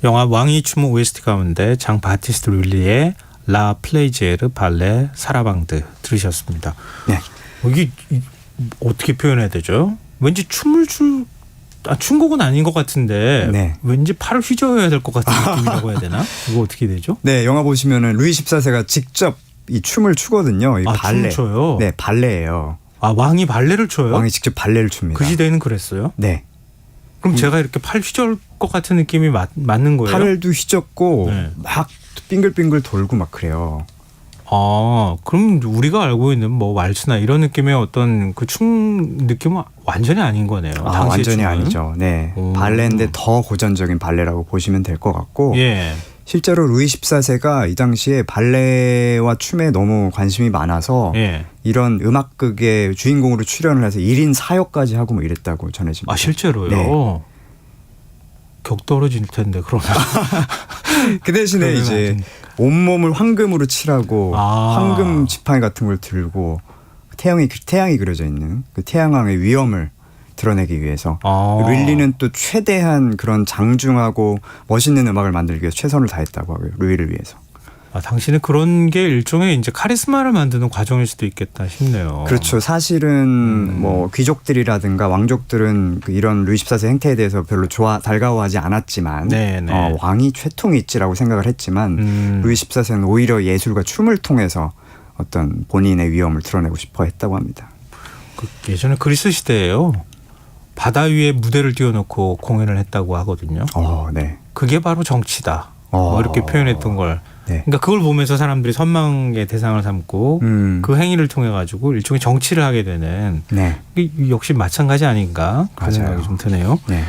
영화 왕이 춤은 OST 가운데 장 바티스트 룰리의 라 플레이제르 발레 사라방드 들으셨습니다. 네. 이게 어떻게 표현해야 되죠? 왠지 춤을 춘곡은 아닌 것 같은데 네. 왠지 팔을 휘저어야 될 것 같은 느낌이라고 해야 되나? 이거 어떻게 되죠? 네, 영화 보시면은 루이 14세가 직접 이 춤을 추거든요. 이 발레. 춤을 춰요? 네, 발레예요. 왕이 발레를 춰요? 왕이 직접 발레를 춥니다. 그 시대에는 그랬어요? 네. 그럼 제가 이렇게 팔 휘저을 것 같은 느낌이 맞는 거예요? 팔도 휘젓고 네. 막 빙글빙글 돌고 막 그래요. 그럼 우리가 알고 있는 뭐 왈츠나 이런 느낌의 어떤 그 춤 느낌은 완전히 아닌 거네요. 완전히 춤은? 아니죠. 네. 발레인데 더 고전적인 발레라고 보시면 될 것 같고. 예. 실제로 루이 14세가 이 당시에 발레와 춤에 너무 관심이 많아서 예. 이런 음악극의 주인공으로 출연을 해서 1인 사역까지 하고 뭐 이랬다고 전해집니다. 실제로요? 네. 격 떨어질 텐데 그러면. 그 대신에 이제 온몸을 황금으로 칠하고 황금 지팡이 같은 걸 들고 태양이 그려져 있는 그 태양왕의 위엄을 드러내기 위해서 릴리는 또 최대한 그런 장중하고 멋있는 음악을 만들기 위해서 최선을 다했다고 하고요. 루이를 위해서. 당신은 그런 게 일종의 이제 카리스마를 만드는 과정일 수도 있겠다 싶네요. 그렇죠. 사실은 뭐 귀족들이라든가 왕족들은 이런 루이 14세 행태에 대해서 별로 달가워하지 않았지만 왕이 최통이 있지라고 생각을 했지만 루이 14세는 오히려 예술과 춤을 통해서 어떤 본인의 위엄을 드러내고 싶어 했다고 합니다. 예전에 그리스 시대에요. 바다 위에 무대를 띄워놓고 공연을 했다고 하거든요. 네. 그게 바로 정치다. 뭐 이렇게 표현했던 걸. 네. 그러니까 그걸 보면서 사람들이 선망의 대상을 삼고 그 행위를 통해 가지고 일종의 정치를 하게 되는. 네. 역시 마찬가지 아닌가 그런 생각이 좀 드네요. 네.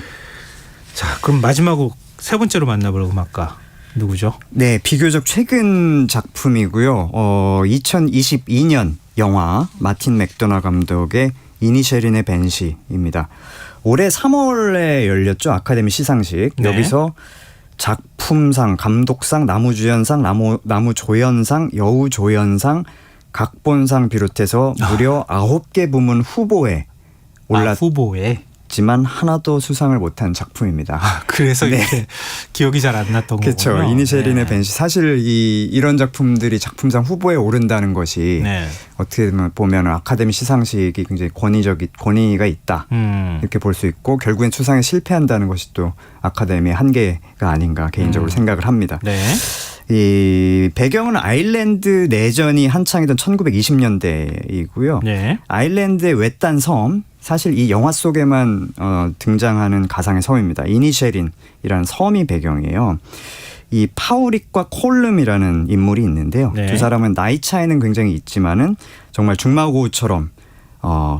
자, 그럼 마지막으로 세 번째로 만나볼 음악가 누구죠? 네, 비교적 최근 작품이고요. 2022년 영화 마틴 맥도나 감독의 이니셜인의 벤시입니다. 올해 3월에 열렸죠. 아카데미 시상식. 네. 여기서 작품상, 감독상, 나무주연상, 나무조연상, 여우조연상, 각본상 비롯해서 무려 9개 부문 후보에 올랐지만 하나도 수상을 못한 작품입니다. 그래서 이렇게 기억이 잘 안 났던 거군요. 그렇죠. 이니셜인의 벤시. 사실 이런 작품들이 작품상 후보에 오른다는 것이 어떻게 보면 아카데미 시상식이 굉장히 권위가 있다. 이렇게 볼 수 있고 결국엔 수상에 실패한다는 것이 또 아카데미의 한계가 아닌가 개인적으로 생각을 합니다. 이 배경은 아일랜드 내전이 한창이던 1920년대이고요. 아일랜드의 외딴 섬, 사실 이 영화 속에만 등장하는 가상의 섬입니다. 이니셜인이라는 섬이 배경이에요. 이 파우릭과 콜름이라는 인물이 있는데요. 두 사람은 나이 차이는 굉장히 있지만은 정말 중마고우처럼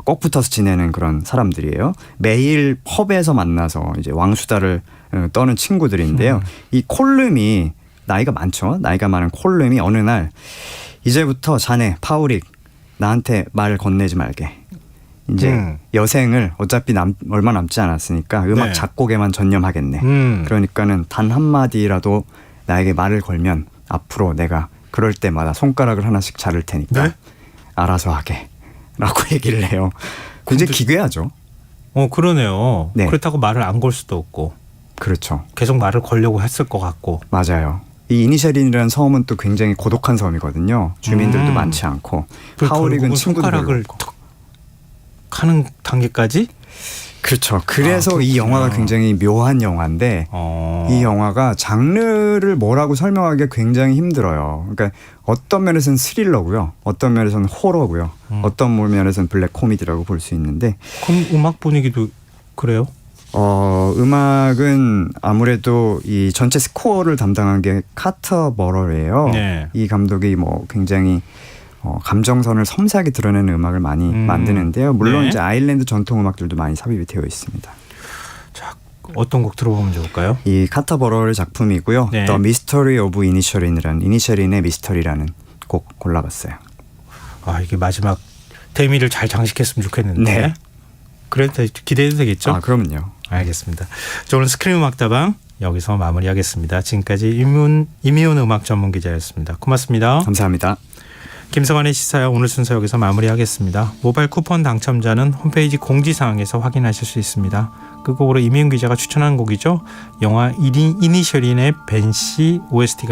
꼭 붙어서 지내는 그런 사람들이에요. 매일 펍에서 만나서 이제 왕수다를 떠는 친구들인데요. 이 콜름이 나이가 많죠. 나이가 많은 콜름이 어느 날 이제부터 자네 파우릭 나한테 말 건네지 말게. 이제 여생을 어차피 얼마 남지 않았으니까 음악 작곡에만 전념하겠네. 그러니까는 단 한마디라도 나에게 말을 걸면 앞으로 내가 그럴 때마다 손가락을 하나씩 자를 테니까 알아서 하게 라고 얘기를 해요. 굉장히 기괴하죠. 그러네요. 그렇다고 말을 안 걸 수도 없고. 그렇죠. 계속 말을 걸려고 했을 것 같고. 맞아요. 이 이니셜인이라는 섬은 또 굉장히 고독한 섬이거든요. 주민들도 많지 않고. 파우릭은 친구들을 하는 단계까지? 그렇죠. 그래서 이 영화가 굉장히 묘한 영화인데 이 영화가 장르를 뭐라고 설명하기가 굉장히 힘들어요. 그러니까 어떤 면에서는 스릴러고요. 어떤 면에서는 호러고요. 어떤 면에서는 블랙 코미디라고 볼 수 있는데. 그럼 음악 분위기도 그래요? 음악은 아무래도 이 전체 스코어를 담당한 게 카터 버럴이에요. 이 감독이 뭐 굉장히 감정선을 섬세하게 드러내는 음악을 많이 만드는데요. 물론 이제 아일랜드 전통 음악들도 많이 삽입이 되어 있습니다. 자, 어떤 곡 들어보면 좋을까요? 이 카터 버럴의 작품이고요. The Mystery of Inisherin이라는 이니셜인의 미스터리라는 곡 골라봤어요. 이게 마지막 대미를 잘 장식했으면 좋겠는데. 그래도 기대해도 되겠죠? 그럼요. 알겠습니다. 자, 오늘 스크린 음악다방 여기서 마무리하겠습니다. 지금까지 이미훈 음악 전문 기자였습니다. 고맙습니다. 감사합니다. 김성환의 시사야 오늘 순서 여기서 마무리하겠습니다. 모바일 쿠폰 당첨자는 홈페이지 공지사항에서 확인하실 수 있습니다. 끝곡으로 이미훈 기자가 추천한 곡이죠. 영화 이니셜인의 벤시 OST가